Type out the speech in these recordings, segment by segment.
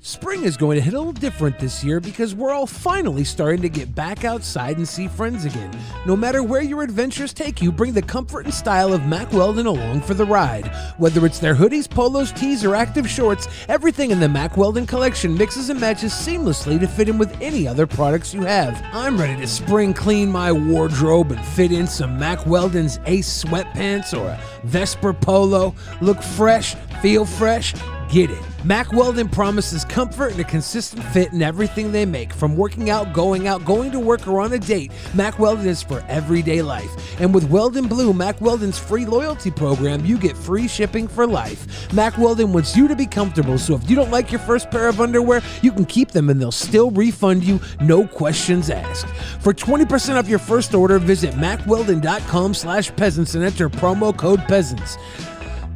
Spring is going to hit a little different this year because we're all finally starting to get back outside and see friends again. No matter where your adventures take you, bring the comfort and style of Mack Weldon along for the ride. Whether it's their hoodies, polos, tees, or active shorts, everything in the Mack Weldon collection mixes and matches seamlessly to fit in with any other products you have. I'm ready to spring clean my wardrobe and fit in some Mack Weldon's Ace sweatpants or a Vesper polo. Look fresh, feel fresh, get it. Mack Weldon promises comfort and a consistent fit in everything they make. From working out, going to work, or on a date, Mack Weldon is for everyday life. And with Weldon Blue, Mack Weldon's free loyalty program, you get free shipping for life. Mack Weldon wants you to be comfortable, so if you don't like your first pair of underwear, you can keep them and they'll still refund you, no questions asked. For 20% off your first order, visit MackWeldon.com/peasants and enter promo code peasants.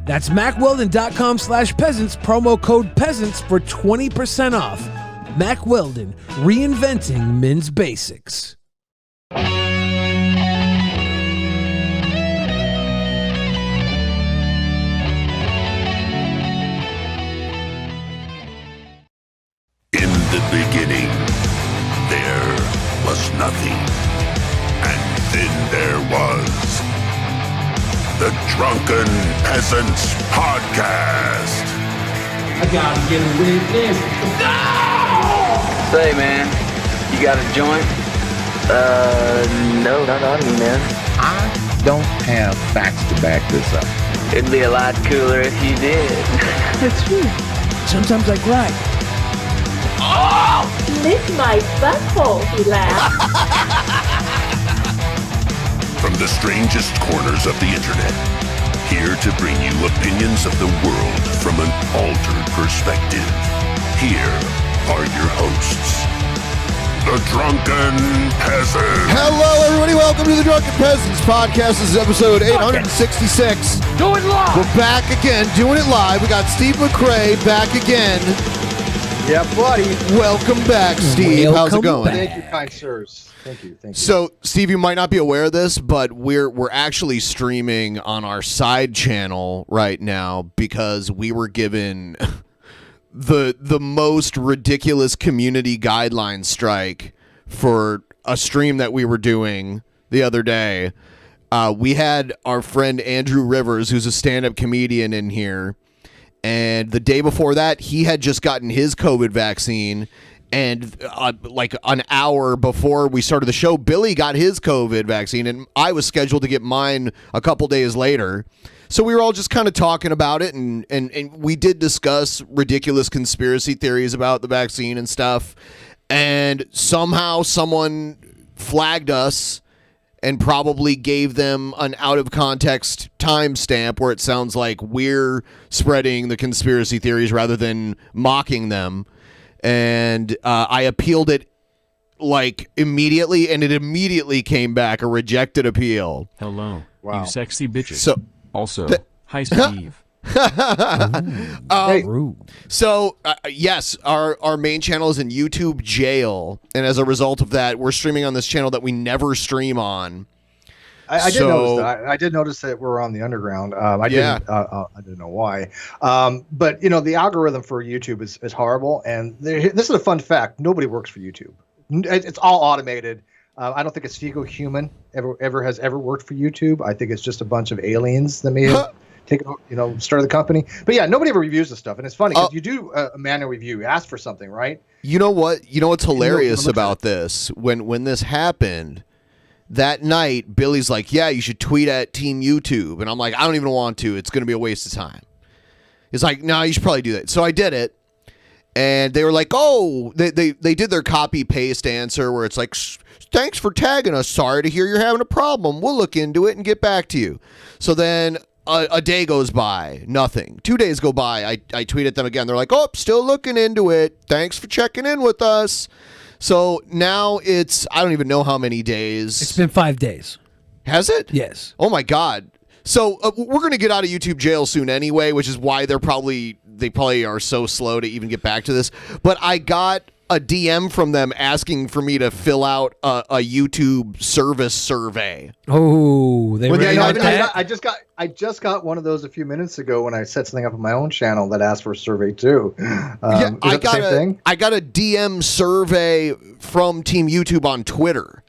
That's MackWeldon.com/peasants, promo code peasants for 20% off. Mack Weldon, reinventing men's basics. In the beginning, there was nothing. And then there was the Drunken Peasants Podcast. I gotta get a witness. No! Say, man, you got a joint? No, not on me, man. I don't have facts to back this up. It'd be a lot cooler if you did. That's true. Sometimes I cry. Oh! Lick my butthole, he laughed. From the strangest corners of the internet, here to bring you opinions of the world from an altered perspective. Here are your hosts, the Drunken Peasants. Hello, everybody. Welcome to the Drunken Peasants Podcast. This is episode 866. Do it live! We're back again, doing it live. We got Steve McRae back again. Yeah, buddy. Welcome back, Steve. How's it going? Thank you, kind sirs. Thank you. So, Steve, you might not be aware of this, but we're actually streaming on our side channel right now because we were given the most ridiculous community guideline strike for a stream that we were doing the other day. We had our friend Andrew Rivers, who's a stand-up comedian, in here. And the day before that, he had just gotten his COVID vaccine. And like an hour before we started the show, Billy got his COVID vaccine. And I was scheduled to get mine a couple days later. So we were all just kind of talking about it. And we did discuss ridiculous conspiracy theories about the vaccine and stuff. And somehow someone flagged us and probably gave them an out-of-context timestamp where it sounds like we're spreading the conspiracy theories rather than mocking them. And I appealed it, like, immediately, and it immediately came back, a rejected appeal. Hello, wow. you sexy bitches. So, also, hi, Steve. So, yes, our main channel is in YouTube jail, and as a result of that, we're streaming on this channel that we never stream on. I did notice that. I did notice that we're on the underground. I didn't know why. But you know, the algorithm for YouTube is horrible. And this is a fun fact: nobody works for YouTube. It's all automated. I don't think a single human has ever worked for YouTube. I think it's just a bunch of aliens that may have started the company. But yeah, nobody ever reviews this stuff. And it's funny because you do a manual review. You ask for something, right? You know what? You know what's hilarious about this? When this happened. That night, Billy's like, yeah, you should tweet at Team YouTube. And I'm like, I don't even want to. It's going to be a waste of time. He's like, no, you should probably do that. So I did it. And they were like, oh, they did their copy-paste answer where it's like, thanks for tagging us. Sorry to hear you're having a problem. We'll look into it and get back to you. So then a day goes by, nothing. 2 days go by. I tweet at them again. They're like, oh, still looking into it. Thanks for checking in with us. So now it's, I don't even know how many days. It's been 5 days. Has it? Yes. Oh my God. So we're going to get out of YouTube jail soon anyway, which is why they probably are so slow to even get back to this. But I got a DM from them asking for me to fill out a YouTube service survey. Oh, they really like that? I just got one of those a few minutes ago when I set something up on my own channel that asked for a survey too. I got a DM survey from Team YouTube on Twitter.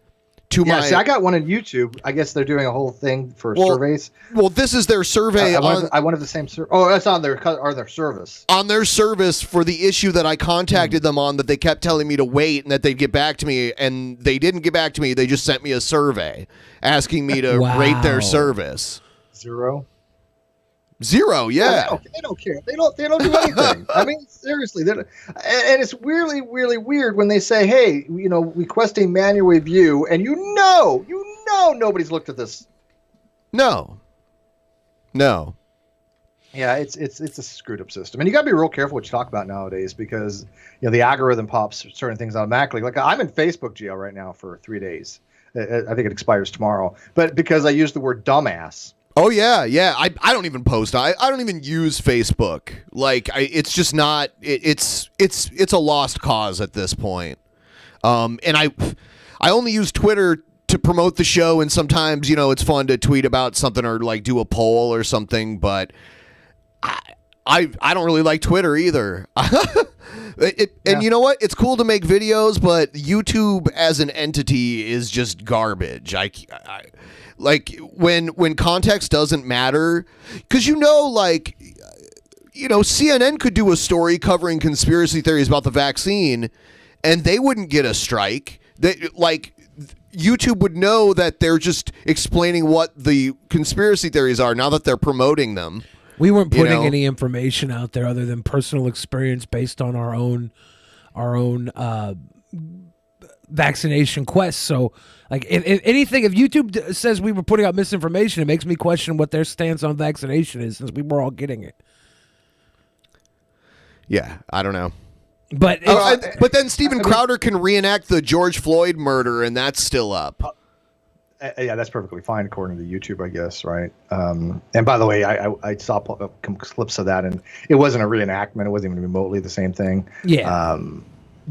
See, I got one on YouTube. I guess they're doing a whole thing for surveys. Well, this is their survey. I wanted the same survey. Oh, that's on their service. On their service for the issue that I contacted them on, that they kept telling me to wait and that they'd get back to me, and they didn't get back to me. They just sent me a survey asking me to rate their service. 0. 0, yeah. They don't care. They don't do anything. I mean, seriously. And it's really, really weird when they say, "Hey, request a manual review," and you know, nobody's looked at this. No. Yeah, it's a screwed up system, and you got to be real careful what you talk about nowadays because the algorithm pops certain things automatically. Like I'm in Facebook jail right now for 3 days. I think it expires tomorrow, but because I used the word dumbass. Oh yeah. I don't even post. I don't even use Facebook. Like it's just not. It's a lost cause at this point. And I only use Twitter to promote the show, and sometimes it's fun to tweet about something or like do a poll or something. But I don't really like Twitter either. And you know what? It's cool to make videos, but YouTube as an entity is just garbage. I like when context doesn't matter, because CNN could do a story covering conspiracy theories about the vaccine, and they wouldn't get a strike. YouTube would know that they're just explaining what the conspiracy theories are now that they're promoting them. We weren't putting any information out there other than personal experience based on our own vaccination quest. So, like, if anything, if YouTube says we were putting out misinformation, it makes me question what their stance on vaccination is, since we were all getting it. Yeah, I don't know. But then Steven Crowder can reenact the George Floyd murder, and that's still up. Yeah, that's perfectly fine according to YouTube, I guess, right? And by the way, I saw clips of that, and it wasn't a reenactment. It wasn't even remotely the same thing. Yeah.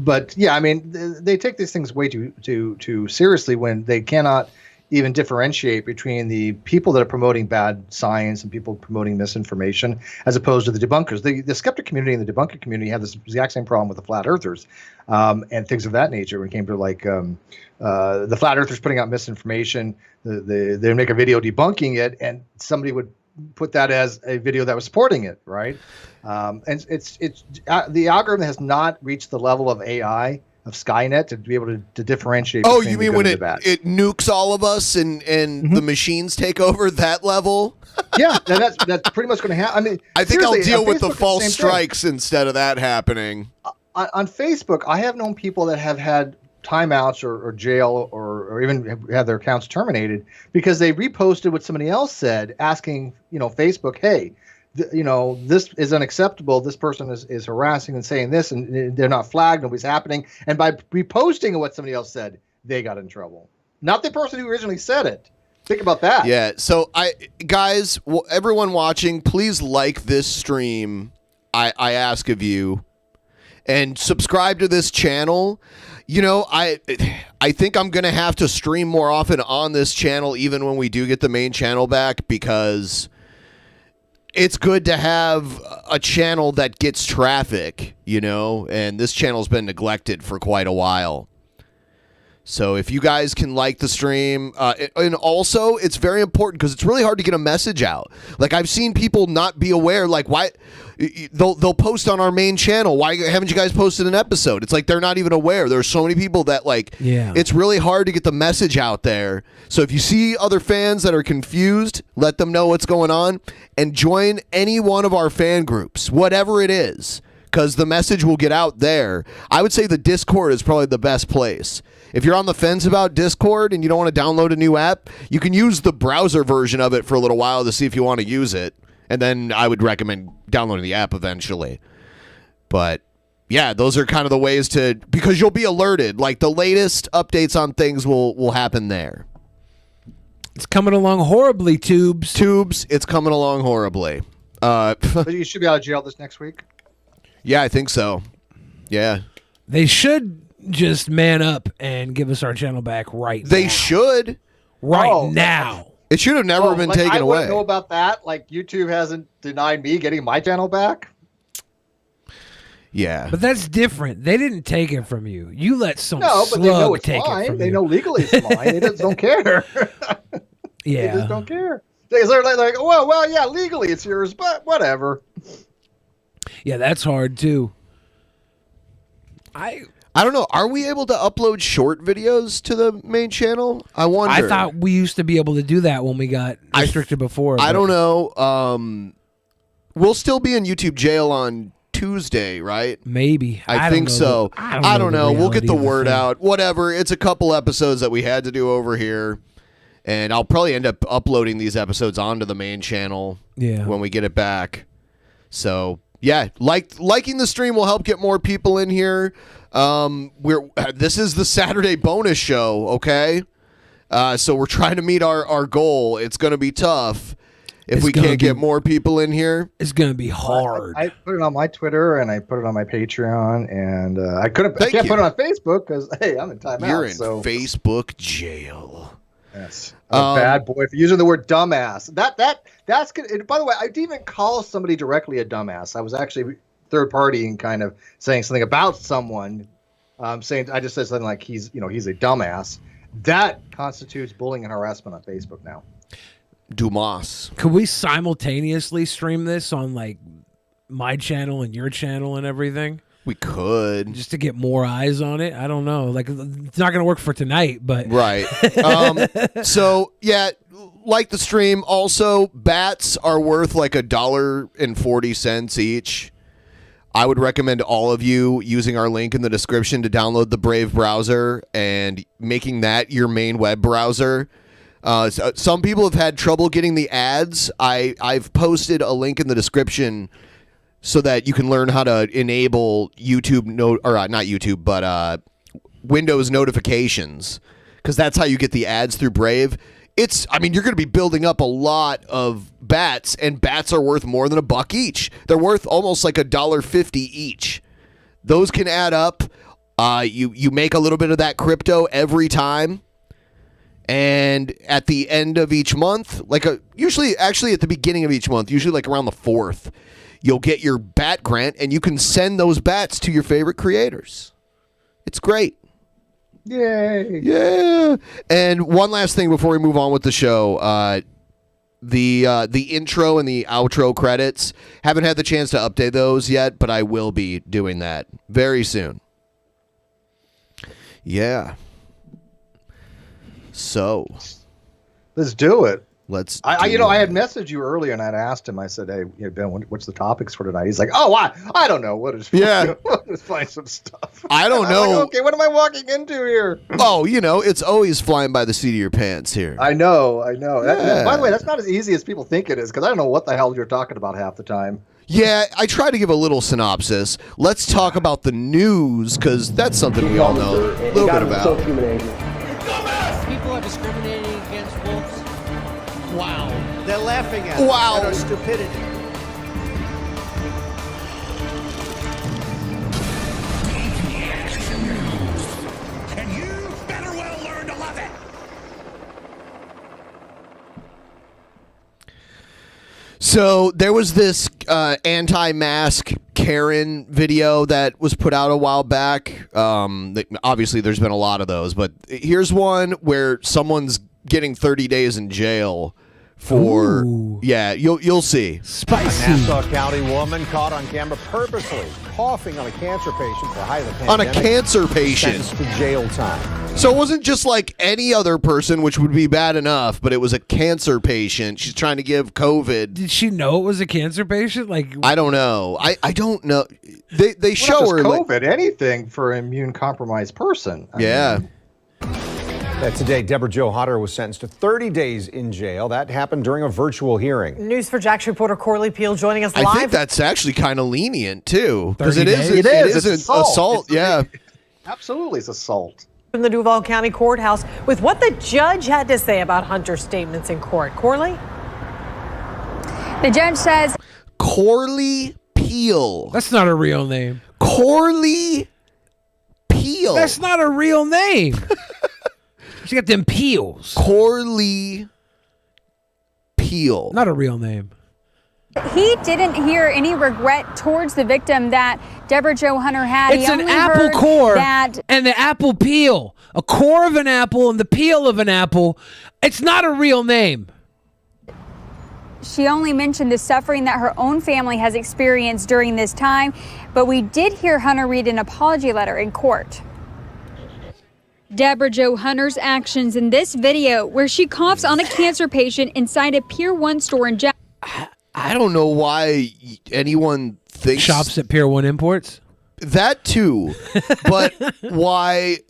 But yeah, I mean, they take these things way too seriously when they cannot even differentiate between the people that are promoting bad science and people promoting misinformation, as opposed to the debunkers. The skeptic community and the debunker community have this exact same problem with the flat earthers and things of that nature. When it came to like the flat earthers putting out misinformation, they make a video debunking it, and somebody would put that as a video that was supporting it, right? And it's the algorithm has not reached the level of AI, of Skynet, to be able to differentiate. Oh, you mean when it nukes all of us and the machines take over that level? Yeah, that's pretty much going to happen. I mean, I think I'll deal with the false strikes instead of that happening. On Facebook, I have known people that have had timeouts or jail or even have their accounts terminated because they reposted what somebody else said, asking Facebook, hey, this is unacceptable. This person is harassing and saying this, and they're not flagged. Nobody's happening. And by reposting what somebody else said, they got in trouble. Not the person who originally said it. Think about that. Yeah. So guys, everyone watching, please like this stream. I ask of you, and subscribe to this channel. I think I'm going to have to stream more often on this channel, even when we do get the main channel back, because it's good to have a channel that gets traffic, and this channel's been neglected for quite a while. So if you guys can like the stream, and also it's very important because it's really hard to get a message out. Like, I've seen people not be aware, like, why they'll post on our main channel. Why haven't you guys posted an episode? It's like they're not even aware. There's so many people that it's really hard to get the message out there. So if you see other fans that are confused, let them know what's going on and join any one of our fan groups, whatever it is, because the message will get out there. I would say the Discord is probably the best place. If you're on the fence about Discord and you don't want to download a new app, you can use the browser version of it for a little while to see if you want to use it. And then I would recommend downloading the app eventually. But yeah, those are kind of the ways because you'll be alerted. Like, the latest updates on things will happen there. It's coming along horribly, Tubes. It's coming along horribly. But you should be out of jail this next week. Yeah, I think so. Yeah. They should just man up and give us our channel back right now. They should. Right now. It should have never been taken I away. wouldn't know about that. Like, YouTube hasn't denied me getting my channel back. Yeah. But that's different. They didn't take it from you. You let some No, but they know slug it's take it mine. from They you. know legally it's mine. They just don't care. Yeah. They just don't care. They're like, well, yeah, legally it's yours, but whatever. Yeah, that's hard too. I don't know. Are we able to upload short videos to the main channel? I wonder. I thought we used to be able to do that when we got restricted before. I but- don't know. We'll still be in YouTube jail on Tuesday, right? Maybe. I don't think know so. the- I don't know. We'll get the reality of word thing. out. Whatever. It's a couple episodes that we had to do over here. And I'll probably end up uploading these episodes onto the main channel when we get it back. So, yeah, liking the stream will help get more people in here. This is the Saturday bonus show, okay? So we're trying to meet our goal. It's going to be tough if we can't get more people in here. It's going to be hard. I put it on my Twitter and I put it on my Patreon, and I can't put it on Facebook because hey, I'm in timeout. You're in Facebook jail. Yes. I'm a bad boy for using the word dumbass. That's good. By the way, I didn't even call somebody directly a dumbass. I was actually third party and kind of saying something about someone. Saying I just said something like he's a dumbass. That constitutes bullying and harassment on Facebook now. Dumas. Could we simultaneously stream this on like my channel and your channel and everything? We could. Just to get more eyes on it. I don't know. Like, it's not going to work for tonight, but. Right. So, yeah, like the stream. Also, bats are worth like $1.40 each. I would recommend all of you using our link in the description to download the Brave browser and making that your main web browser. Some people have had trouble getting the ads. I've posted a link in the description so that you can learn how to enable YouTube, not YouTube, but Windows notifications, because that's how you get the ads through Brave. You're going to be building up a lot of bats, and bats are worth more than $1 each. They're worth almost like $1.50 each. Those can add up. You make a little bit of that crypto every time. And at the end of each month, usually at the beginning of each month, usually like around the 4th, you'll get your bat grant, and you can send those bats to your favorite creators. It's great. Yay. Yeah. And one last thing before we move on with the show. The intro and the outro credits, haven't had the chance to update those yet, but I will be doing that very soon. Yeah. So let's do it. I had messaged you earlier and I'd asked him. I said, "Hey, Ben, what's the topics for tonight?" He's like, "Oh, I don't know. Let's find some stuff." I don't know. Like, okay, what am I walking into here? Oh, it's always flying by the seat of your pants here. I know. Yeah. By the way, that's not as easy as people think it is, because I don't know what the hell you're talking about half the time. Yeah, I try to give a little synopsis. Let's talk about the news, because that's something we all know a little bit about. People are discriminating against wolves. Wow. They're laughing at our stupidity. And you better well learn to love it. So there was this anti-mask Karen video that was put out a while back. Obviously, there's been a lot of those, but here's one where someone's getting 30 days in jail for. Ooh. Yeah, you'll see. Spicy. A Nassau County woman caught on camera purposely coughing on a cancer patient for height of the pandemic. On a cancer patient. Sentenced to jail time. So it wasn't just like any other person, which would be bad enough, but it was a cancer patient. She's trying to give COVID. Did she know it was a cancer patient? Like, I don't know. I don't know. They show her COVID, anything for an immune compromised person. I mean, Today, Deborah Jo Hodder was sentenced to 30 days in jail. That happened during a virtual hearing. News4Jax reporter Corley Peel joining us live. I think that's actually kind of lenient too, because it 30 is. days? It is an assault. Yeah, absolutely, it's assault. From the Duval County Courthouse with what the judge had to say about Hunter's statements in court. Corley? The judge says Corley Peel. That's not a real name. Corley Peel. That's not a real name. She got them peels. Corley Peel. Not a real name. He didn't hear any regret towards the victim that Deborah Jo Hunter had. It's He an only apple heard core that and the apple peel. A core of an apple and the peel of an apple. It's not a real name. she only mentioned the suffering that her own family has experienced during this time, but we did hear Hunter read an apology letter in court. Deborah Jo Hunter's actions in this video, where she coughs on a cancer patient inside a Pier 1 store in Jackson. I don't know why anyone thinks... Shops at Pier 1 Imports? That too. But why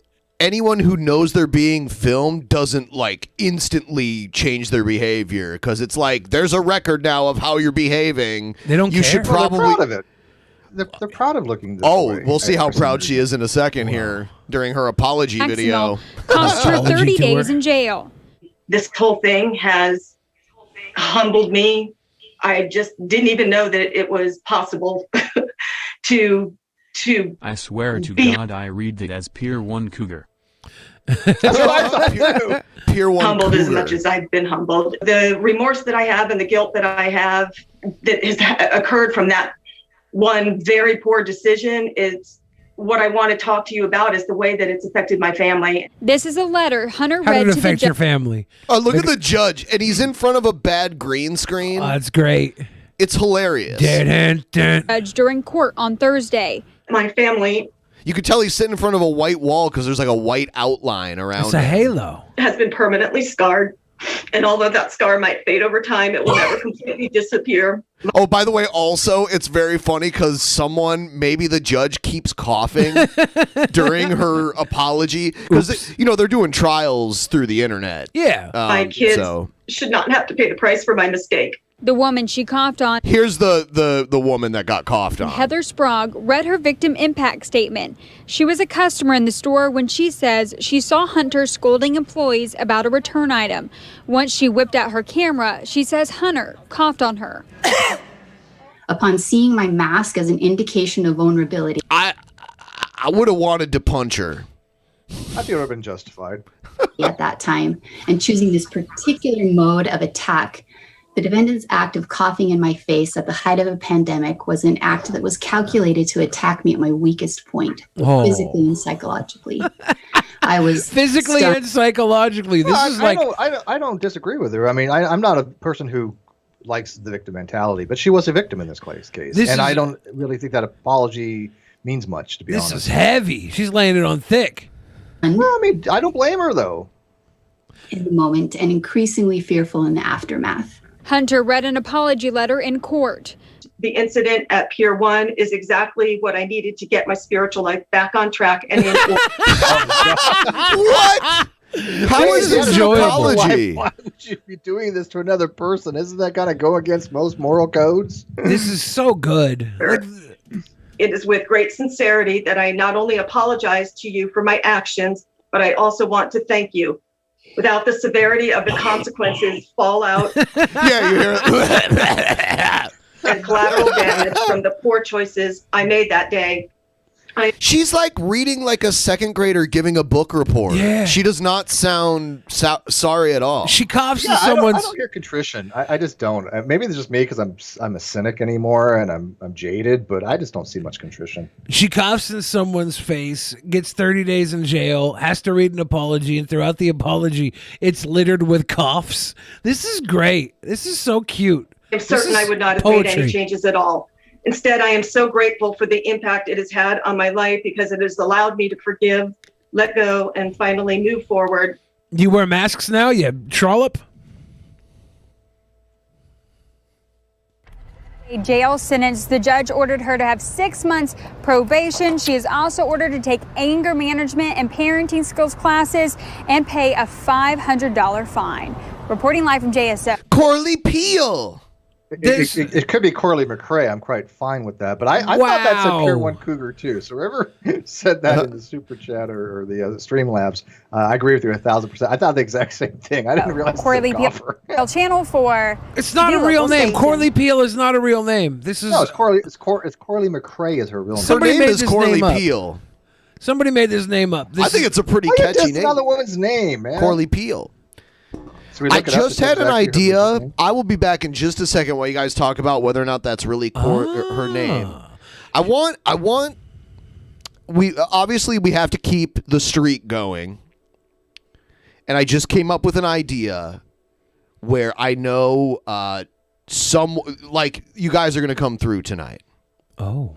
anyone who knows they're being filmed doesn't, like, instantly change their behavior. Because it's like, there's a record now of how you're behaving. They don't You care. should Well, probably... they're proud of it. They're proud of looking this way. We'll see how proud she is in a second here during her apology video. Cost her 30 days in jail. This whole thing has humbled me. I just didn't even know that it was possible to I swear to God I read it as Pier 1 Cougar. That's what I thought too. Pier 1 humbled Cougar. as much as I've been humbled. The remorse that I have and the guilt that I have that has occurred from that one very poor decision is what I want to talk to you about, is the way that it's affected my family. This is a letter Hunter How read did it to the affect your family? Oh, look at the judge, and he's in front of a bad green screen. Oh, that's great. It's hilarious. judge during court on Thursday. My family You could tell he's sitting in front of a white wall because there's like a white outline around It's a him. halo. has been permanently scarred. And although that scar might fade over time, it will never completely disappear. Oh, by the way, also, it's very funny because maybe the judge keeps coughing during her apology. Because, they're doing trials through the internet. Yeah. My kids should not have to pay the price for my mistake. The woman she coughed on, Here's the woman that got coughed on. Heather Sprague, read her victim impact statement. She was a customer in the store when she says she saw Hunter scolding employees about a return item. Once she whipped out her camera, she says Hunter coughed on her. Upon seeing my mask as an indication of vulnerability, I would have wanted to punch her. I think it would have been justified. at that time, and choosing this particular mode of attack, the defendant's act of coughing in my face at the height of a pandemic was an act that was calculated to attack me at my weakest point, physically and psychologically. I was physically and psychologically. This is like I don't disagree with her. I mean, I'm not a person who likes the victim mentality, but she was a victim in this case, and I don't really think that apology means much, to be honest. This is heavy. She's laying it on thick. Well, I mean, I don't blame her though. In the moment, and increasingly fearful in the aftermath. Hunter read an apology letter in court. The incident at Pier 1 is exactly what I needed to get my spiritual life back on track and in order. What? How is this enjoyable? Apology? Why would you be doing this to another person? Isn't that going to go against most moral codes? This is so good. It is with great sincerity that I not only apologize to you for my actions, but I also want to thank you. Without the severity of the consequences, fallout, yeah, you hear it. and collateral damage from the poor choices I made that day. She's like reading like a second grader giving a book report. Yeah. She does not sound sorry at all. She coughs to I someone's. don't hear contrition. I just don't. Maybe it's just me because I'm a cynic anymore and I'm jaded, but I just don't see much contrition. She coughs in someone's face, gets 30 days in jail, has to read an apology, and throughout the apology, it's littered with coughs. This is great. This is so cute. I'm certain I would not have made any changes at all. Instead, I am so grateful for the impact it has had on my life because it has allowed me to forgive, let go, and finally move forward. Do you wear masks now? You trollop? A jail sentence. The judge ordered her to have 6 months probation. She is also ordered to take anger management and parenting skills classes and pay a $500 fine. Reporting live from JSO. Corley Peel. It could be Corley McRae. I'm quite fine with that. But I thought that said Pier 1 Cougar too. So whoever said that in the super chat or the Streamlabs, I agree with you 1,000%. I thought the exact same thing. I didn't realize Corley Peel. Channel 4. It's not a real name. Corley Peel is not a real name. This is no. It's Corley. It's Corley McRae is her real name. Her name is Corley Peel. Somebody made this name up. I think it's a pretty Why you catchy dissing name. another woman's name, man. Corley Peel. So we I look it up just to see had an exactly her idea. name? I will be back in just a second while you guys talk about whether or not that's really her name. I want. We have to keep the streak going, and I just came up with an idea where I know you guys are going to come through tonight. Oh.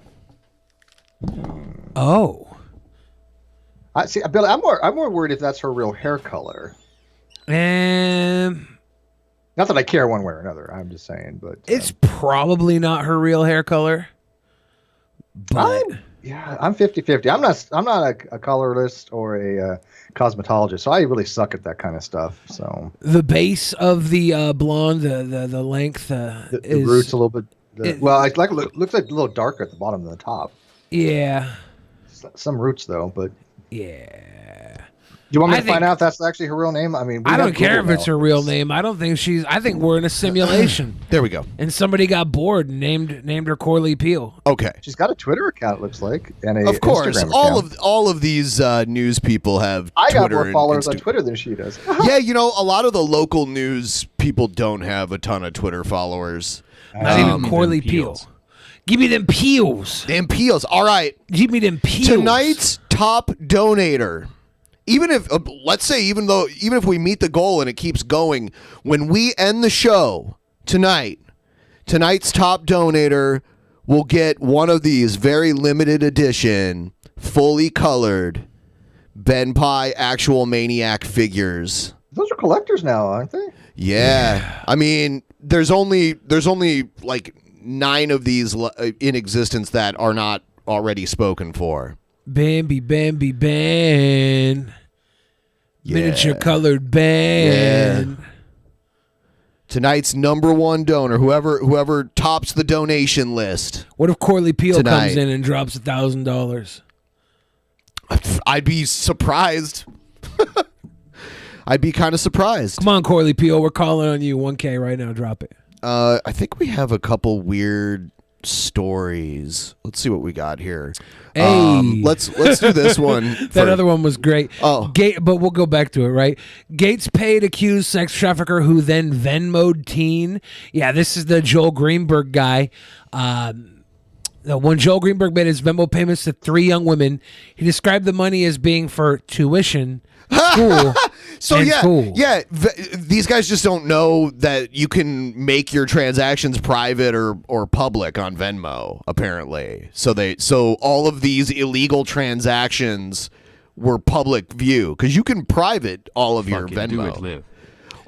I see, Billy. I'm more worried if that's her real hair color. Not that I care one way or another. I'm just saying, but it's probably not her real hair color. But I'm 50-50. I'm not a colorist or a cosmetologist, so I really suck at that kind of stuff. So the base of the blonde, the length, the is, roots a little bit. Looks like a little darker at the bottom than the top. Yeah. Some roots though, but yeah. Do you want me to find out if that's actually her real name? I mean, I don't care if it's her real name. I think we're in a simulation. There we go. And somebody got bored and named her Corley Peel. Okay. She's got a Twitter account, it looks like, and a Of course, Instagram account. all of these news people have. I got Twitter more and followers on Insta- Twitter than she does. Yeah, a lot of the local news people don't have a ton of Twitter followers. Not even Corley Peel. Give me them peels. Damn peels. All right. Give me them peels. Tonight's top donator. Even if, let's say, even if we meet the goal and it keeps going, when we end the show tonight's top donator will get one of these very limited edition, fully colored BENPAI actual Maniac figures. Those are collectors now, aren't they? Yeah. I mean, there's only like 9 of these in existence that are not already spoken for. Bambi, miniature colored band. Yeah. Tonight's number one donor, whoever tops the donation list. What if Corley Peel tonight comes in and drops $1,000? I'd be surprised. I'd be kind of surprised. Come on, Corley Peel, we're calling on you. 1K right now, drop it. I think we have a couple weird stories. Let's see what we got here. Hey. Let's do this one. That other one was great. Oh, but we'll go back to it, right? Gates paid accused sex trafficker who then Venmo'd teen. Yeah, this is the Joel Greenberg guy. When Joel Greenberg made his Venmo payments to 3 young women, he described the money as being for tuition, school, these guys just don't know that you can make your transactions private or public on Venmo, apparently. So all of these illegal transactions were public view because you can private all of your Venmo. Do it live.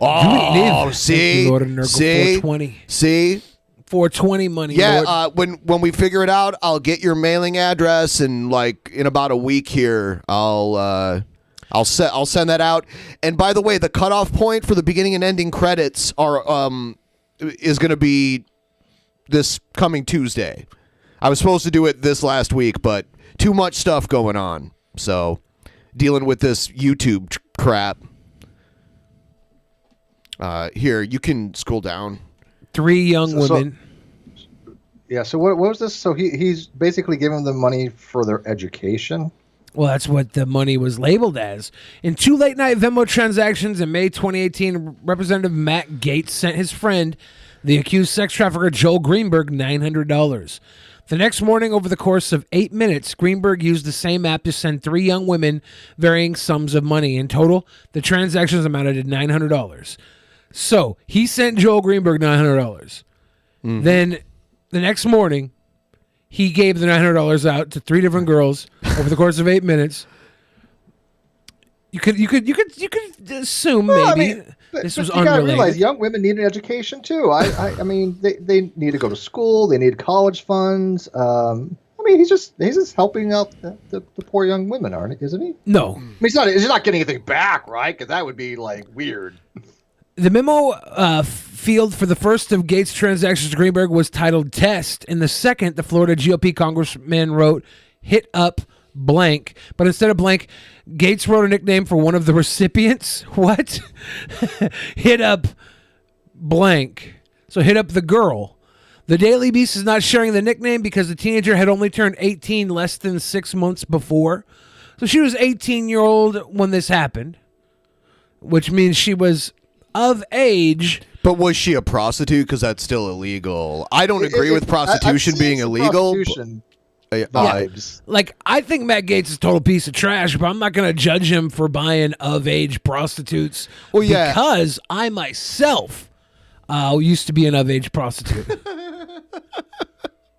Oh, see, 420. See. 420 money. Yeah, when we figure it out, I'll get your mailing address, and like in about a week here, I'll send that out. And by the way, the cutoff point for the beginning and ending credits is going to be this coming Tuesday. I was supposed to do it this last week, but too much stuff going on, so dealing with this YouTube crap. Here, you can scroll down. 3 young women. So what was this? So he's basically giving them money for their education. Well, that's what the money was labeled as. In 2 late-night Venmo transactions in May 2018, Representative Matt Gaetz sent his friend, the accused sex trafficker Joel Greenberg, $900. The next morning, over the course of 8 minutes, Greenberg used the same app to send 3 young women varying sums of money. In total, the transactions amounted to $900. So he sent Joel Greenberg $900. Mm-hmm. Then the next morning, he gave the $900 out to 3 different girls over the course of 8 minutes. You could assume this was unrelated. You realize young women need an education too. I mean, they need to go to school. They need college funds. I mean, he's just helping out the poor young women, isn't he? No, I mean, he's not getting anything back, right? Because that would be like weird. The memo field for the first of Gaetz' transactions to Greenberg was titled Test. In the second, the Florida GOP congressman wrote, hit up blank. But instead of blank, Gaetz wrote a nickname for one of the recipients. What? Hit up blank. So hit up the girl. The Daily Beast is not sharing the nickname because the teenager had only turned 18 less than 6 months before. So she was 18-year-old when this happened, which means she was of age. But was she a prostitute? Because that's still illegal. I don't agree with prostitution being illegal. Vibes. Like, I think Matt Gaetz is a total piece of trash, but I'm not going to judge him for buying of-age prostitutes. Well, yeah. Because I myself used to be an of-age prostitute.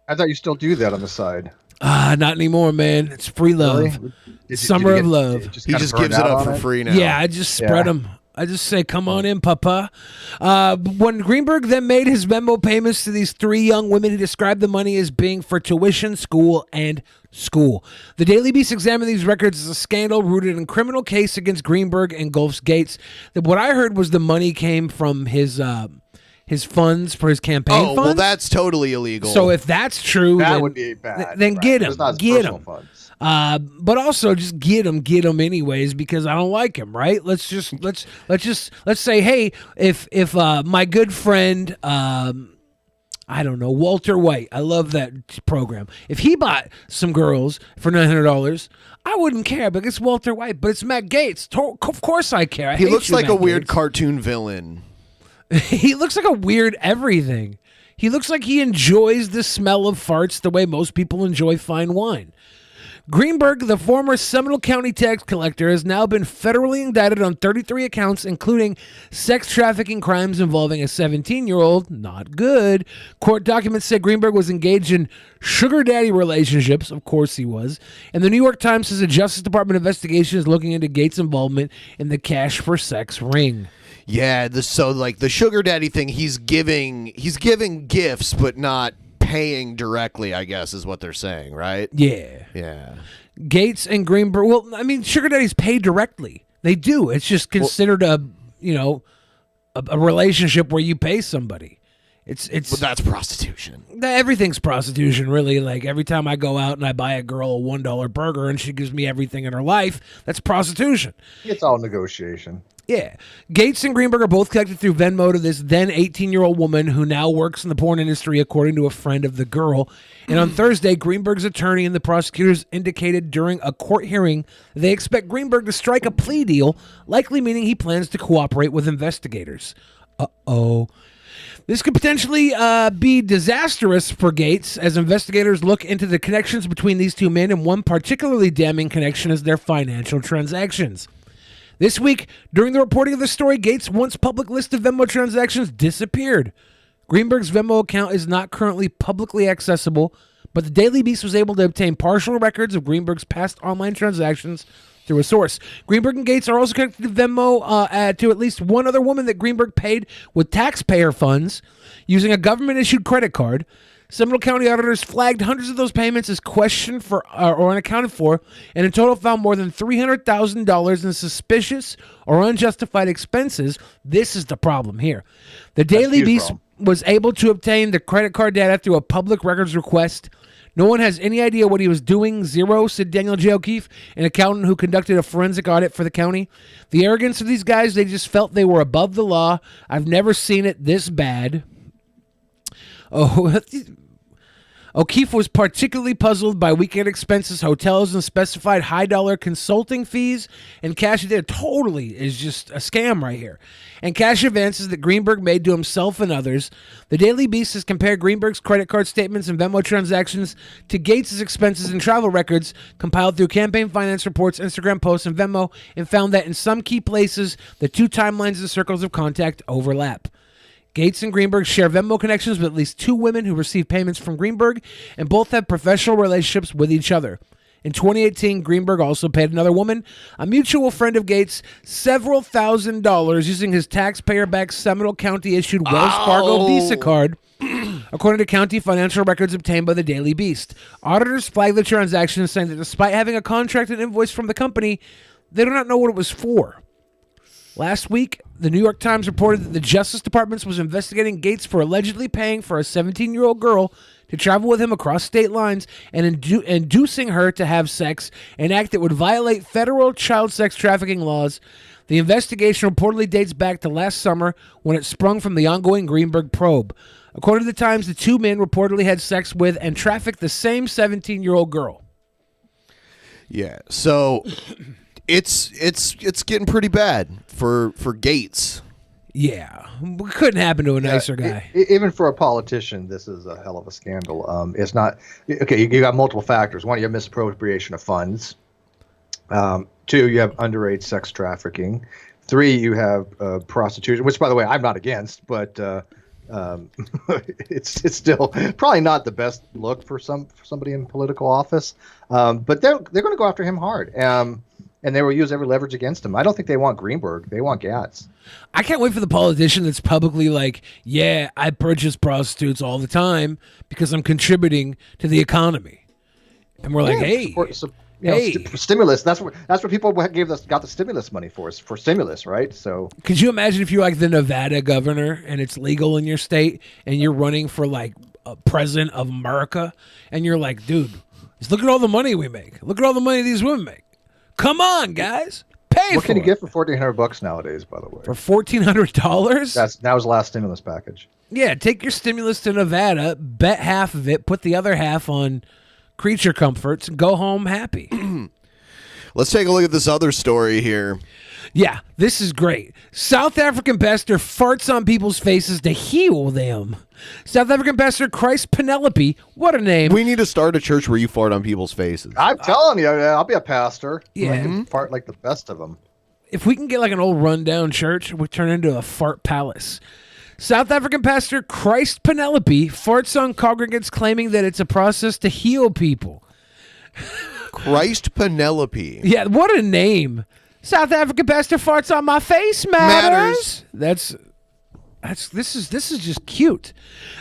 I thought you still do that on the side. Not anymore, man. It's free love. Really? Summer of love. He just gives it up for free now. Yeah, I just spread them. I just say, come on in, papa. When Greenberg then made his Venmo payments to these 3 young women, he described the money as being for tuition, school, and school. The Daily Beast examined these records as a scandal rooted in criminal case against Greenberg and Gulf's Gates. What I heard was the money came from his funds for his campaign funds. Well, that's totally illegal. So if that's true, that then, would be bad. Then get him. Get him. Funds. But also just get him anyways, because I don't like him, right? Let's say, hey, if my good friend, I don't know, Walter White, I love that program. If he bought some girls for $900, I wouldn't care, but it's Walter White. But it's Matt Gaetz. Of course I care. He looks like a weird cartoon villain. He looks like a weird everything. He looks like he enjoys the smell of farts the way most people enjoy fine wine. Greenberg, the former Seminole County tax collector, has now been federally indicted on 33 accounts, including sex trafficking crimes involving a 17-year-old. Not good. Court documents say Greenberg was engaged in sugar daddy relationships. Of course he was. And the New York Times says a Justice Department investigation is looking into Gates' involvement in the cash for sex ring. Yeah, so like the sugar daddy thing, he's giving gifts, but not paying directly, I guess, is what they're saying, right? Yeah. Gates and Greenberg. Well, I mean, sugar daddies pay directly. They do. It's just considered a relationship where you pay somebody. It's But that's prostitution. Everything's prostitution, really. Like every time I go out and I buy a girl a $1 burger and she gives me everything in her life, that's prostitution. It's all negotiation. Yeah. Gates and Greenberg are both connected through Venmo to this then 18-year-old woman who now works in the porn industry, according to a friend of the girl. And on Thursday, Greenberg's attorney and the prosecutors indicated during a court hearing they expect Greenberg to strike a plea deal, likely meaning he plans to cooperate with investigators. Uh-oh. This could potentially be disastrous for Gates as investigators look into the connections between these two men, and one particularly damning connection is their financial transactions. This week, during the reporting of the story, Gates' once public list of Venmo transactions disappeared. Greenberg's Venmo account is not currently publicly accessible, but the Daily Beast was able to obtain partial records of Greenberg's past online transactions through a source. Greenberg and Gates are also connected to Venmo to at least one other woman that Greenberg paid with taxpayer funds using a government-issued credit card. Seminole County auditors flagged hundreds of those payments as questioned for or unaccounted for, and in total found more than $300,000 in suspicious or unjustified expenses. This is the problem here. The Daily Beast was able to obtain the credit card data through a public records request. No one has any idea what he was doing. Zero, said Daniel J. O'Keefe, an accountant who conducted a forensic audit for the county. The arrogance of these guys, they just felt they were above the law. I've never seen it this bad. O'Keefe was particularly puzzled by weekend expenses, hotels, and specified high-dollar consulting fees, and cash. There totally is just a scam right here. And cash advances that Greenberg made to himself and others. The Daily Beast has compared Greenberg's credit card statements and Venmo transactions to Gates' expenses and travel records compiled through campaign finance reports, Instagram posts, and Venmo, and found that in some key places, the two timelines and circles of contact overlap. Gates and Greenberg share Venmo connections with at least two women who receive payments from Greenberg, and both have professional relationships with each other. In 2018, Greenberg also paid another woman, a mutual friend of Gates, several $1,000s using his taxpayer-backed Seminole County-issued Wells Fargo Visa card, according to county financial records obtained by the Daily Beast. Auditors flagged the transaction, saying that despite having a contract and invoice from the company, they do not know what it was for. Last week, the New York Times reported that the Justice Department was investigating Gates for allegedly paying for a 17-year-old girl to travel with him across state lines and inducing her to have sex, an act that would violate federal child sex trafficking laws. The investigation reportedly dates back to last summer when it sprung from the ongoing Greenberg probe. According to the Times, the two men reportedly had sex with and trafficked the same 17-year-old girl. Yeah. So it's getting pretty bad for Gates. Yeah, couldn't happen to a nicer guy. Even for a politician, this is a hell of a scandal. It's not okay. You got multiple factors. One, you have misappropriation of funds. 2, you have underage sex trafficking. 3, you have prostitution, which, by the way, I'm not against, but it's still probably not the best look for somebody in political office. But they're going to go after him hard, and they will use every leverage against him. I don't think they want Greenberg; they want Gatz. I can't wait for the politician that's publicly like, "Yeah, I purchase prostitutes all the time because I'm contributing to the economy," and we're like, "Hey." Stimulus. That's what people got the stimulus money for stimulus, right? So could you imagine if you're like the Nevada governor and it's legal in your state and you're running for like a president of America and you're like, dude, just look at all the money we make. Look at all the money these women make. Come on, guys. Pay what for can you it. get for $1,400 nowadays, by the way? For $1,400? That was the last stimulus package. Yeah, take your stimulus to Nevada, bet half of it, put the other half on creature comforts, and go home happy. Let's take a look at this other story here. Yeah, this is great. South African pastor farts on people's faces to heal them. South African pastor Christ Penelope, what a name. We need to start a church where you fart on people's faces. I'm telling you, I'll be a pastor. Yeah. I can fart like the best of them. If we can get like an old rundown church, we turn into a fart palace. South African pastor Christ Penelope farts on congregants claiming that it's a process to heal people. Christ Penelope. Yeah, what a name. South African pastor farts on my face matters. This is just cute.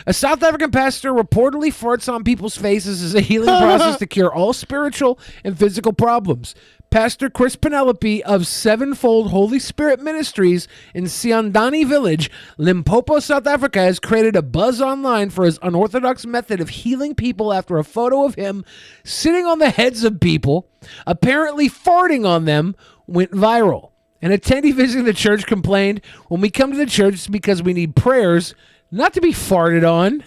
A South African pastor reportedly farts on people's faces as a healing process to cure all spiritual and physical problems. Pastor Chris Penelope of Sevenfold Holy Spirit Ministries in Siandani Village, Limpopo, South Africa, has created a buzz online for his unorthodox method of healing people after a photo of him sitting on the heads of people, apparently farting on them, went viral. An attendee visiting the church complained, "When we come to the church, it's because we need prayers, not to be farted on."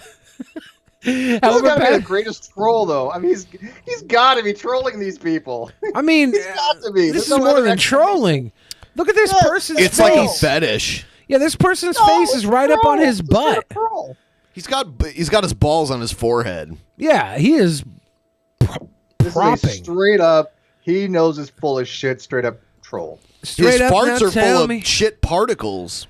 He's got to be the greatest troll, though. I mean, he's got to be trolling these people. I mean, he's got to be. This is more than trolling. Look at this person's face. It's like a fetish. Yeah, this person's face is right up on his butt. He's got his balls on his forehead. Yeah, he is propping. Straight up, he knows he's full of shit. Straight up troll. His farts are full of shit particles.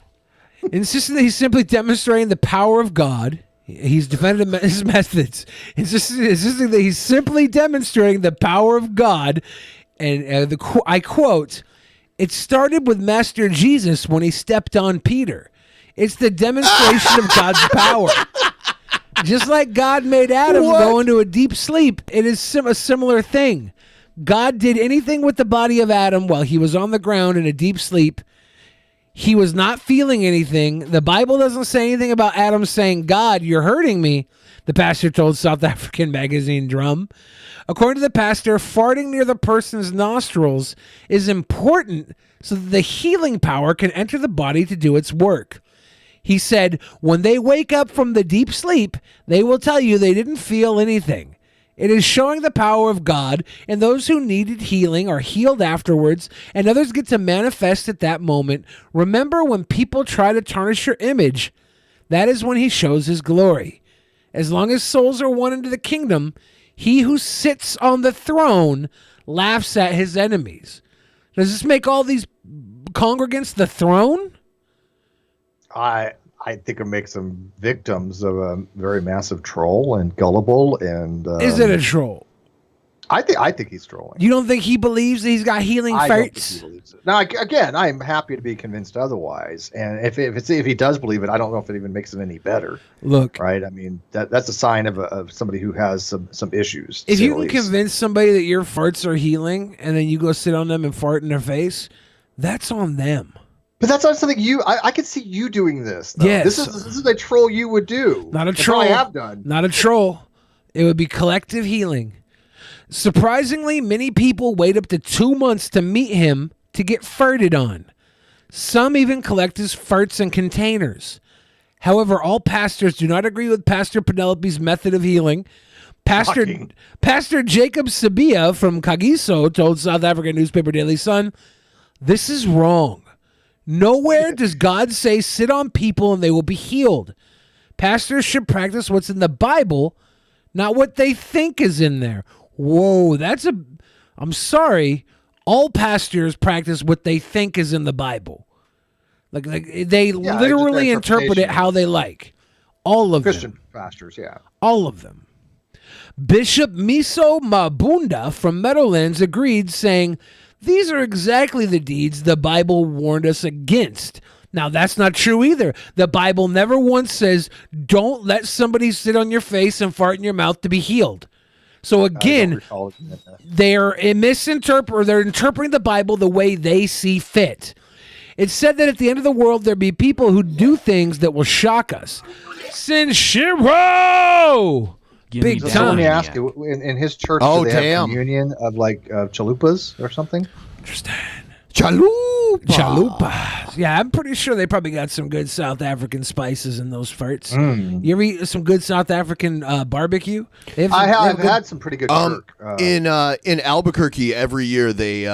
Insisting that he's simply demonstrating the power of God. He's defended his methods. Insisting that he's simply demonstrating the power of God. And I quote, "It started with Master Jesus when he stepped on Peter. It's the demonstration of God's power. Just like God made Adam go into a deep sleep, it is a similar thing. God did anything with the body of Adam while he was on the ground in a deep sleep. He was not feeling anything. The Bible doesn't say anything about Adam saying, 'God, you're hurting me,'" the pastor told South African magazine Drum. According to the pastor, farting near the person's nostrils is important so that the healing power can enter the body to do its work. He said, "When they wake up from the deep sleep, they will tell you they didn't feel anything. It is showing the power of God, and those who needed healing are healed afterwards, and others get to manifest at that moment. Remember, when people try to tarnish your image, that is when he shows his glory. As long as souls are won into the kingdom, he who sits on the throne laughs at his enemies." Does this make all these congregants the throne? I think it makes them victims of a very massive troll and gullible. And is it a troll? I think he's trolling. You don't think he believes that he's got healing farts? I don't think he believes it. Now, again, I'm happy to be convinced otherwise. And if he does believe it, I don't know if it even makes it any better. Look, right? I mean, that's a sign of somebody who has some issues. If you can convince somebody that your farts are healing, and then you go sit on them and fart in their face, that's on them. But that's not something I could see you doing this. Though. Yes. This is a troll you would do. Not a troll. I have done. Not a troll. It would be collective healing. Surprisingly, many people wait up to 2 months to meet him to get farted on. Some even collect his farts in containers. However, all pastors do not agree with Pastor Penelope's method of healing. Pastor Jacob Sabia from Kagiso told South African newspaper Daily Sun, "This is wrong. Nowhere does God say sit on people and they will be healed. Pastors should practice what's in the Bible, not what they think is in there." Whoa, I'm sorry. All pastors practice what they think is in the Bible. Like they literally interpret it how they like. All of Christian them. pastors, yeah. All of them. Bishop Miso Mabunda from Meadowlands agreed, saying, "These are exactly the deeds the Bible warned us against." Now, that's not true either. The Bible never once says, don't let somebody sit on your face and fart in your mouth to be healed. So again, they're interpreting the Bible the way they see fit. It said that at the end of the world, there'll be people who do things that will shock us. Sinshiro! Big So time. let me ask you, in his church, do they have communion of like chalupas or something? Interesting. Chalupa. Yeah, I'm pretty sure they probably got some good South African spices in those farts. You ever eat some good South African barbecue? I've had some pretty good jerk. In Albuquerque, every year they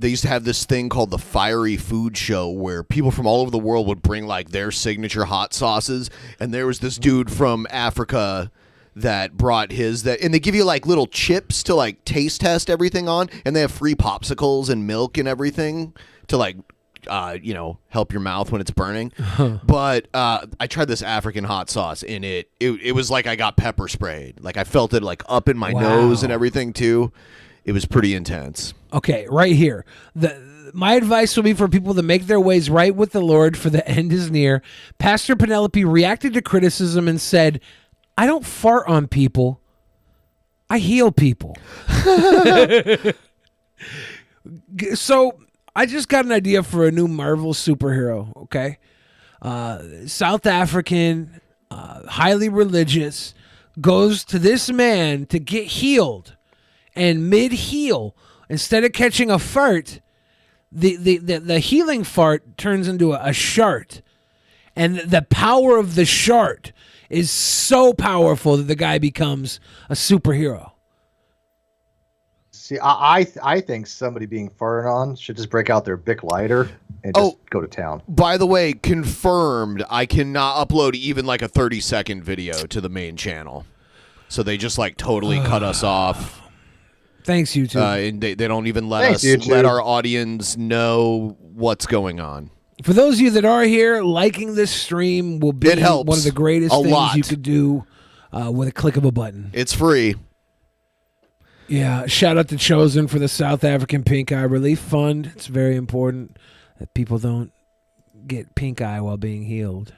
used to have this thing called the Fiery Food Show, where people from all over the world would bring like their signature hot sauces, and there was this dude from Africa that brought and they give you like little chips to like taste test everything on, and they have free popsicles and milk and everything to like help your mouth when it's burning. But I tried this African hot sauce, and it was like I got pepper sprayed. Like I felt it like up in my nose and everything too. It was pretty intense. Okay, right here. My advice will be for people to make their ways right with the Lord, for the end is near. Pastor Penelope reacted to criticism and said, "I don't fart on people. I heal people." So I just got an idea for a new Marvel superhero, okay? South African, highly religious, goes to this man to get healed. And mid-heal, instead of catching a fart, the healing fart turns into a shart. And the power of the shart is so powerful that the guy becomes a superhero. See, I think somebody being farted on should just break out their Bic lighter and just go to town. By the way, confirmed, I cannot upload even like a 30-second video to the main channel. So they just like totally cut us off. Thanks, YouTube. And they don't even let our audience know what's going on. For those of you that are here, liking this stream will be one of the greatest things you could do with a click of a button. It's free. Yeah, shout out to Chosen for the South African Pink Eye Relief Fund. It's very important that people don't get pink eye while being healed.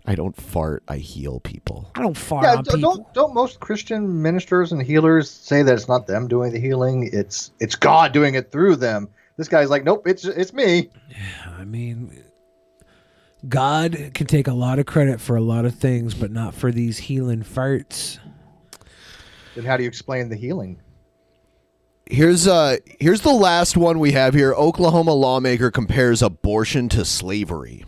I don't fart, I heal people. I don't fart on people. Don't most Christian ministers and healers say that it's not them doing the healing, it's God doing it through them? This guy's like, nope, it's me. Yeah, I mean, God can take a lot of credit for a lot of things, but not for these healing farts. Then how do you explain the healing? Here's the last one we have here. Oklahoma lawmaker compares abortion to slavery.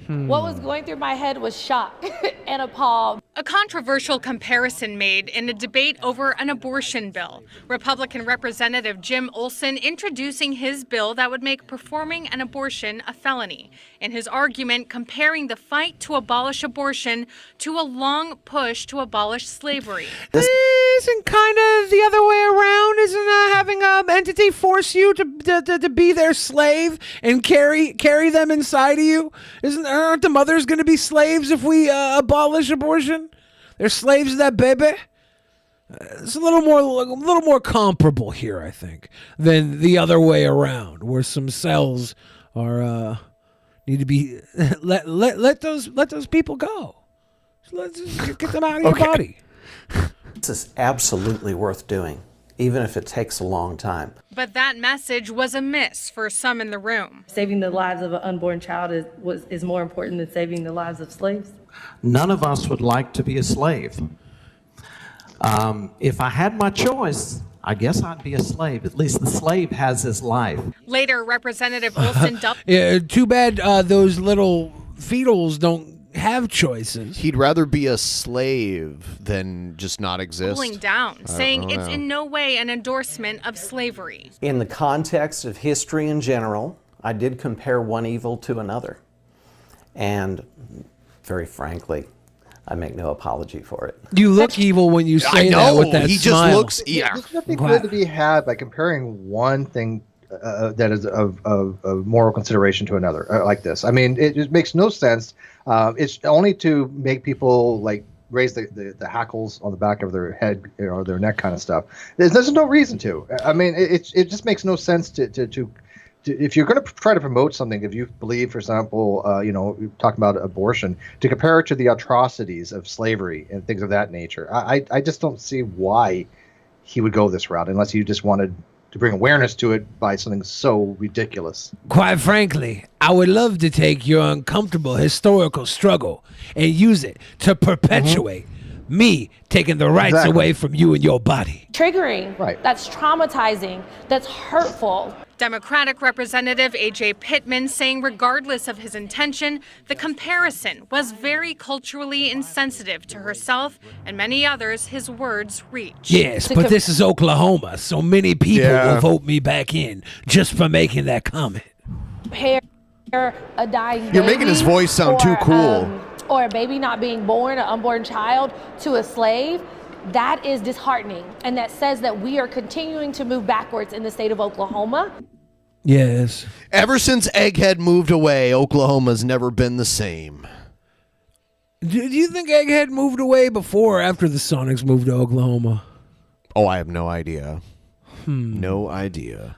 What was going through my head was shock and appalled. A controversial comparison made in a debate over an abortion bill. Republican Representative Jim Olson introducing his bill that would make performing an abortion a felony. In his argument, comparing the fight to abolish abortion to a long push to abolish slavery. This isn't kind of the other way around. Isn't having an entity force you to be their slave and carry them inside of you? Aren't the mothers going to be slaves if we abolish abortion? They're slaves of that baby. It's a little more comparable here, I think, than the other way around, where some cells are need to be let those people go. Let's just get them out of your body. This is absolutely worth doing, even if it takes a long time. But that message was a miss for some in the room. Saving the lives of an unborn child is more important than saving the lives of slaves. None of us would like to be a slave. If I had my choice, I guess I'd be a slave. At least the slave has his life. Later, Representative Olson Yeah, too bad those little fetals don't have choices. He'd rather be a slave than just not exist. Cooling down, saying it's in no way an endorsement of slavery. In the context of history in general, I did compare one evil to another. And very frankly, I make no apology for it. You look evil when you say that with that he smile. just looks. Yeah. There's nothing good to be had by comparing one thing that is of moral consideration to another like this. I mean, it just makes no sense. It's only to make people like raise the hackles on the back of their head or their neck kind of stuff. There's no reason to. I mean, it just makes no sense to if you're going to try to promote something, if you believe, for example, you talk about abortion, to compare it to the atrocities of slavery and things of that nature, I just don't see why he would go this route unless you just wanted to bring awareness to it by something so ridiculous. Quite frankly, I would love to take your uncomfortable historical struggle and use it to perpetuate me taking the rights away from you and your body. Triggering. Right. That's traumatizing. That's hurtful. Democratic Representative A.J. Pittman saying regardless of his intention, the comparison was very culturally insensitive to herself and many others his words reach. Yes, but this is Oklahoma, so many people will vote me back in just for making that comment. Compare a dying You're making his voice sound too cool. Or a baby not being born, an unborn child, to a slave. That is disheartening, and that says that we are continuing to move backwards in the state of Oklahoma. Yes. Ever since Egghead moved away, Oklahoma's never been the same. Do you think Egghead moved away before or after the Sonics moved to Oklahoma? Oh, I have no idea. No idea.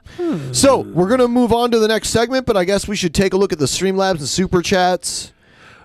So, we're going to move on to the next segment, but I guess we should take a look at the Streamlabs and Super Chats.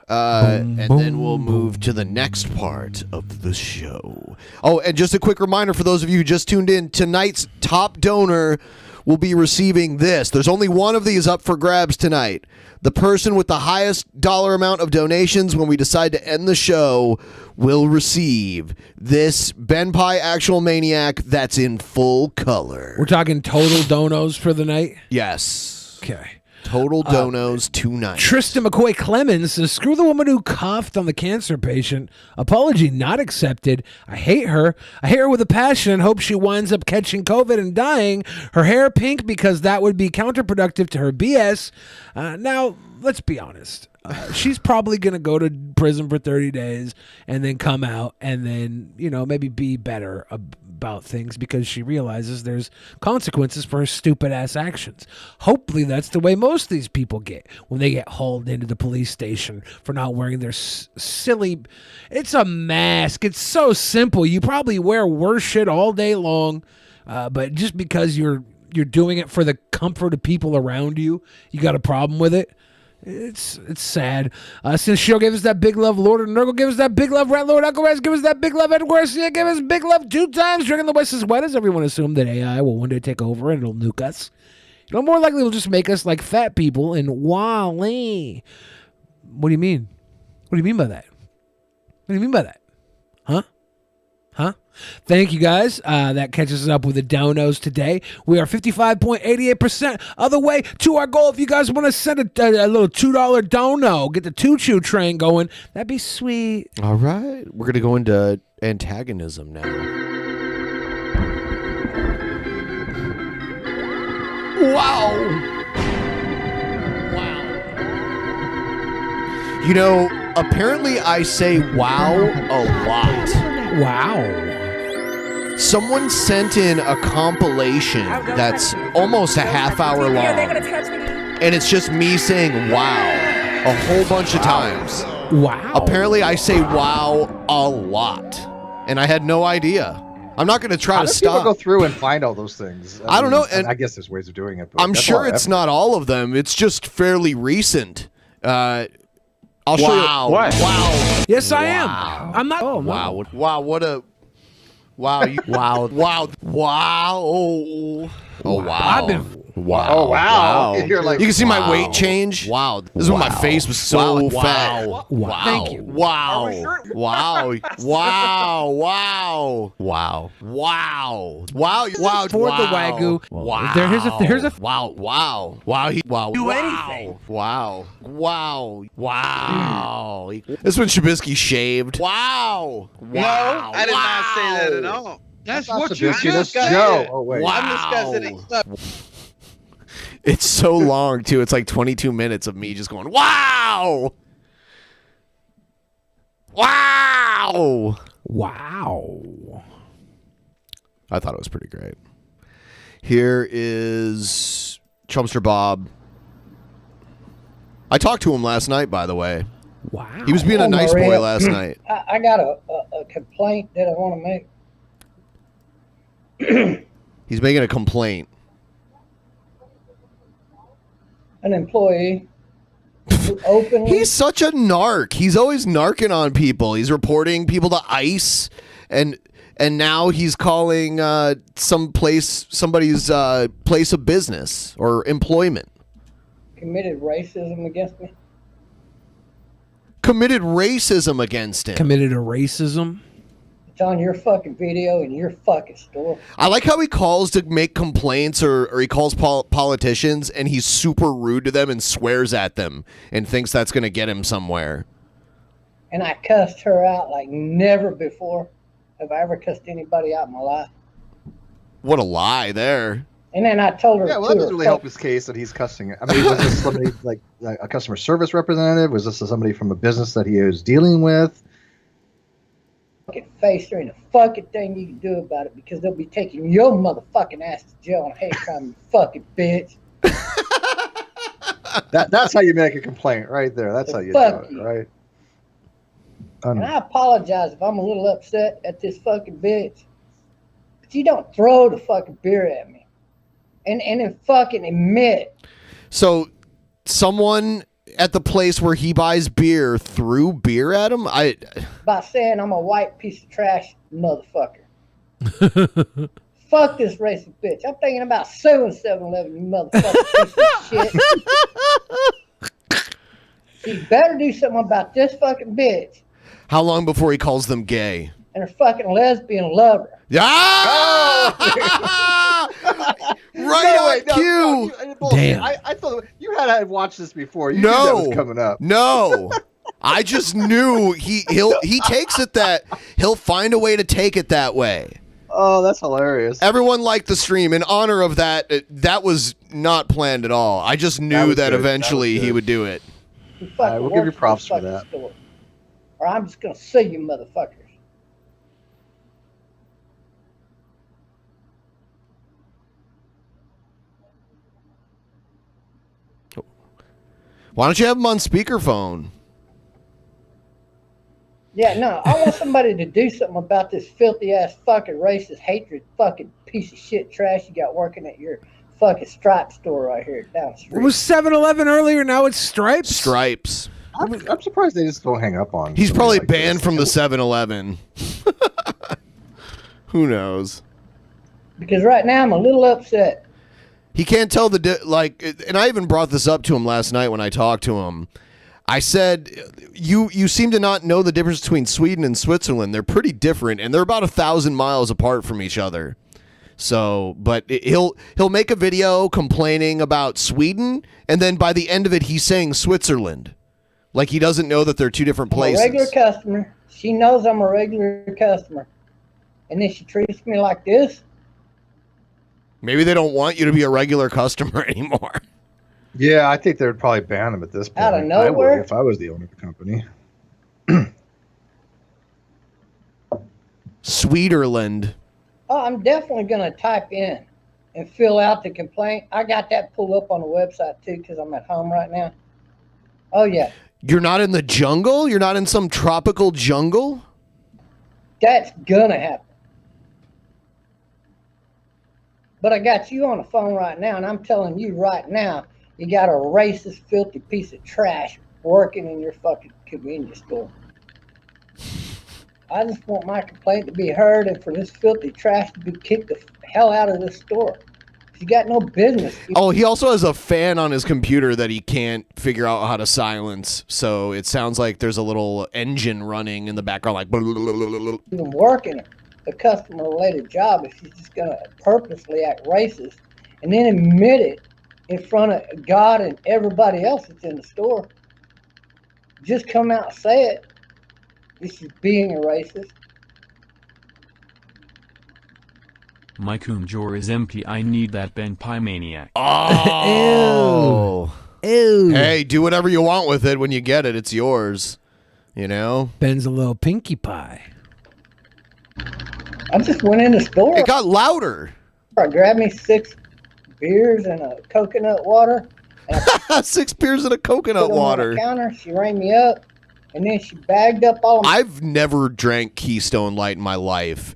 And then we'll move to the next part of the show. Oh, and just a quick reminder for those of you who just tuned in, tonight's top donor will be receiving this. There's only one of these up for grabs tonight. The person with the highest dollar amount of donations when we decide to end the show will receive this BENPAI Actual Maniac that's in full color. We're talking total donos for the night? Yes. Okay. Total donos tonight. Tristan McCoy Clemens says, screw the woman who coughed on the cancer patient. Apology not accepted. I hate her. I hate her with a passion and hope she winds up catching COVID and dying. Her hair pink because that would be counterproductive to her BS. Now, let's be honest. She's probably going to go to prison for 30 days and then come out and then, maybe be better about things because she realizes there's consequences for her stupid-ass actions. Hopefully that's the way most of these people get when they get hauled into the police station for not wearing their silly... It's a mask. It's so simple. You probably wear worse shit all day long, but just because you're doing it for the comfort of people around you, you got a problem with it. It's sad. Since Show gave us that big love, Lord and Nurgle gave us that big love, Rat Lord Uncle Rez give us that big love, Edward Garcia gave us big love 2 times. Drinking the West is wet as everyone assumed that AI will one day take over and it'll nuke us. More likely it'll just make us like fat people in Wall-E. What do you mean? What do you mean by that? What do you mean by that? Huh? Thank you guys. That catches us up with the donos today. We are 55.88% of the way to our goal. If you guys want to send a little $2 dono, get the choo-choo train going, that'd be sweet. All right. We're going to go into antagonism now. Wow. Apparently I say wow a lot. Wow. Someone sent in a compilation that's almost a half hour long. And it's just me saying wow a whole bunch of times. Wow. Apparently I say wow a lot. And I had no idea. I'm not going to try to stop. How do people go through and find all those things? I don't know. And I guess there's ways of doing it. But I'm sure it's not all of them. It's just fairly recent. I'll show you. What? Wow. Yes, I am. I'm not. Oh, wow. No. Wow. What a. Wow. Wow. Wow. Wow. Oh, wow. Wow. Oh, wow. You're like, you can see my wow. weight change. Wow. This is when my face was so fat. Wow. Thank you. Wow. Wow. Wow. Wow. Wow. Wow. Wow. Wow. For the Wagyu. Wow. There's a Wow. Wow. Wow. Wow. Do wow. anything. Wow. Wow. Wow. This one Trubisky shaved. Wow. Wow. I did not say that at all. That's what not you Trubisky, just that's said. Joe. Oh, wait. I'm discussing it. It's so long too. It's like 22 minutes of me just going, wow. Wow. Wow. I thought it was pretty great. Here is Trumpster Bob. I talked to him last night, by the way. Wow. He was being a nice Maria, boy last night. I got a complaint that I want to make. He's making a complaint. An employee who openly... He's such a narc. He's always narking on people. He's reporting people to ICE, and now he's calling somebody's place of business or employment. committed racism against me. Committed racism against him. Committed a racism? It's on your fucking video in your fucking store. I like how he calls to make complaints or he calls politicians and he's super rude to them and swears at them and thinks that's going to get him somewhere. And I cussed her out like never before have I ever cussed anybody out in my life. What a lie there. And then I told her, yeah, well, that doesn't really help his case that he's cussing it. I mean, was this somebody like a customer service representative? Was this somebody from a business that he was dealing with? Fucking face, there ain't a fucking thing you can do about it because they'll be taking your motherfucking ass to jail on hate crime, you fucking bitch. That's how you make a complaint right there. That's how you do it, right? And I apologize if I'm a little upset at this fucking bitch. But you don't throw the fucking beer at me. And then fucking admit. So someone at the place where he buys beer threw beer at him? By saying I'm a white piece of trash motherfucker. Fuck this racist bitch. I'm thinking about suing 7-Eleven, you motherfucking piece of shit. You better do something about this fucking bitch How long before he calls them gay? and her fucking lesbian lover. Ah! Right on cue. Damn. I thought you had watched this before. You knew that was coming up. No. I just knew he takes it that he'll find a way to take it that way. Oh, that's hilarious. Everyone liked the stream. In honor of that, that was not planned at all. I just knew that eventually he would do it. We'll give you props for that. Store. Or I'm just going to sue you motherfuckers. Why don't you have him on speakerphone? Yeah, no, I want somebody to do something about this filthy ass fucking racist hatred fucking piece of shit trash you got working at your fucking Stripe store right here down the street. It was 7-Eleven earlier, now it's Stripes? Stripes. I'm surprised they just don't hang up on. He's probably banned from the 7-Eleven. Who knows? Because right now I'm a little upset. He can't tell and I even brought this up to him last night when I talked to him. I said, you seem to not know the difference between Sweden and Switzerland. They're pretty different, and they're about 1,000 miles apart from each other. So, but he'll make a video complaining about Sweden, and then by the end of it, he's saying Switzerland. Like he doesn't know that they're two different places. I'm a regular customer. She knows I'm a regular customer. And then she treats me like this. Maybe they don't want you to be a regular customer anymore. Yeah, I think they would probably ban him at this point. Out of I nowhere? would if I was the owner of the company. Sweeterland. Oh, I'm definitely going to type in and fill out the complaint. I got that pulled up on the website too because I'm at home right now. Oh, yeah. You're not in the jungle? You're not in some tropical jungle? That's going to happen. But I got you on the phone right now, and I'm telling you right now, you got a racist, filthy piece of trash working in your fucking convenience store. I just want my complaint to be heard and for this filthy trash to be kicked the hell out of this store. She got no business. Oh, he also has a fan on his computer that he can't figure out how to silence. So it sounds like there's a little engine running in the background, like. Even working a customer-related job if she's just gonna purposely act racist and then admit it in front of God and everybody else that's in the store. Just come out and say it. This is being a racist. My cum drawer is empty. I need that BENPAI maniac. Oh. Ew. Hey, do whatever you want with it when you get it. It's yours. You know? Ben's a little pinkie pie. I just went in the store. It got louder. I grabbed me 6 beers and a coconut water. And 6 beers and a coconut water. On the counter. She rang me up, and then she bagged up all of my... I've never drank Keystone Light in my life.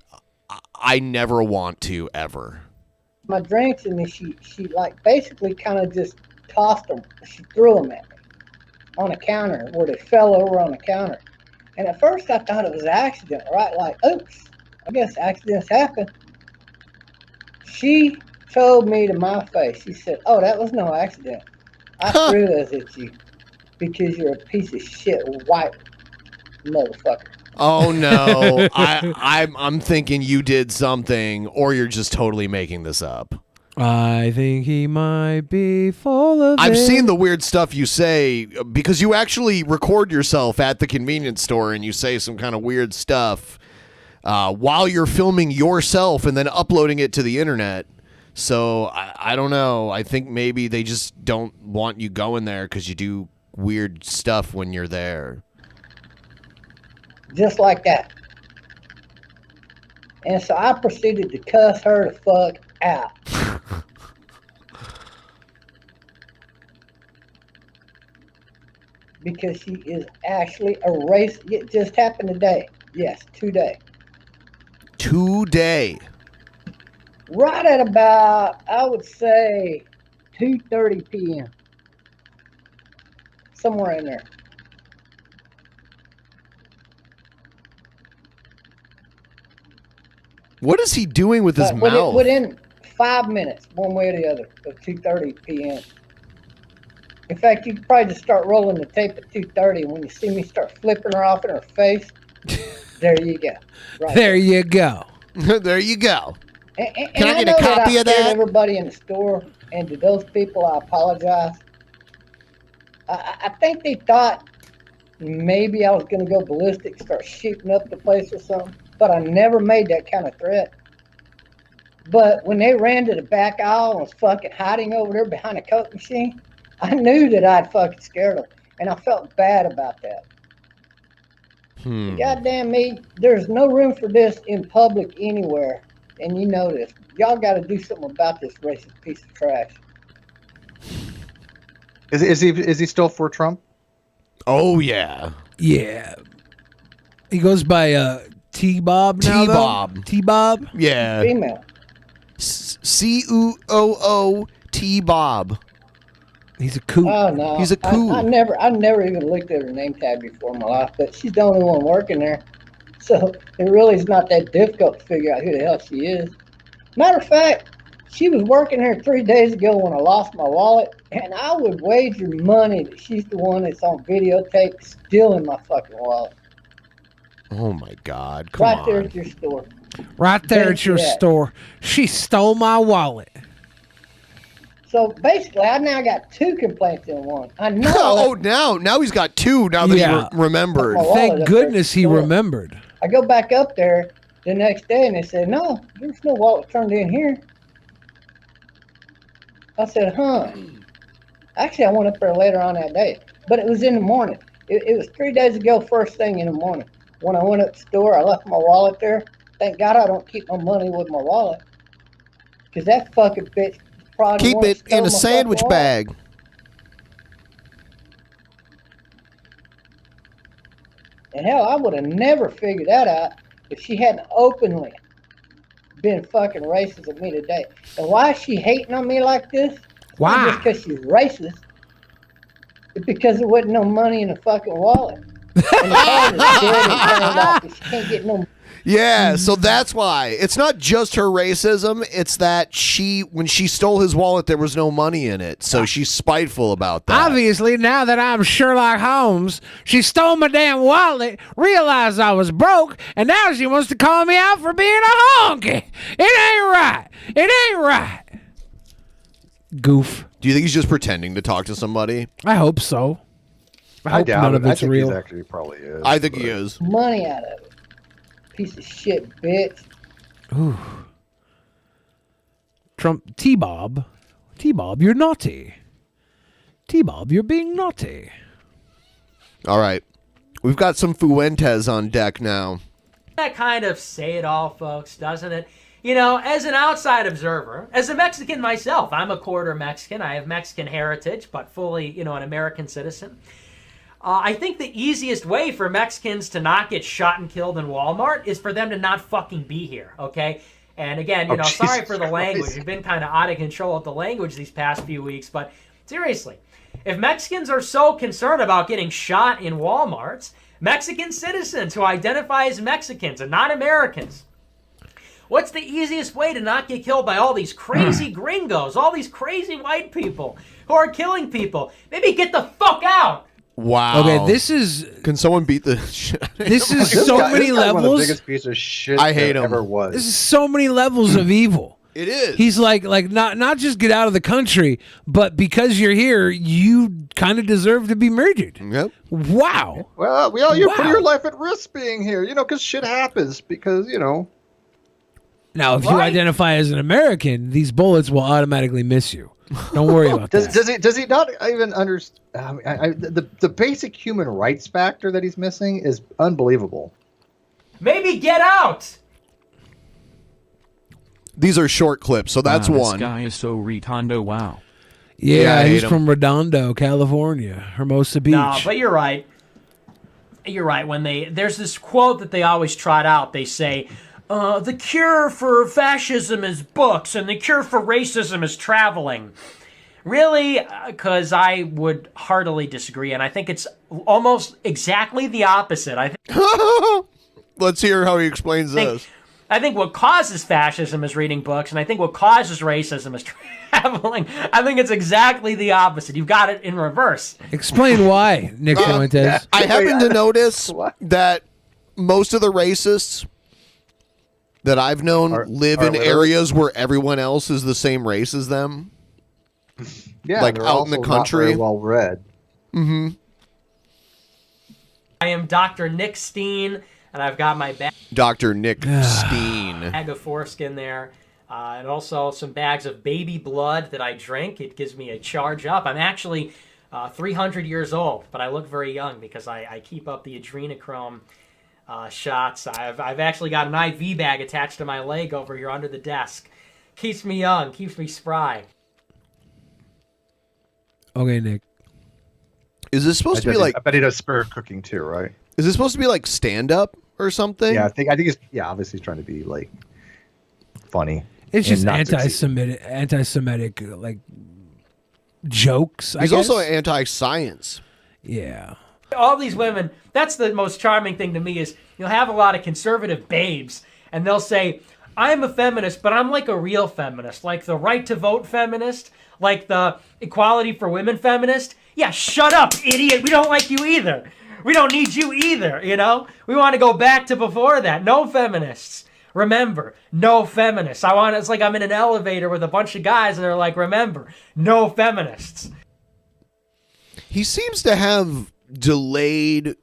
I never want to, ever. my drinks, and then she like basically kind of just tossed them. She threw them at me on the counter where they fell over on the counter. And at first I thought it was an accident, right? Like, oops, I guess accidents happen. She told me to my face, she said, oh, that was no accident. I threw those at you because you're a piece of shit white motherfucker. Oh no, I'm thinking you did something, or you're just totally making this up. I think he might be full of I've it. seen the weird stuff you say, because you actually record yourself at the convenience store and you say some kind of weird stuff while you're filming yourself and then uploading it to the internet. So I don't know. I think maybe they just don't want you going there because you do weird stuff when you're there. Just like that. And so I proceeded to cuss her the fuck out. Because she is actually a racist. It just happened today. Yes, today. Today. Right at about, I would say, 2:30 p.m. Somewhere in there. What is he doing with his mouth? Within 5 minutes, one way or the other, of 2:30 p.m. In fact, you could probably just start rolling the tape at 2:30, and when you see me start flipping her off in her face, there you go. Right there you go. There you go. And Can I get a copy of that? Everybody in the store, and to those people, I apologize. I think they thought maybe I was going to go ballistic, start shooting up the place or something, but I never made that kind of threat. But when they ran to the back aisle and was fucking hiding over there behind a Coke machine, I knew that I'd fucking scared them, and I felt bad about that. Goddamn me, there's no room for this in public anywhere, and you know this. Y'all got to do something about this racist piece of trash. Is he still for Trump? Oh yeah, yeah. He goes by T-Bob now. T-Bob. T-Bob. Yeah. Female. COO T-Bob. He's a cool. Oh no, He's a cool. I never even looked at her name tag before in my life, but she's the only one working there, so it really is not that difficult to figure out who the hell she is. Matter of fact, she was working here 3 days ago when I lost my wallet, and I would wager money that she's the one that's on videotape stealing my fucking wallet. Oh my God! Come Right on. there at your store. Right there Thank at your you, Dad. store. She stole my wallet. So basically, I now got 2 complaints in one. I know. Oh, now he's got 2. Now that Yeah. he remembered. My wallet Thank up there goodness at the he store. remembered. I go back up there the next day, and they said, no, there's no wallet turned in here. I said, huh. Actually, I went up there later on that day, but it was in the morning. It was 3 days ago, first thing in the morning. When I went up to the store, I left my wallet there. Thank God I don't keep my money with my wallet, because that fucking bitch probably Keep it in a sandwich bag. And hell, I would have never figured that out if she hadn't openly been fucking racist at me today. And why is she hating on me like this? Why? Not just because she's racist. It's because there wasn't no money in the fucking wallet. And And the phone is dead and turned off. She can't get no. Yeah, so that's why. It's not just her racism, it's that when she stole his wallet, there was no money in it. So she's spiteful about that. Obviously, now that I'm Sherlock Holmes, she stole my damn wallet, realized I was broke, and now she wants to call me out for being a honky. It ain't right. It ain't right. Goof. Do you think he's just pretending to talk to somebody? I hope so. I hope doubt none it. of it's I think real. He actually probably is. I think he is. Money out of it. Piece of shit, bitch. Ooh. Trump, T-Bob, you're naughty. T-Bob, you're being naughty. All right. We've got some Fuentes on deck now. That kind of say it all, folks, doesn't it? You know, as an outside observer, as a Mexican myself, I'm a quarter Mexican. I have Mexican heritage, but fully, an American citizen. I think the easiest way for Mexicans to not get shot and killed in Walmart is for them to not fucking be here, okay? And again, sorry for the language. We've been kind of out of control with the language these past few weeks, but seriously, if Mexicans are so concerned about getting shot in Walmarts, Mexican citizens who identify as Mexicans and not Americans, what's the easiest way to not get killed by all these crazy gringos, all these crazy white people who are killing people? Maybe get the fuck out. Wow. Okay, this is. Can someone beat the shit? This is so many levels. One of the biggest piece of shit I hate him. ever was. This is so many levels of evil. It is. He's like not just get out of the country, but because you're here, you kind of deserve to be murdered. Yep. Wow. Well, you put your life at risk being here, because shit happens. Because Now, if you identify as an American, these bullets will automatically miss you. Don't worry about that. Does he not even understand? The basic human rights factor that he's missing is unbelievable. Maybe get out. These are short clips, so that's one. This guy is so retondo. Wow. Yeah, I he's hate from Redondo, California, Hermosa Beach. No, but you're right. You're right. When there's this quote that they always trot out. They say, the cure for fascism is books, and the cure for racism is traveling. Really? Because I would heartily disagree, and I think it's almost exactly the opposite. I think. Let's hear how he explains this. I think what causes fascism is reading books, and I think what causes racism is traveling. I think it's exactly the opposite. You've got it in reverse. Explain why, Nick Fuentes. I happen to notice that most of the racists that I've known live in areas where everyone else is the same race as them. Yeah, like they're out in the also not country. very well read. Mm-hmm. I am Dr. Nick Steen, and I've got my Dr. Nick Steen. bag of foreskin there, and also some bags of baby blood that I drink. It gives me a charge up. I'm actually 300 years old, but I look very young because I keep up the adrenochrome shots. I've actually got an IV bag attached to my leg over here under the desk. Keeps me young, keeps me spry. Okay, Nick. Is this supposed to be like? I bet he does spur cooking too, right? Is this supposed to be like stand up or something? Yeah, I think he's obviously he's trying to be like funny. It's just and not anti-Semitic like jokes. He's I guess. also anti-science. Yeah. All these women, that's the most charming thing to me is you'll have a lot of conservative babes, and they'll say, I'm a feminist, but I'm like a real feminist, like the right to vote feminist, like the equality for women feminist. Yeah, shut up, idiot. We don't like you either. We don't need you either, We want to go back to before that. No feminists. Remember, no feminists. It's like I'm in an elevator with a bunch of guys and they're like, remember, no feminists. He seems to have delayed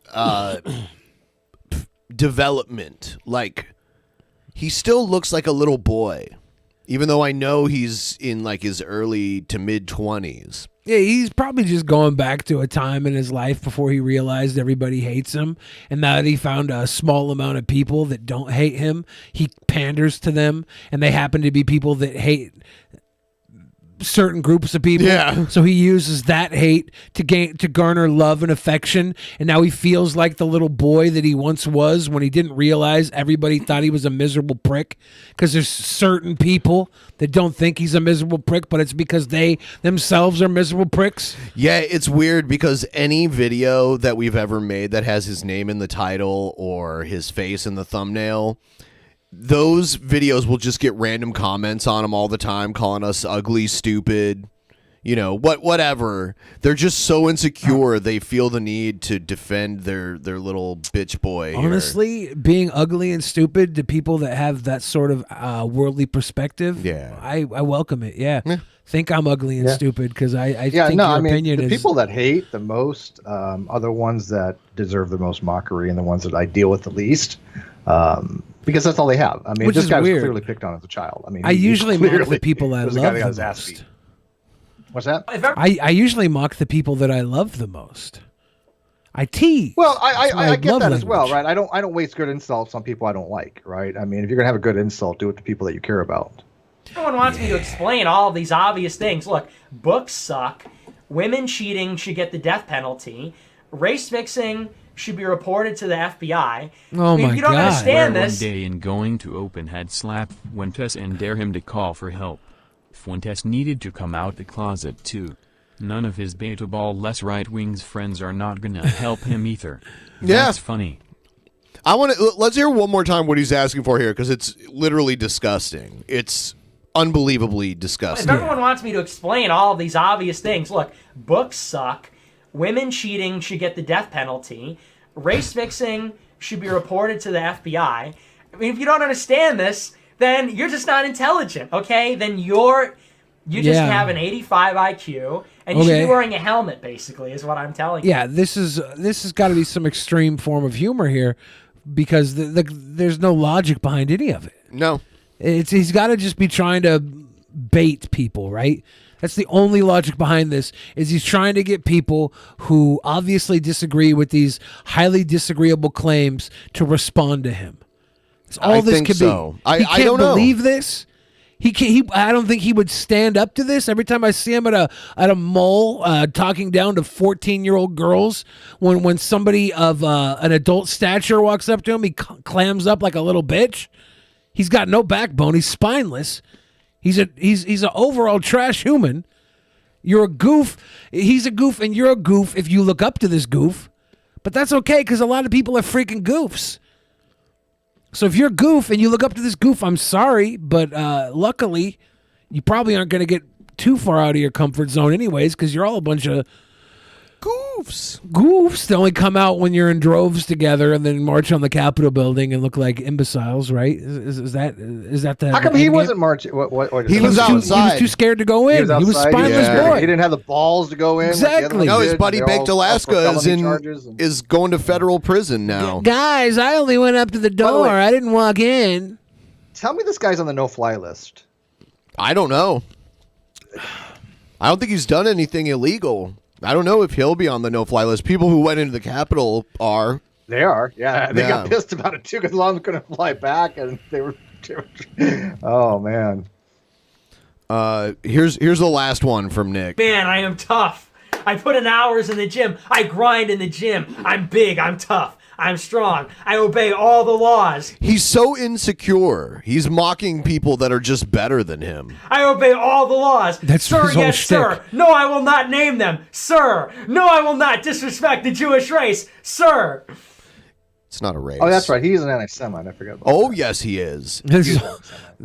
development. Like, he still looks like a little boy, even though I know he's in like his early to mid 20s. Yeah, he's probably just going back to a time in his life before he realized everybody hates him. And now that he found a small amount of people that don't hate him, he panders to them. And they happen to be people that hate certain groups of people. Yeah. So he uses that hate to garner love and affection, and now he feels like the little boy that he once was when he didn't realize everybody thought he was a miserable prick. Because there's certain people that don't think he's a miserable prick, but it's because they themselves are miserable pricks. Yeah, it's weird because any video that we've ever made that has his name in the title or his face in the thumbnail, those videos will just get random comments on them all the time, calling us ugly, stupid, whatever. They're just so insecure they feel the need to defend their little bitch boy. Honestly, being ugly and stupid to people that have that sort of worldly perspective, I welcome it. Yeah. Think I'm ugly and stupid because I think your opinion the is... people that hate the most are the ones that deserve the most mockery and the ones that I deal with the least. Because that's all they have. I mean, Which this is guy was weird. clearly picked on as a child. I mean, I usually mock the people I love the most. What's that? I usually mock the people that I love the most. I tease. Well, I get love that as well, language. right? I don't waste good insults on people I don't like, right? I mean, if you're gonna have a good insult, do it to people that you care about. Everyone wants me to explain all of these obvious things. Look, books suck. Women cheating should get the death penalty. Race mixing should be reported to the FBI. Oh my you don't God. understand Where this. one day in going to open had slapped Fuentes and dare him to call for help. Fuentes needed to come out the closet too. None of his beta ball less right wings friends are not gonna help him either. That's funny. Let's hear one more time what he's asking for here because it's literally disgusting. It's unbelievably disgusting. If everyone wants me to explain all of these obvious things, look, books suck. Women cheating should get the death penalty. Race mixing should be reported to the FBI. I mean, if you don't understand this, then you're just not intelligent, okay? Then you just have an 85 IQ, and you should be wearing a helmet, basically, is what I'm telling you. Yeah, this has got to be some extreme form of humor here, because there's no logic behind any of it. No, he's got to just be trying to bait people, right? That's the only logic behind this, is he's trying to get people who obviously disagree with these highly disagreeable claims to respond to him. That's all this could be. He can't believe this. I don't think he would stand up to this. Every time I see him at a mall talking down to 14-year-old girls, when somebody of an adult stature walks up to him, he clams up like a little bitch. He's got no backbone. He's spineless. He's an overall trash human. You're a goof. He's a goof, and you're a goof if you look up to this goof. But that's okay, because a lot of people are freaking goofs. So if you're a goof and you look up to this goof, I'm sorry, but luckily, you probably aren't going to get too far out of your comfort zone anyways, because you're all a bunch of goofs that only come out when you're in droves together and then march on the Capitol building and look like imbeciles, right? Is that the? How come he wasn't marching? What he was outside. He was too scared to go in. He was spineless boy. He didn't have the balls to go in. Exactly. No, his buddy Baked Alaska is going to federal prison now. Guys, I only went up to the door. I didn't walk in. Tell me this guy's on the no-fly list. I don't know. I don't think he's done anything illegal. I don't know if he'll be on the no-fly list. People who went into the Capitol are. They are, yeah. They got pissed about it too because Long couldn't fly back, and they were oh man. Here's the last one from Nick. Man, I am tough. I put in hours in the gym. I grind in the gym. I'm big. I'm tough. I'm strong. I obey all the laws. He's so insecure. He's mocking people that are just better than him. I obey all the laws. That's sir, his whole yes, shtick. sir. No, I will not name them. Sir. No, I will not disrespect the Jewish race. Sir. It's not a race. Oh, that's right. He's an anti-Semite. I forgot about that. Yes, he is.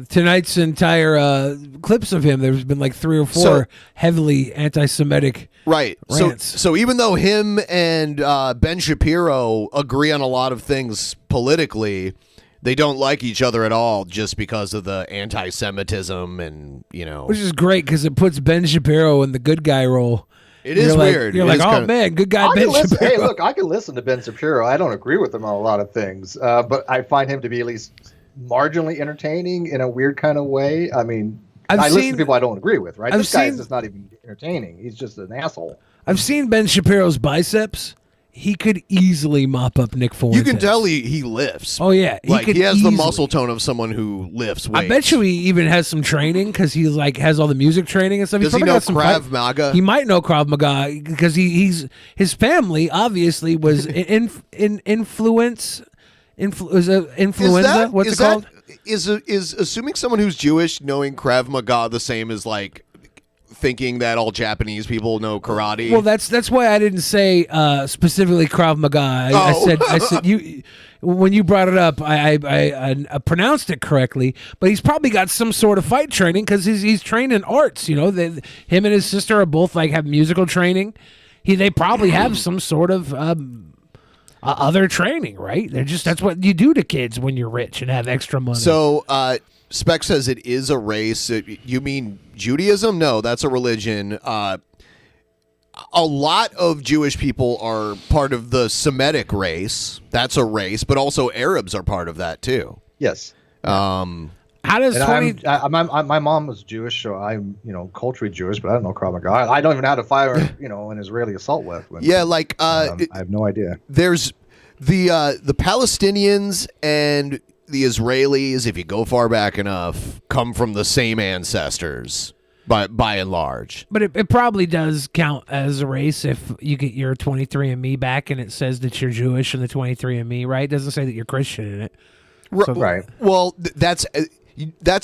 Tonight's entire clips of him, there's been like 3 or 4 heavily anti-Semitic rants. So even though him and Ben Shapiro agree on a lot of things politically, they don't like each other at all just because of the anti-Semitism and, Which is great because it puts Ben Shapiro in the good guy role. It is weird. You're like, oh man, good guy Ben Shapiro. Hey, look, I can listen to Ben Shapiro. I don't agree with him on a lot of things, but I find him to be at least marginally entertaining in a weird kind of way. I mean, I listen to people I don't agree with, right? This guy is just not even entertaining. He's just an asshole. I've seen Ben Shapiro's biceps. He could easily mop up Nick Fuentes. You can tell he lifts. Oh yeah, he has the muscle tone of someone who lifts weights. I bet you he even has some training because he's like has all the music training and stuff. Does he know Krav Maga? He might know Krav Maga because his family obviously was influenza. What's it called? Is assuming someone who's Jewish knowing Krav Maga the same as like thinking that all Japanese people know karate? Well, that's why I didn't say specifically Krav Maga. I said you when you brought it up. I pronounced it correctly, but he's probably got some sort of fight training because he's trained in arts. You know, him and his sister are both like have musical training. They probably have some sort of other training, right? That's what you do to kids when you're rich and have extra money. So Spec says it is a race. You mean Judaism? No, that's a religion. A lot of Jewish people are part of the Semitic race. That's a race, but also Arabs are part of that too. Yes. How does my mom was Jewish, so I'm culturally Jewish, but I don't know Krav Maga. I don't even know how to fire an Israeli assault weapon. Yeah, like I have no idea. There's the Palestinians and the Israelis, if you go far back enough, come from the same ancestors by and large. But it probably does count as a race if you get your 23andMe back and it says that you're Jewish in the 23andMe, right? It doesn't say that you're Christian in it. Right. Well, that's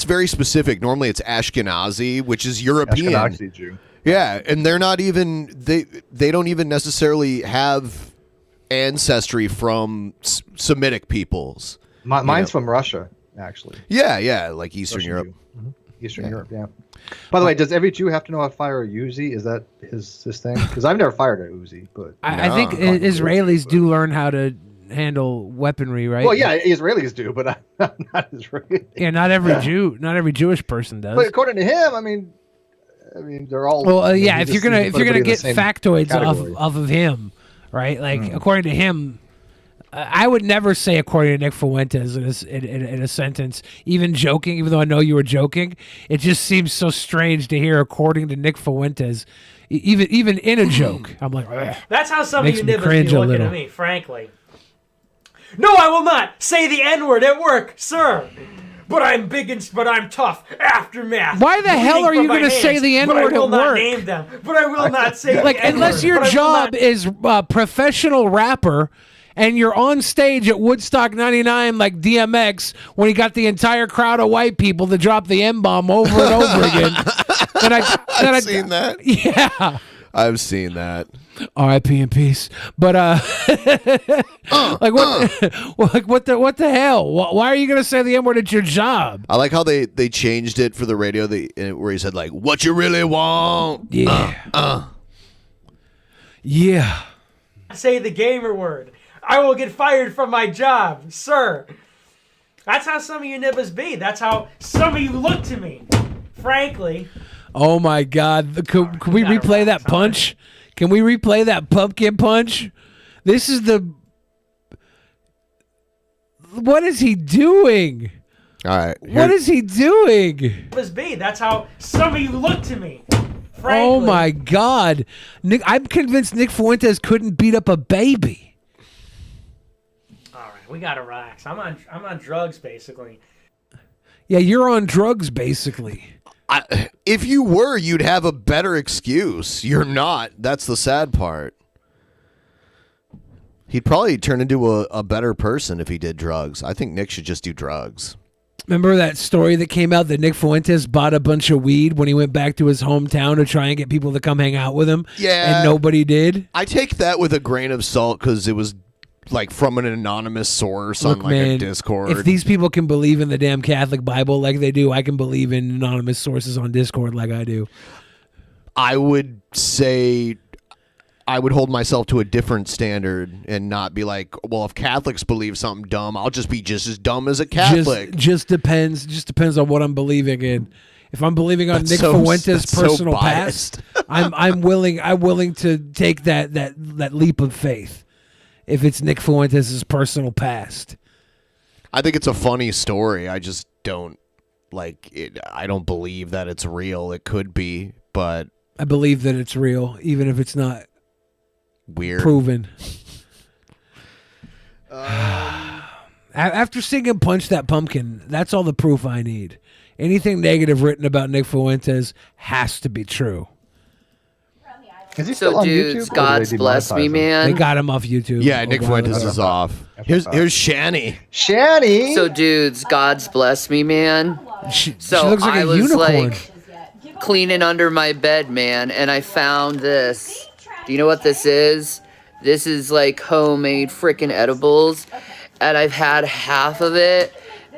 very specific. Normally it's Ashkenazi, which is European. Ashkenazi Jew. Yeah, and they're not even they don't even necessarily have ancestry from Semitic peoples. Mine's from Russia, actually. Yeah, like Eastern Europe. Mm-hmm. Eastern Europe, yeah. By the way, does every Jew have to know how to fire a Uzi? Is that his thing? Because I've never fired a Uzi, but I think Israelis do learn how to handle weaponry, right? Well, yeah, Israelis do, but I'm not Israeli. Yeah, not every Jewish person does. But according to him, I mean, they're all. Well, yeah, if you're gonna get factoids off of him, right? Like according to him. I would never say according to Nick Fuentes in a sentence, even joking, even though I know you were joking. It just seems so strange to hear according to Nick Fuentes, even in a joke. I'm like, ugh. That's how some Makes of me you nibbers cringe be a looking little. at me, frankly. No, I will not say the N-word at work, sir. But I'm but I'm tough. Aftermath. Why the hell Bleeding are you from my going to say hands, the but I N-word will at not work? name them. But I will not say Like, the N-word, unless your but I will job not- is professional rapper and you're on stage at Woodstock 99 like DMX when he got the entire crowd of white people to drop the M-bomb over and over again. I've seen that. Yeah. I've seen that. R.I.P. in peace. But like what the hell? Why are you gonna say the N-word at your job? I like how they changed it for the radio. Where he said like, "What you really want?" Yeah. Yeah. Say the gamer word. I will get fired from my job, sir. That's how some of you nibbers be. That's how some of you look to me. Frankly. Oh my God! Can we replay that punch? Can we replay that pumpkin punch? This is the. What is he doing? All right. What is he doing? Nibbers be. That's how some of you look to me. Frankly. Oh my God! Nick, I'm convinced Nick Fuentes couldn't beat up a baby. We gotta relax. I'm on drugs basically. Yeah, you're on drugs basically. If you were, you'd have a better excuse. You're not. That's the sad part. He'd probably turn into a better person if he did drugs. I think Nick should just do drugs. Remember that story that came out that Nick Fuentes bought a bunch of weed when he went back to his hometown to try and get people to come hang out with him? Yeah. And nobody did? I take that with a grain of salt because it was like from an anonymous source on like man, a Discord. If these people can believe in the damn Catholic Bible like they do, I can believe in anonymous sources on Discord like I do. I would say I would hold myself to a different standard and not be like, well, if Catholics believe something dumb, I'll just be just as dumb as a Catholic. Just depends on what I'm believing in. If I'm believing on Nick Fuentes' personal past, I'm willing to take that leap of faith. If it's Nick Fuentes' personal past. I think it's a funny story. I just don't like it. I don't believe that it's real. It could be, but I believe that it's real, even if it's not weird. proven. After seeing him punch that pumpkin, that's all the proof I need. Anything negative written about Nick Fuentes has to be true. Is he still on dudes, YouTube, or God's did they bless demonetize me, him? man. They got him off YouTube. Yeah, Nick Fuentes is off. Here's Shani. Shani. So, dudes, God's bless me, man. She So looks like I a was unicorn. like cleaning under my bed, man, and I found this. Do you know what this is? This is like homemade freaking edibles, and I've had half of it,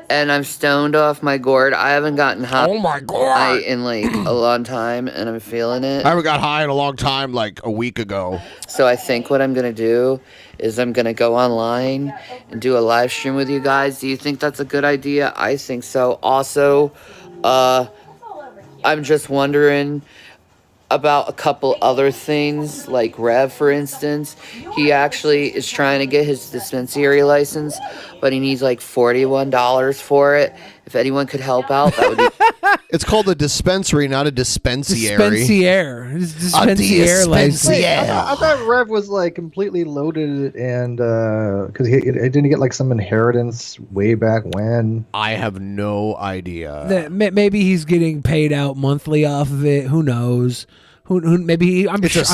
and I'm stoned off my gourd. I haven't gotten high in like a long time, and I'm feeling it. I haven't got high in a long time, like a week ago. So I think what I'm gonna do is I'm gonna go online and do a live stream with you guys. Do you think that's a good idea? I think so. Also, I'm just wondering about a couple other things, like Rev, for instance. He actually is trying to get his dispensary license, but he needs like $41 for it. If anyone could help out, that would be... It's called a dispensary, not a dispensary. Dispensier. It's dispensier license. Wait, I thought Rev was like completely loaded and because he didn't get like some inheritance way back when. I have no idea. Maybe he's getting paid out monthly off of it. Who knows? Maybe I'm It's sure a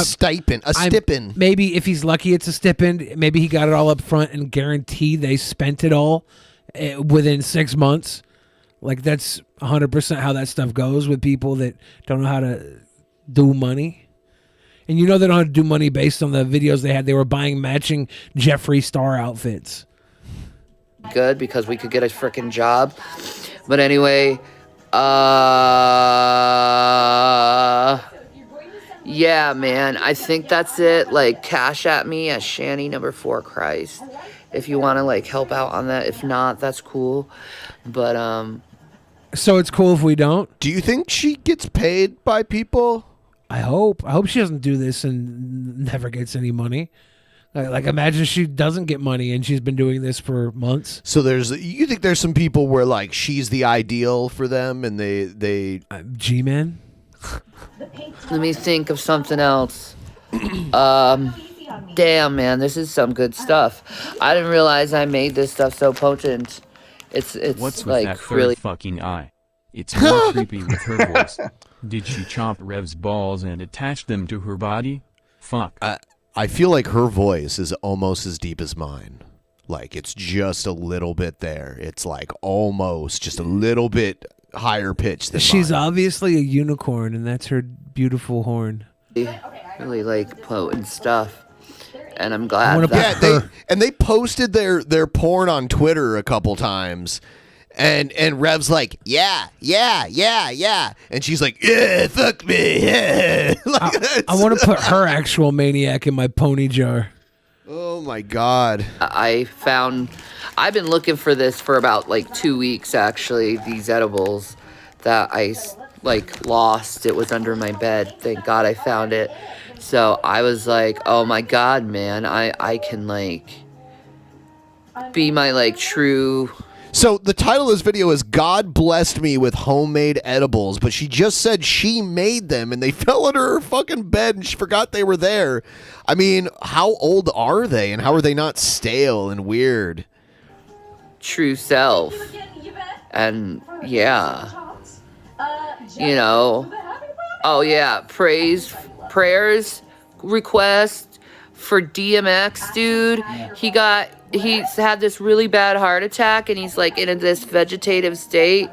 stipend. Maybe if he's lucky, it's a stipend. Maybe he got it all up front and guaranteed they spent it all within 6 months. Like that's 100% how that stuff goes with people that don't know how to do money. And you know they don't know how to do money based on the videos they had. They were buying matching Jeffree Star outfits. good because we could get a freaking job. But anyway, yeah, man, I think that's it. Like, cash at me at Shanny number 4 Christ if you want to like help out on that. If not, that's cool. But so it's cool if we don't. Do you think she gets paid by people? I hope she doesn't do this and never gets any money. Like imagine she doesn't get money and she's been doing this for months. So you think there's some people where like she's the ideal for them and they GMan? Let me think of something else. Damn, man, this is some good stuff. I didn't realize I made this stuff so potent. It's What's with like that third really fucking eye? It's more creepy with her voice. Did she chop Rev's balls and attach them to her body? Fuck. I feel like her voice is almost as deep as mine. Like it's just a little bit there. It's like almost just a little bit higher pitched than She's mine. obviously a unicorn and that's her beautiful horn. really like potent stuff. And I'm glad that they posted their porn on Twitter a couple times. And Rev's like, yeah. And she's like, yeah, fuck me. Yeah. I want to put her actual maniac in my pony jar. Oh my God. I've been looking for this for about like 2 weeks, actually, these edibles that I like lost. It was under my bed. Thank God I found it. So I was like, oh my God, man, I can like be my like true... So the title of this video is God Blessed Me with Homemade Edibles, but she just said she made them and they fell under her fucking bed and she forgot they were there. I mean, how old are they and how are they not stale and weird? True self. And yeah, you know, oh yeah, prayers, request for DMX, dude. He's had this really bad heart attack and he's like in this vegetative state,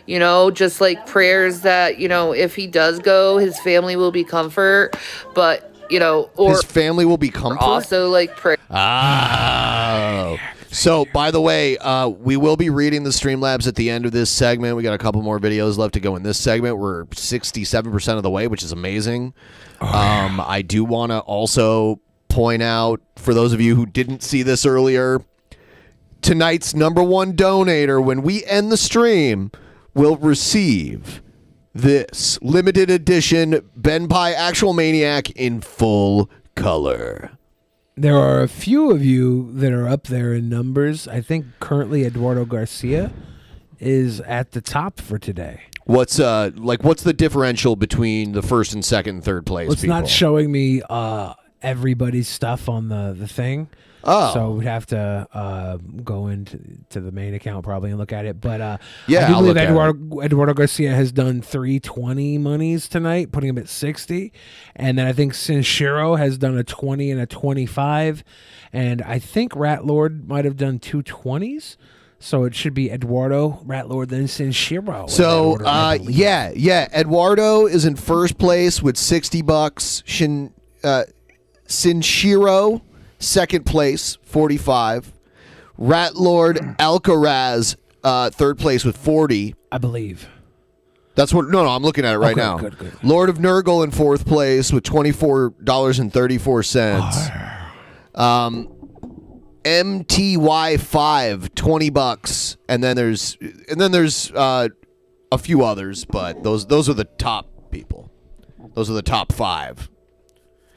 you know, just like prayers that, you know, if he does go, his family will be comfort, but, you know, or his family will be comfort. Also like pray. Oh. So, by the way, we will be reading the Streamlabs at the end of this segment. We got a couple more videos left to go in this segment. We're 67% of the way, which is amazing. I do want to also point out, for those of you who didn't see this earlier, tonight's #1 donator, when we end the stream, will receive this limited edition BENPAI Actual Maniac in full color. There are a few of you that are up there in numbers. I think currently Eduardo Garcia is at the top for today. What's the differential between the first and second and third place? Well, it's people? not showing me everybody's stuff on the thing. Oh. So we'd have to go into the main account probably and look at it. But yeah, I do I'll believe look at Eduardo Garcia has done 320 monies tonight, putting him at 60. And then I think Sinshiro has done a 20 and a 25. And I think Rat Lord might have done 220s. So it should be Eduardo, Rat Lord, then Sinshiro. So, yeah. Eduardo is in first place with $60. Sinshiro, second place, 45. Rat Lord Alcaraz, third place with 40. I believe. That's what. No, I'm looking at it right now. Good. Lord of Nurgle in fourth place with $24.34. MTY5, $20, and then there's a few others, but those are the top people. Those are the top 5.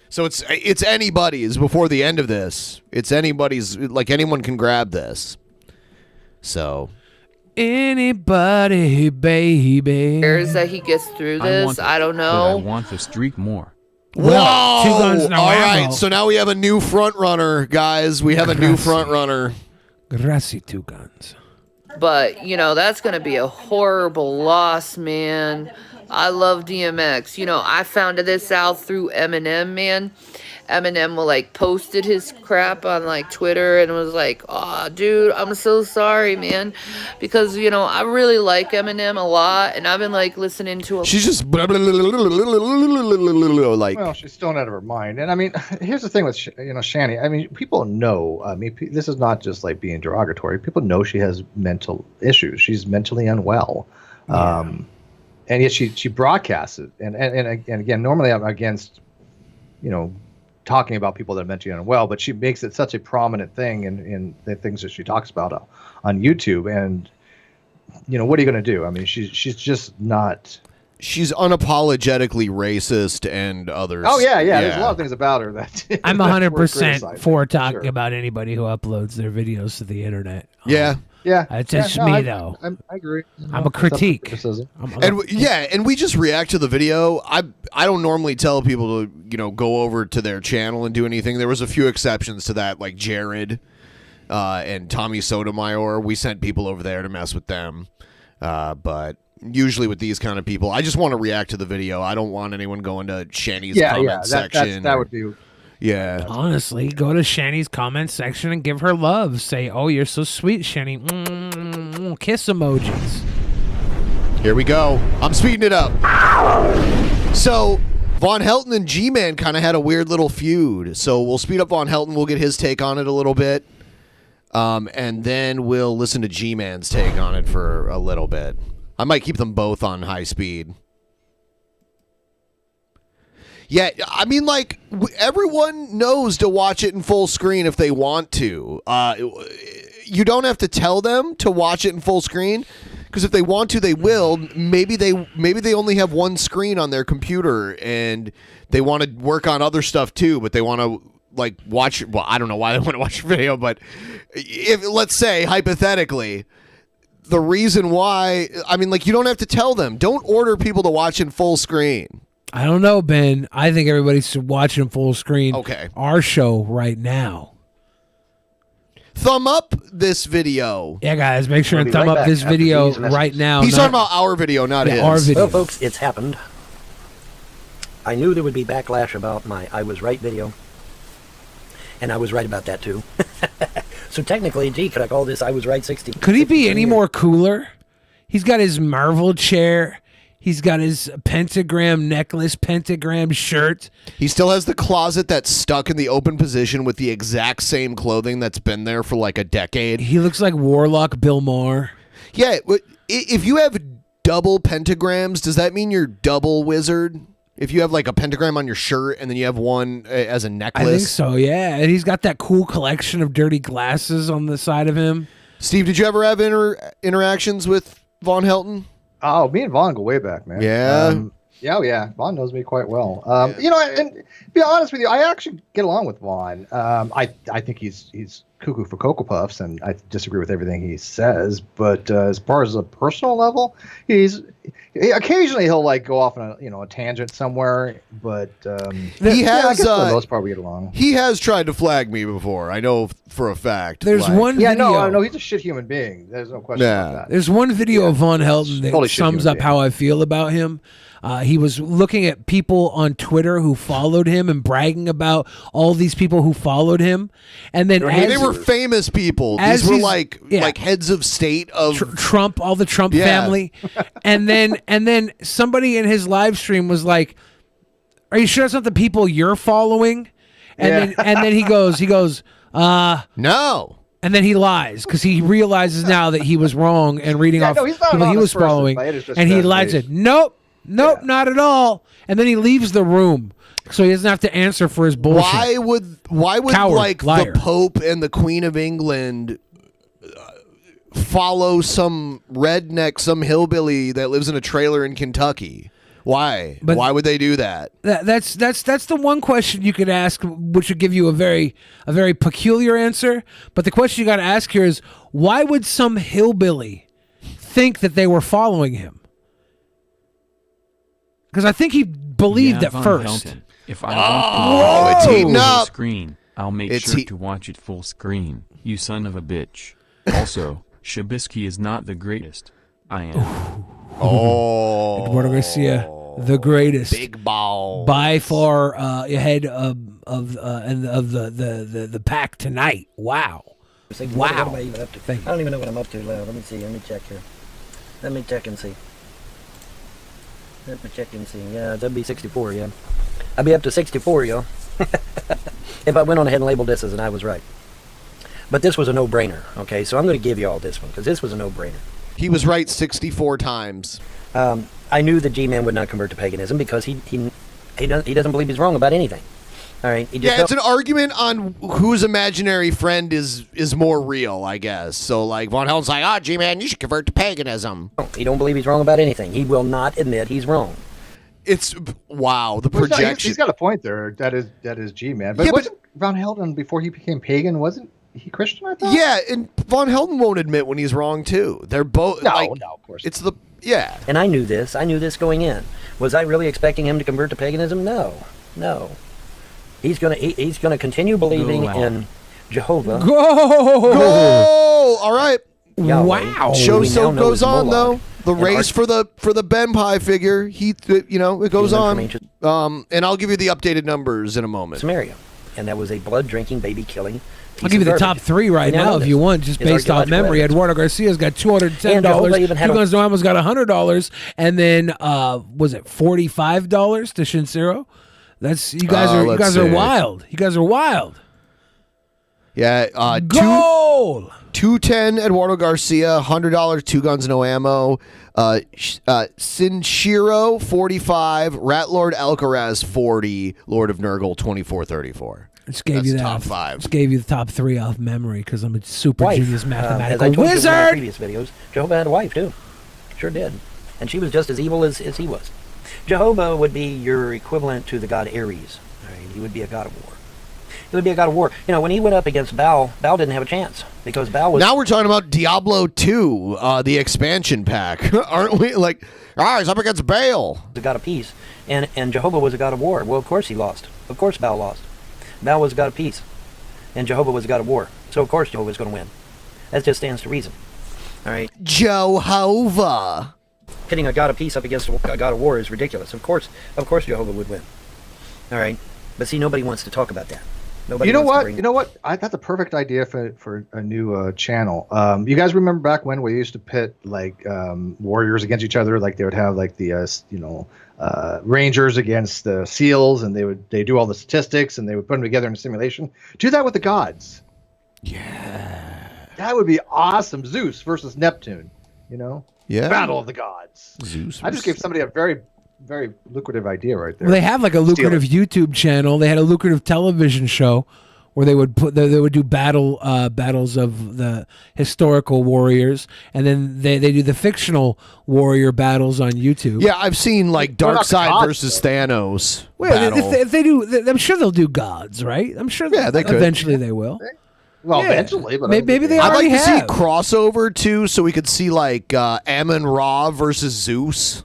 So it's anybody's before the end of this. It's anybody's, like anyone can grab this. So anybody, baby. Cares that he gets through this. I don't know. But I want the streak more. Whoa! 2 guns, no All ammo. right, so now we have a new front runner, guys. We have a new front runner. Grassy 2 guns. But, that's going to be a horrible loss, man. I love DMX. I found this out through Eminem, man. Eminem posted his crap on Twitter and was like, "Oh, dude, I'm so sorry, man," because I really like Eminem a lot, and I've been listening to him. She's just like. Well, she's stoned out of her mind, and I mean, here's the thing with Shani. I mean, people know. I mean, this is not just being derogatory. People know she has mental issues. She's mentally unwell, and yet she broadcasts it. And again, normally I'm against, talking about people that are mentally unwell, but she makes it such a prominent thing in the things that she talks about on YouTube. And what are you going to do? I mean, she's just not. She's unapologetically racist and others. Oh yeah. There's a lot of things about her that I'm 100% for talking about anybody who uploads their videos to the internet. Yeah. It's just me though. I agree. I'm a critique. And we just react to the video. I don't normally tell people to go over to their channel and do anything. There was a few exceptions to that, like Jared and Tommy Sotomayor. We sent people over there to mess with them, but usually with these kind of people, I just want to react to the video. I don't want anyone going to Shani's comment section. That would be. Yeah. Honestly, go to Shani's comment section and give her love. Say, "Oh, you're so sweet, Shani." Kiss emojis. Here we go. I'm speeding it up. So, Von Helton and GMan kind of had a weird little feud. So, we'll speed up Von Helton. We'll get his take on it a little bit. And then we'll listen to GMan's take on it for a little bit. I might keep them both on high speed. Yeah, I mean, everyone knows to watch it in full screen if they want to. You don't have to tell them to watch it in full screen, because if they want to, they will. Maybe they only have one screen on their computer and they want to work on other stuff too, but they want to watch. Well, I don't know why they want to watch your video, but if, let's say hypothetically, the reason why, I mean, you don't have to tell them. Don't order people to watch in full screen. I don't know, Ben. I think everybody should watch in full screen. Okay. Our show right now. Thumb up this video. Yeah, guys, make sure and thumb up this video right now. He's talking about our video, not his. Our video. Well, folks, it's happened. I knew there would be backlash about my I Was Right video. And I was right about that, too. So technically, could I call this I Was Right 60? Could he be any more cooler? He's got his Marvel chair. He's got his pentagram necklace, pentagram shirt. He still has the closet that's stuck in the open position with the exact same clothing that's been there for a decade. He looks like Warlock Bill Maher. Yeah, if you have double pentagrams, does that mean you're double wizard? If you have a pentagram on your shirt and then you have one as a necklace? I think so, yeah. And he's got that cool collection of dirty glasses on the side of him. Steve, did you ever have interactions with Von Helton? Oh, me and Vaughn go way back, man. Yeah. Yeah, yeah. Vaughn knows me quite well. You know, and to be honest with you, I actually get along with Vaughn. I think he's cuckoo for Cocoa Puffs, and I disagree with everything he says. But as far as a personal level, occasionally he'll like go off on a tangent somewhere. But he has I guess for the most part we get along. He has tried to flag me before. I know for a fact. There's one Yeah, video. no, he's a shit human being. There's no question about that. There's one video of Von Helton that Totally shit sums human up how I feel about him. He was looking at people on Twitter who followed him and bragging about all these people who followed him, and then they were famous people. These were like heads of state of Trump, all the Trump family, and then somebody in his live stream was like, "Are you sure that's not the people you're following?" And then he goes, no. And then he lies because he realizes now that he was wrong and reading off he's not an people he was honest person, following, but it is just and he that lies. base. Said, "Nope, not at all." And then he leaves the room so he doesn't have to answer for his bullshit. Why would Coward, like liar. the Pope and the Queen of England follow some redneck, some hillbilly that lives in a trailer in Kentucky? Why? But- Why would they do that? That's the one question you could ask, which would give you a very peculiar answer. But the question you got to ask here is, why would some hillbilly think that they were following him? Because I think he believed at Von first. Helton, if I want it's to heating full up. screen, I'll make It's sure to watch it full screen. You son of a bitch. Also, Shabisky is not the greatest. I am. Oh, Eduardo Garcia, the greatest, big ball, by far ahead of the pack tonight. Wow. What am I even up to? I don't even know what I'm up to now. Let me see. Let me check here. Let me check and see. Yeah, that'd be 64, yeah. I'd be up to 64, yo. If I went on ahead and labeled this as an I was right. But this was a no-brainer, okay? So I'm going to give you all this one, because this was a no-brainer. He was right 64 times. I knew that G-Man would not convert to paganism because he doesn't believe he's wrong about anything. All right. It's an argument on whose imaginary friend is more real, I guess. So like Von Helton's like, G-Man, you should convert to paganism. He don't believe he's wrong about anything. He will not admit he's wrong. It's wow, the Well, projection. he's got a point there. That is G-Man. But wasn't Von Helton before he became pagan? Wasn't he Christian? I thought. Yeah, and Von Helton won't admit when he's wrong too. They're both No, of course. It's the And I knew this. I knew this going in. Was I really expecting him to convert to paganism? No. He's gonna continue believing in Jehovah. Go! All right. Yahweh. Wow. Show We still now know goes is on Moloch. though. The And race for the BENPAI figure. It goes on. And I'll give you the updated numbers in a moment. Samaria, and that was a blood-drinking, baby-killing. I'll give you the top three right now if you want, just based off memory. Eduardo Garcia's got $210. Two Guns No Ammo's got $100, and then was it $45 to Shinsero? That's you guys are wild. You guys are wild. Yeah, goal. 210 Eduardo Garcia, $100 Two Guns No Ammo, Sinshiro 45, Rat Lord Alcaraz 40, Lord of Nurgle 2434. Just gave you that top five. Just gave you the top three off memory because I'm a super Wife. genius As mathematical I told you in my wizard. previous videos, Jehovah had a wife too. Sure did, and she was just as evil as he was. Jehovah would be your equivalent to the god Ares. All right? He would be a god of war. He would be a god of war. You know, when he went up against Baal, Baal didn't have a chance because Baal was. Now we're talking about Diablo 2, the expansion pack, aren't we? Like, he's up against Baal. The god of peace, and Jehovah was a god of war. Well, of course he lost. Of course Baal lost. Baal was a god of peace, and Jehovah was a god of war. So of course Jehovah was going to win. That just stands to reason. All right. Jehovah. Pitting a god of peace up against a god of war is ridiculous. Of course Jehovah would win. All right. But see, nobody wants to talk about that. Nobody You know wants to what? bring- You know what? That's a perfect idea for a new channel. You guys remember back when we used to pit like warriors against each other? Like they would have like the rangers against the seals, and they do all the statistics, and they would put them together in a simulation. Do that with the gods. Yeah, that would be awesome. Zeus versus Neptune. Yeah, battle of the gods. Zeus. I just gave somebody a very, very lucrative idea right there. Well, they have like a lucrative YouTube channel. They had a lucrative television show where they would do battles of the historical warriors, and then they do the fictional warrior battles on YouTube. Yeah, I've seen like Darkseid versus Thanos. battle. If they do, I'm sure they'll do gods, right? I'm sure. Yeah, they could. Eventually they will. Well, Yeah. eventually, but Maybe they I'd already like to see have. crossover too, so we could see like Amun-Ra versus Zeus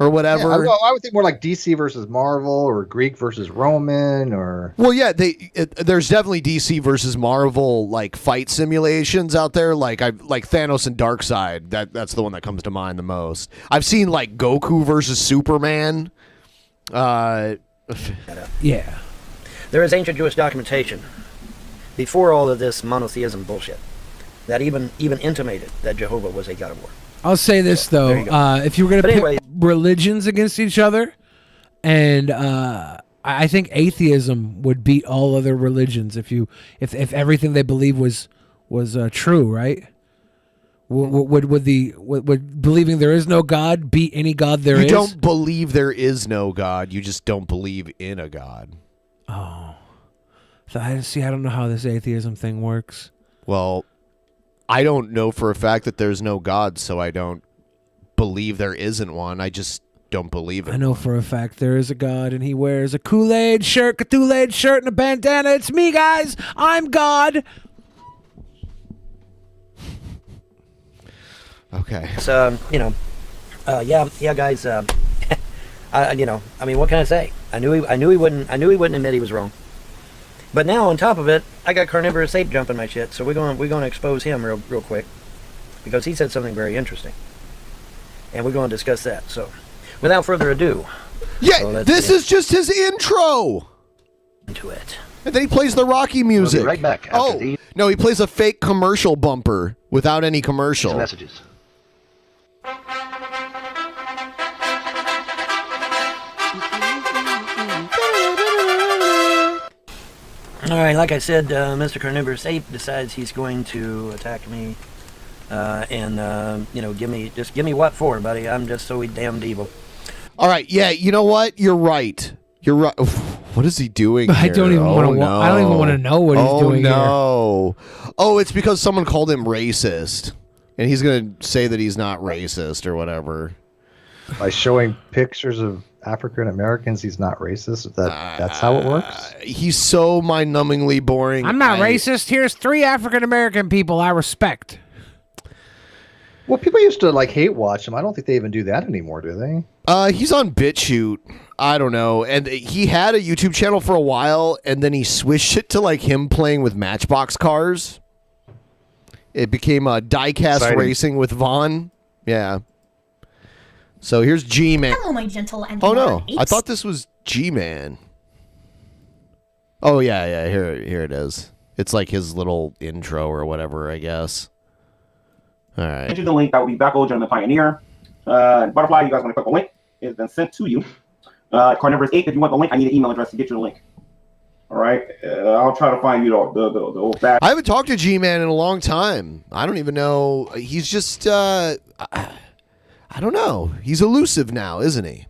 or whatever. Yeah, I would think more like DC versus Marvel or Greek versus Roman or. Well, yeah, there's definitely DC versus Marvel like fight simulations out there. Like Thanos and Darkseid. That's the one that comes to mind the most. I've seen like Goku versus Superman. Yeah. There is ancient Jewish documentation before all of this monotheism bullshit that even intimated that Jehovah was a god of war. I'll say this though: there you go. if you were going to But pit anyway- religions against each other, and I think atheism would beat all other religions if everything they believe was true, right? Would believing there is no God beat any God there is? You don't believe there is no God. You just don't believe in a God. Oh, so I don't know how this atheism thing works. Well, I don't know for a fact that there's no God, so I don't believe there isn't one. I just don't believe it. I know for a fact there is a God, and he wears a Kool-Aid shirt, and a bandana. It's me, guys. I'm God. Okay. So yeah, guys. I mean, what can I say? I knew he wouldn't admit he was wrong. But now on top of it, I got carnivorous ape jumping my shit. So we're going to expose him real quick because he said something very interesting, and we're going to discuss that. So, without further ado, this is just his intro. Into it. And then he plays the Rocky music. We'll be right back after No, he plays a fake commercial bumper without any commercial. Messages. All right, like I said, Mr. Carnivorous Ape decides he's going to attack me, and give me what for, buddy? I'm just so damned evil. All right, yeah, you know what? You're right. You're right. What is he doing I here? don't even want to. I don't even want to know what he's doing here. Oh, no. Oh, it's because someone called him racist, and he's going to say that he's not racist or whatever. By showing pictures of African Americans, he's not racist. That's how it works. He's so mind-numbingly boring. I'm not racist. Here's 3 African American people I respect. Well, people used to like hate watch him. I don't think they even do that anymore, do they? He's on BitChute. I don't know. And he had a YouTube channel for a while, and then he switched it to like him playing with Matchbox cars. It became diecast Exciting. racing with Vaughn. Yeah. So here's GMan. Hello, my gentle and Oh no, warm apes. I thought this was GMan. Oh yeah, here it is. It's like his little intro or whatever, I guess. All right. Enter the link that will be back over during the Pioneer. Butterfly, you guys want to click the link? It's been sent to you. Carnivorous 8, if you want the link, I need an email address to get you the link. All right, I'll try to find you the old back. I haven't talked to GMan in a long time. I don't even know. He's just I don't know. He's elusive now, isn't he?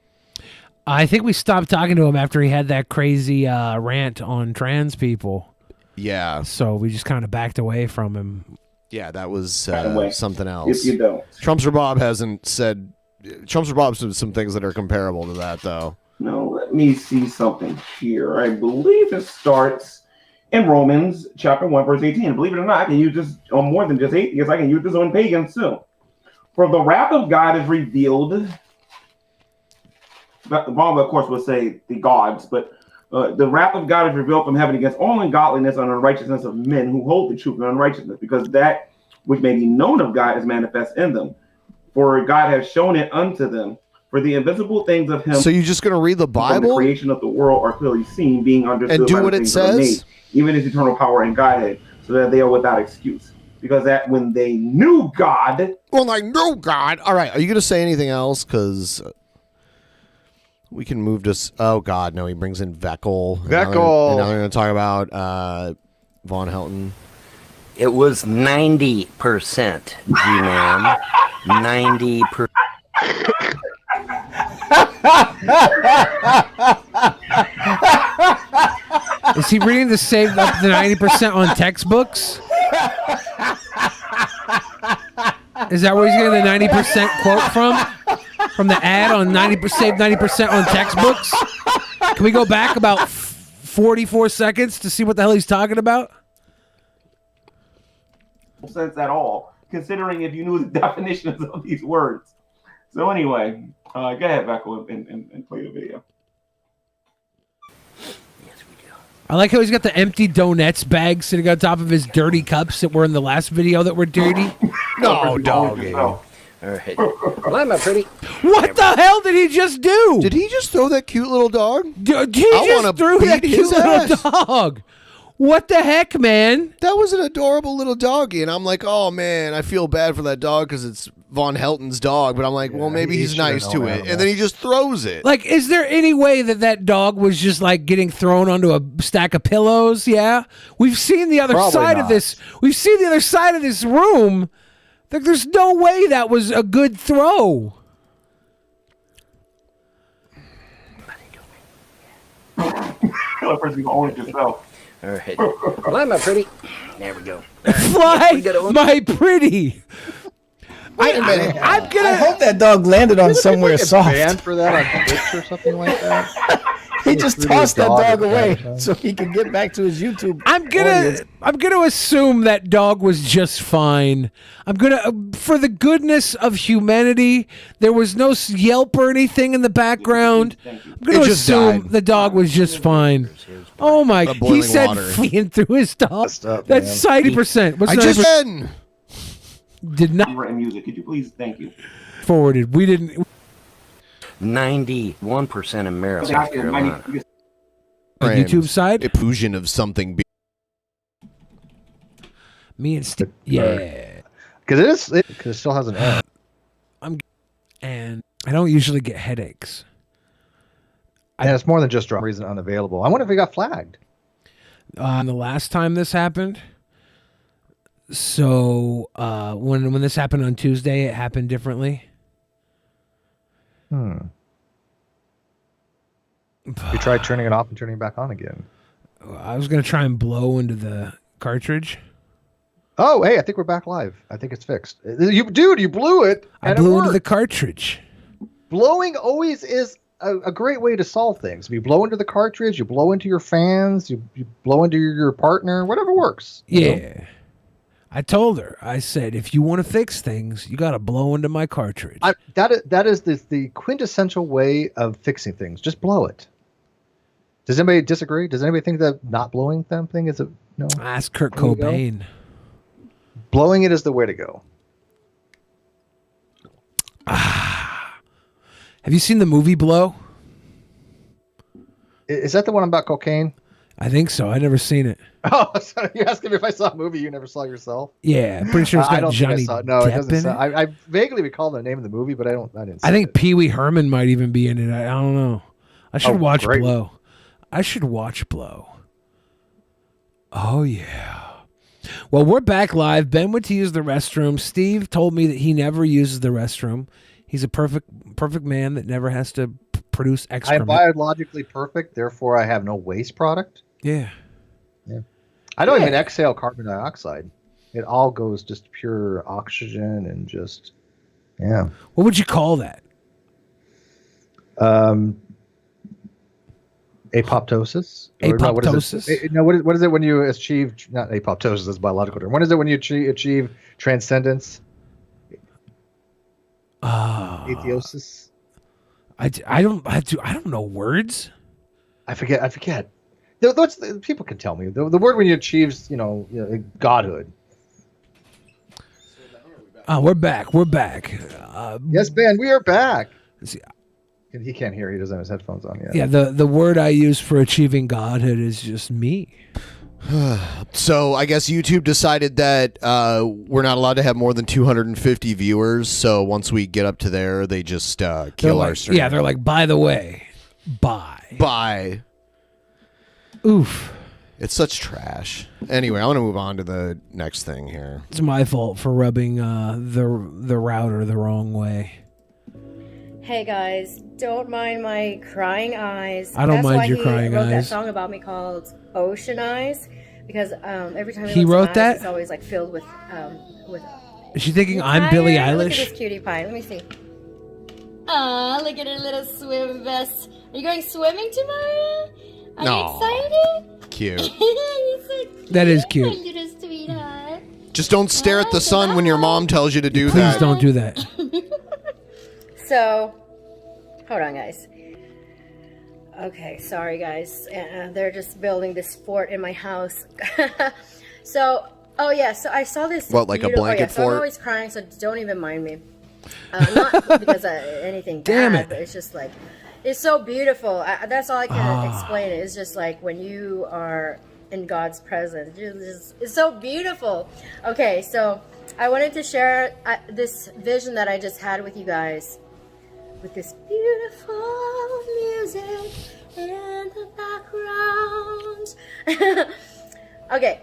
I think we stopped talking to him after he had that crazy rant on trans people. Yeah. So we just kind of backed away from him. Yeah, that was something If else. you don't. Trumpster Bob hasn't said. Trumpster Bob said some things that are comparable to that, though. No, let me see something here. I believe it starts in Romans chapter 1, verse 18. Believe it or not, I can use this on more than just atheists. I can use this on pagans too. For the wrath of God is revealed. Bob, of course, would say the gods, but the wrath of God is revealed from heaven against all ungodliness and unrighteousness of men who hold the truth in unrighteousness, because that which may be known of God is manifest in them. For God has shown it unto them. For the invisible things of him. So you're just going to read the From Bible? the creation of the world are clearly seen, being understood And do by the what it things that are made, says? even his eternal power and Godhead, so that they are without excuse. Because that when they knew God. Well, I knew God. All right. Are you going to say anything else? Because we can move to. Oh, God. No, he brings in Veckel. And now they're going to talk about Von Helton. It was 90%, G-Man. 90%. Is he reading the save up to 90% on textbooks? Is that where he's getting the 90% quote from? From the ad on 90% save 90% on textbooks? Can we go back about 44 seconds to see what the hell he's talking about? No sense at all, considering if you knew the definitions of these words. So anyway, go ahead, Becco, and play the video. I like how he's got the empty donuts bag sitting on top of his dirty cups that were in the last video that were dirty. No, doggy. All right. Well, I'm a pretty. What the hell did he just do? Did he just throw that cute little dog? He just threw that cute little dog. What the heck, man? That was an adorable little doggy, and I'm like, oh man, I feel bad for that dog because it's Von Helton's dog, but I'm like, well, maybe he's nice to it, and then he just throws it. Like, is there any way that that dog was just like getting thrown onto a stack of pillows? Yeah, we've seen the other side of this. We've seen the other side of this room. Like, there's no way that was a good throw. First, you own it yourself. All right. Well, I'm a pretty. There we go. Fly, my pretty. Wait a minute. I'm gonna. I hope that dog landed on somewhere soft. Banned for that on Twitch or something like that. He just tossed that dog away so he could get back to his YouTube. I'm gonna assume that dog was just fine. I'm gonna, for the goodness of humanity, there was no yelp or anything in the background. I'm gonna assume the dog was just fine. Oh my! He said fleeing through his dog. That's 90%. What's 90%? Did not. Music. Could you please? Thank you. Forwarded. We didn't. 91% in Maryland, South Carolina. On YouTube side? Diffusion of something. Me and Steve. Yeah. Because it still has an error. And I don't usually get headaches. And it's more than just drop reason unavailable. I wonder if he got flagged. The last time this happened. So when this happened on Tuesday, it happened differently. You tried turning it off and turning it back on again. I was going to try and blow into the cartridge. Oh, hey, I think we're back live. I think it's fixed. You blew it. I blew into the cartridge. Blowing always is a great way to solve things. If you blow into the cartridge, you blow into your fans, you blow into your partner, whatever works. Yeah. I told her, I said, if you want to fix things, you got to blow into my cartridge. That is the quintessential way of fixing things. Just blow it. Does anybody disagree? Does anybody think that not blowing something is no? Ask Kurt Cobain. Blowing it is the way to go. Have you seen the movie Blow? Is that the one about cocaine? I think so. I've never seen it. Oh, so you're asking me if I saw a movie you never saw yourself? Yeah, I'm pretty sure it's got Johnny No, it Depp doesn't. in it. I vaguely recall the name of the movie, but I didn't. I think Pee Wee Herman might even be in it. I don't know. I should watch great. Blow. I should watch Blow. Oh yeah. Well, we're back live. Ben went to use the restroom. Steve told me that he never uses the restroom. He's a perfect man that never has to produce excrement. I'm biologically perfect, therefore I have no waste product. Yeah. I don't even exhale carbon dioxide. It all goes just pure oxygen and just, yeah. What would you call that? Apoptosis. Apoptosis? No, what is it when you achieve, not apoptosis, that's a biological term. What is it when you achieve transcendence? Atheosis. I don't know words. I forget. People can tell me the word when you achieve, godhood. Oh, we're back. Yes, Ben, we are back. He can't hear. He doesn't have his headphones on yet. Yeah, the word I use for achieving godhood is just me. So I guess YouTube decided that we're not allowed to have more than 250 viewers. So once we get up to there, they just kill our stream. Yeah, they're like, by the way, bye. Oof. It's such trash. Anyway, I want to move on to the next thing here. It's my fault for rubbing the router the wrong way. Hey guys, don't mind my crying eyes. I don't mind your crying That's why he wrote eyes. that song about me called Ocean Eyes, because every time He looks in wrote my eyes, that? it's always like filled with. Is she thinking You I'm Billie tired? Look at Eilish? this cutie pie. Let me see. Aw, look at her little swim vest. Are you going swimming tomorrow? Are No. you excited? Cute. You're so cute, That is my cute. little sweetheart. Just don't stare at the sun when your mom tells you to do Please that. don't do that. So, hold on, guys. Okay, sorry, guys. They're just building this fort in my house. So, oh yeah, so I saw this. What, like a blanket So I'm fort? always crying, so don't even mind me. Not because anything Damn bad, it. but it's just like, it's so beautiful. That's all I can explain it. It's just like when you are in God's presence. It's so beautiful. Okay, so I wanted to share this vision that I just had with you guys. With this beautiful music in the background. Okay,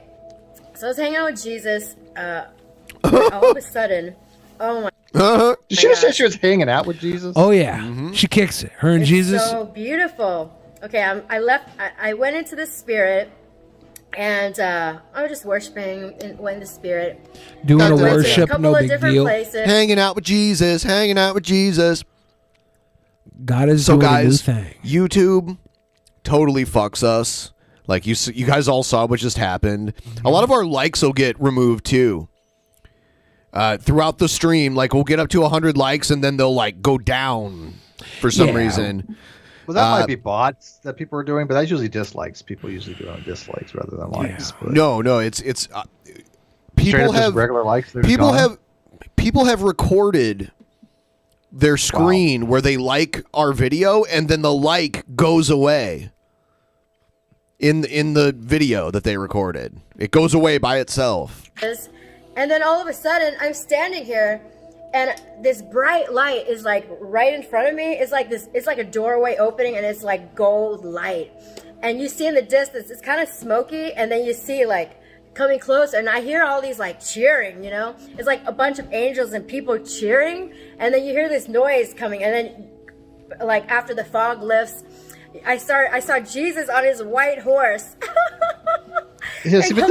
so I was hanging out with Jesus. All of a sudden, oh my! Did she just say she was hanging out with Jesus? Oh yeah, she kicks it. Her and It's Jesus. so beautiful. Okay, I left. I went into the spirit, and I was just worshiping in the spirit. Doing a Went to worship, couple no of big different deal. places. Hanging out with Jesus, hanging out with Jesus. God is So doing a new guys, thing. YouTube totally fucks us. Like you guys all saw what just happened. A lot of our likes will get removed too. Throughout the stream, like we'll get up to 100 likes and then they'll like go down for some reason. Well, that might be bots that people are doing, but that's usually dislikes. People usually do it on dislikes rather than likes. But No, it's straight people up just have regular likes. they're just people gone? have recorded their screen where they like our video and then the like goes away in the video that they recorded. It goes away by itself. And then all of a sudden, I'm standing here, and this bright light is like right in front of me. It's like this. It's like a doorway opening, and it's like gold light. And you see in the distance, it's kind of smoky, and then you see like coming closer, and I hear all these like cheering. You know, it's like a bunch of angels and people cheering, and then you hear this noise coming, and then like after the fog lifts, I saw Jesus on his white horse. Yeah, see, but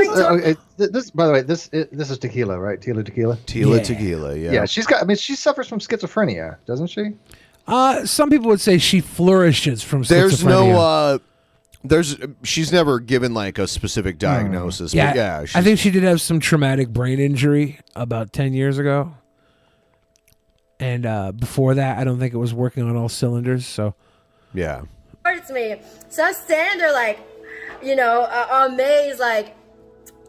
this, by the way, this is tequila, right? Tequila. Tequila, yeah. Yeah, she's got. I mean, she suffers from schizophrenia, doesn't she? Some people would say she flourishes from There's schizophrenia. she's never given like a specific diagnosis. But yeah, I think she did have some traumatic brain injury about 10 years ago. And before that, I don't think it was working on all cylinders. So, yeah. Towards me, so I'm standing there like, you know, amazed, like,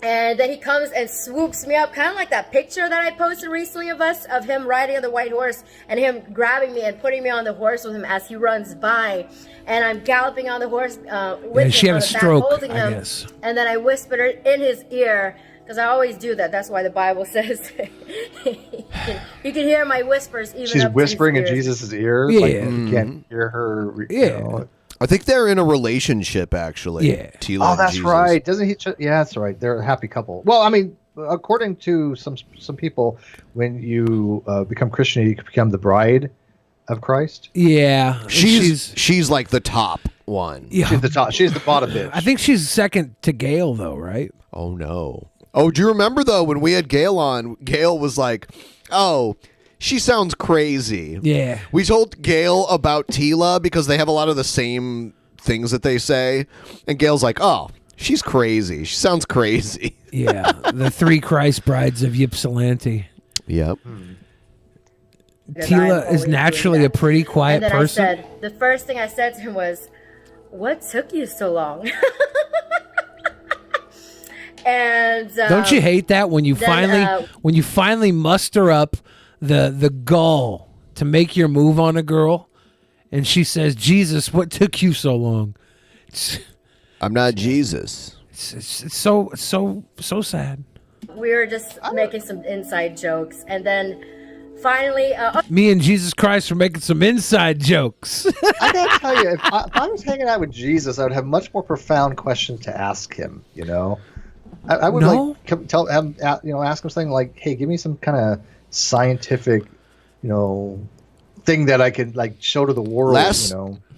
and then he comes and swoops me up, kind of like that picture that I posted recently of him riding on the white horse and him grabbing me and putting me on the horse with him as he runs by, and I'm galloping on the horse with him she had on a the back, stroke, holding I him, guess. and then I whispered in his ear. Because I always do that. That's why the Bible says you can hear my whispers even. She's up to whispering in his ears. Jesus' ears. Yeah. Like you can't hear her. You know. I think they're in a relationship actually. Yeah. Tila Oh, that's and Jesus. right. Doesn't he? Yeah, that's right. They're a happy couple. Well, I mean, according to some people, when you become Christian, you become the bride of Christ. Yeah. She's like the top one. Yeah. She's the top. She's the bottom bitch. I think she's second to Gail, though, right? Oh, no. Oh, do you remember, though, when we had Gail on, Gail was like, oh, she sounds crazy. Yeah. We told Gail about Tila because they have a lot of the same things that they say. And Gail's like, oh, she's crazy. She sounds crazy. Yeah. The three Christ brides of Ypsilanti. Yep. Tila is naturally a pretty quiet And then person. I said, the first thing I said to him was, "What took you so long?" And Don't you hate that when you then, finally muster up the gall to make your move on a girl, and she says, "Jesus, what took you so long?" I'm not Jesus. It's so sad. we were just making some inside jokes, and then finally, Me and Jesus Christ are making some inside jokes. I gotta tell you, if I was hanging out with Jesus, I would have much more profound questions to ask him. You know, I would ask him something like, "Hey, give me some kind of scientific, thing that I could like show to the world.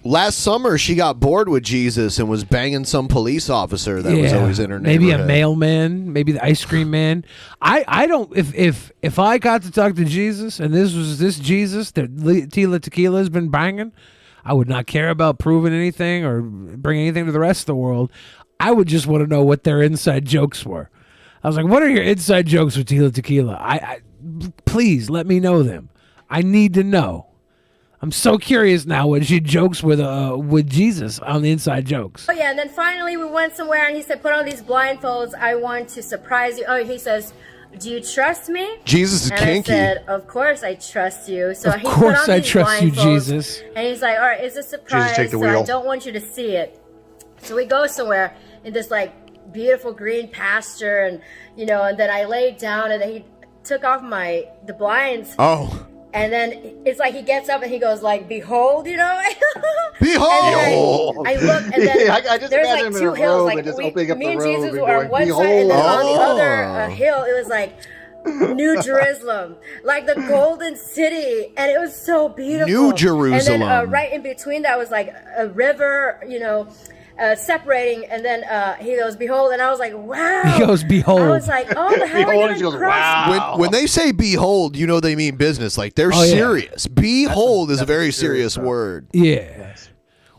Last summer, she got bored with Jesus and was banging some police officer that was always in her neighborhood. Maybe a mailman, maybe the ice cream man. I don't. If I got to talk to Jesus and this was this Jesus that Tila Tequila has been banging, I would not care about proving anything or bringing anything to the rest of the world. I would just want to know what their inside jokes were. I was like, what are your inside jokes with Tila Tequila? I please let me know them. I need to know. I'm so curious now when she jokes with Jesus on the inside jokes. Oh yeah, and then finally we went somewhere and he said, put on these blindfolds. I want to surprise you. Oh, he says, do you trust me? Jesus is kinky. I said, of course I trust you. So Of course I trust you, blindfolds, Jesus. And he's like, all right, it's a surprise, take the so I wheel. don't want you to see it. So we go somewhere in this like beautiful green pasture, and and then I laid down, and then he took off the blinds. Oh. And then it's like he gets up and he goes like, behold, Behold! And I look, and then I just there's imagine like him in two a hills. robe Like and just opening up me the and robe Jesus and were on going, one side, and then on the Behold! other hill, it was like New Jerusalem, like the Golden City, and it was so beautiful. New Jerusalem. And then right in between that was like a river, separating, and then he goes, behold, and I was like, wow. He goes, behold. I was like, oh, the hell are you gonna cross? When they say behold, they mean business. Like they're serious. Behold is a very serious word. Yeah.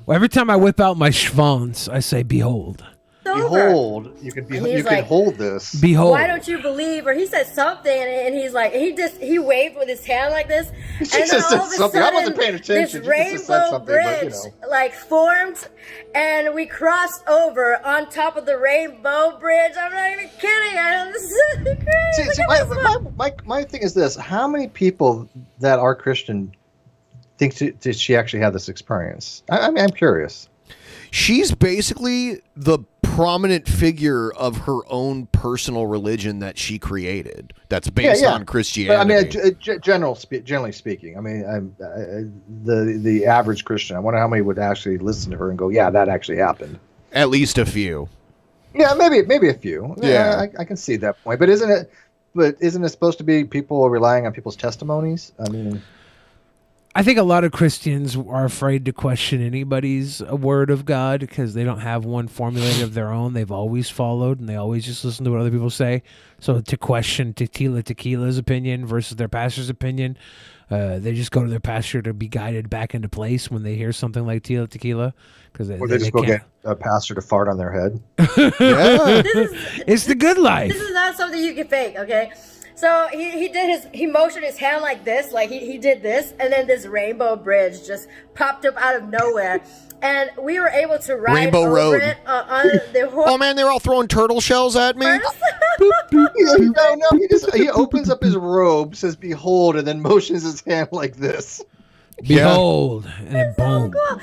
Well, every time I whip out my schwanz, I say, behold. Behold, you can hold this. Behold. Why don't you believe? Or he said something, and he's like, he waved with his hand like this, and then just all said of a something. I sudden, wasn't paying attention. this You just said rainbow something, but, bridge like formed, and we crossed over on top of the rainbow bridge. I'm not even kidding. This is crazy. See, my thing is this: how many people that are Christian think did she actually have this experience? I'm curious. She's basically the prominent figure of her own personal religion that she created. That's based on Christianity. But, generally speaking, the average Christian. I wonder how many would actually listen to her and go, "Yeah, that actually happened." At least a few. Yeah, maybe a few. Yeah, I can see that point. But isn't it supposed to be people relying on people's testimonies? I think a lot of Christians are afraid to question anybody's word of God because they don't have one formulated of their own. They've always followed, and they always just listen to what other people say. So to question Tequila's opinion versus their pastor's opinion, they just go to their pastor to be guided back into place when they hear something like Tequila. Or they just go get a pastor to fart on their head. It's the good life. This is not something you can fake, okay? So he motioned his hand like this, like he did this, and then this rainbow bridge just popped up out of nowhere, and we were able to ride Rainbow over Road. it on the horse. Oh man, they're all throwing turtle shells at me. No, he opens up his robe, says "Behold," and then motions his hand like this. Behold, and then boom. Cool.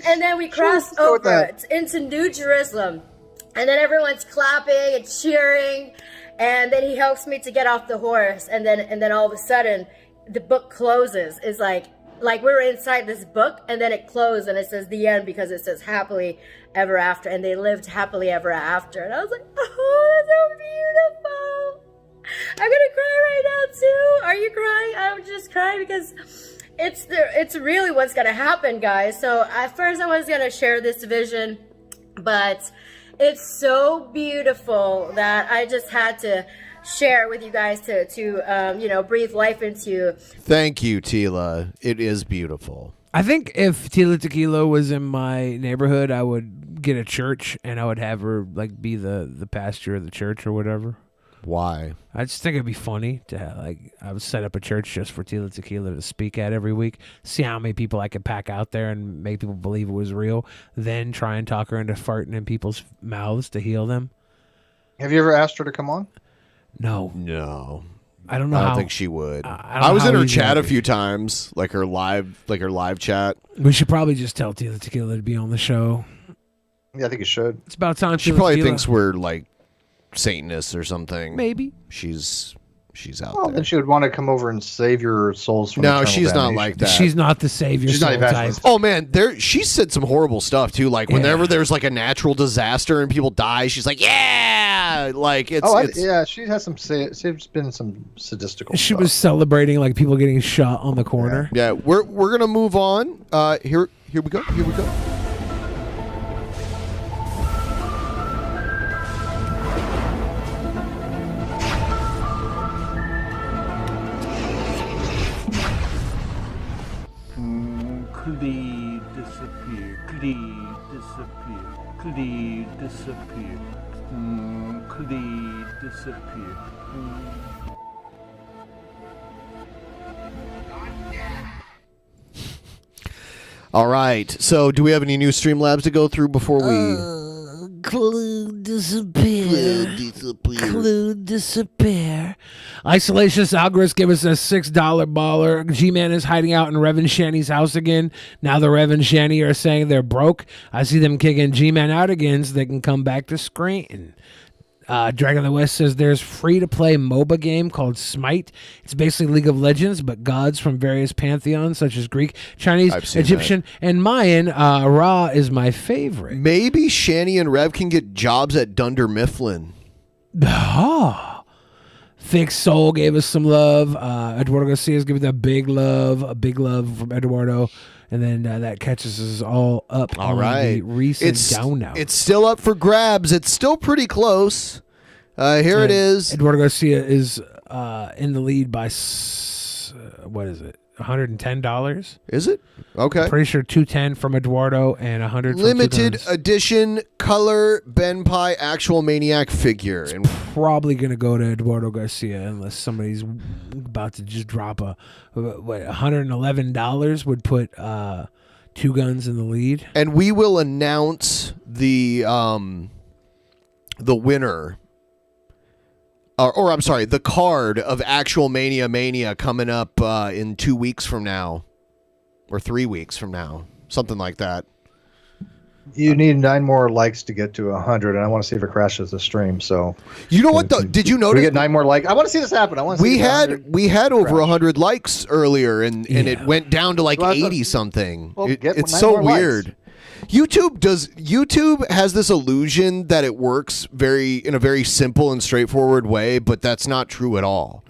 And then we crossed over into New Jerusalem, and then everyone's clapping and cheering. And then he helps me to get off the horse, and then all of a sudden, the book closes. It's like we were inside this book, and then it closed, and it says the end because it says happily ever after, and they lived happily ever after. And I was like, oh, that's so beautiful. I'm gonna cry right now too. Are you crying? I'm just crying because it's really what's gonna happen, guys. So at first I was gonna share this vision, but it's so beautiful that I just had to share with you guys to breathe life into. Thank you, Tila. It is beautiful. I think if Tila Tequila was in my neighborhood, I would get a church and I would have her be the pastor of the church or whatever. Why? I just think it'd be funny to have, I would set up a church just for Tila Tequila to speak at every week, see how many people I could pack out there and make people believe it was real, then try and talk her into farting in people's mouths to heal them. Have you ever asked her to come on? No. I don't know. I don't think she would. I was in her chat a few times, like her live chat. We should probably just tell Tila Tequila to be on the show. Yeah, I think you should. It's about time. She Tila probably Tequila. thinks we're Satanists or something. Maybe. She's she's out Well, there. then she would want to come over and save your souls from No, eternal she's not damnation. like that. She's not the savior She's not soul type. evangelist. Oh man, she said some horrible stuff too. Like whenever there's like a natural disaster and people die, she's like, "Yeah!" Like it's. Yeah, she has some. She's been some sadistical. She was celebrating like people getting shot on the corner. Yeah, we're gonna move on. Here we go. Here we go. Clee disappear. Clee disappear. Clee disappear. Clee disappear. All right. So, do we have any new Streamlabs to go through before we? Clue disappear. Clue disappear. Isolationist Algorithm gave us a $6 baller. G-Man is hiding out in Rev and Shanny's house again. Now the Rev and Shanny are saying they're broke. I see them kicking G-Man out again so they can come back to Scranton. Dragon of the West says there's free-to-play MOBA game called Smite. It's basically League of Legends, but gods from various pantheons such as Greek, Chinese, Egyptian, and Mayan. Ra is my favorite. Maybe Shanny and Rev can get jobs at Dunder Mifflin. Fix Soul gave us some love. Eduardo Garcia is giving a big love from Eduardo. And then that catches us all up All on right. the recent It's down out. It's still up for grabs. It's still pretty close. Here it is. Eduardo Garcia is in the lead by, what is it, $110? Is it? Okay. Pretty sure $210 from Eduardo and $100 from Limited 2 Guns. edition color BENPAI actual Maniac figure. And Probably going to go to Eduardo Garcia unless somebody's about to just drop $111 would put 2 Guns in the lead. And we will announce the winner. Or I'm sorry, the card of actual Mania coming up in 2 weeks from now. Or 3 weeks from now. Something like that. You need 9 more likes to get to 100, and I want to see if it crashes the stream. So, you know what? Did you notice? We get 9 more likes. I want to see this happen. I want to. We had over 100 likes earlier, and it went down to like 80 something. Well, It's 9 so more likes. weird. YouTube has this illusion that it works in a very simple and straightforward way, but that's not true at all.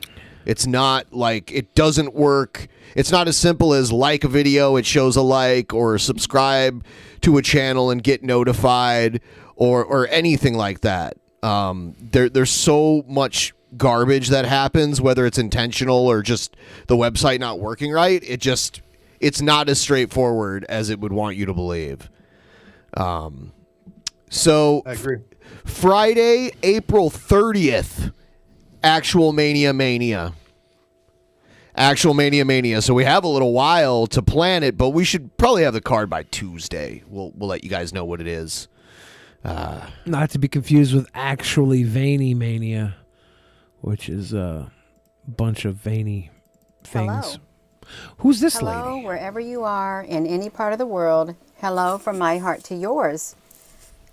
It's not like it doesn't work. It's not as simple as like a video, it shows a like, or subscribe to a channel and get notified, or anything like that. There's so much garbage that happens, whether it's intentional or just the website not working right. It's not as straightforward as it would want you to believe. So I agree. Friday, April 30th, actual Mania. Actual Mania. So we have a little while to plan it, but we should probably have the card by Tuesday. We'll let you guys know what it is. Not to be confused with actually Veiny Mania, which is a bunch of veiny things. Hello. Who's this Hello, lady? wherever you are in any part of the world. Hello from my heart to yours.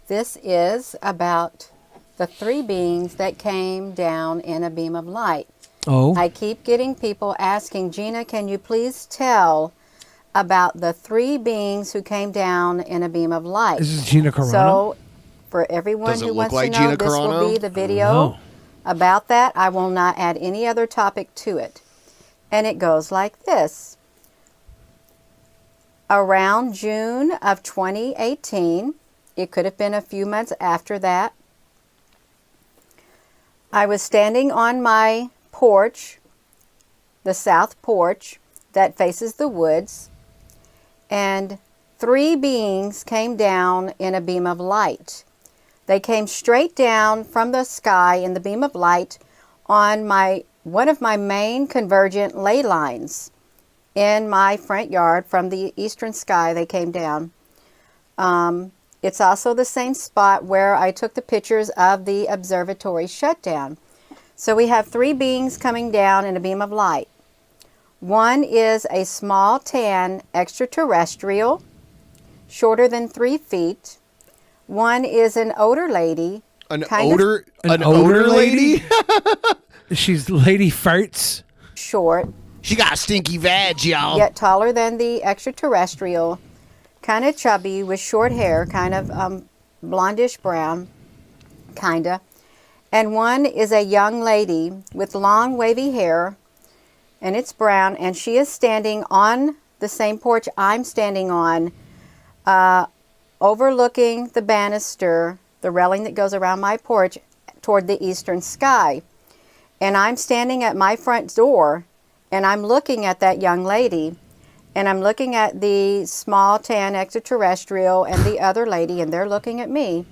This is about the 3 beings that came down in a beam of light. Oh. I keep getting people asking, Gina, can you please tell about the 3 beings who came down in a beam of light? This is Gina Carano? So, for everyone Does it who look wants like to know, Gina this will Carano? be the video No. about that. I will not add any other topic to it. And it goes like this. Around June of 2018, it could have been a few months after that, I was standing on my porch, the south porch that faces the woods, and 3 beings came down in a beam of light. They came straight down from the sky in the beam of light on one of my main convergent ley lines in my front yard. From the eastern sky they came down. It's also the same spot where I took the pictures of the observatory shutdown. So we have 3 beings coming down in a beam of light. One is a small tan extraterrestrial, shorter than 3 feet. One is an older lady. An older lady? She's Lady Farts. Short. She got a stinky vag, y'all. Yet taller than the extraterrestrial. Kind of chubby with short hair, kind of blondish brown, kind of. And one is a young lady with long wavy hair, and it's brown, and she is standing on the same porch I'm standing on, overlooking the banister, the railing that goes around my porch toward the eastern sky. And I'm standing at my front door, and I'm looking at that young lady, and I'm looking at the small tan extraterrestrial and the other lady, and they're looking at me.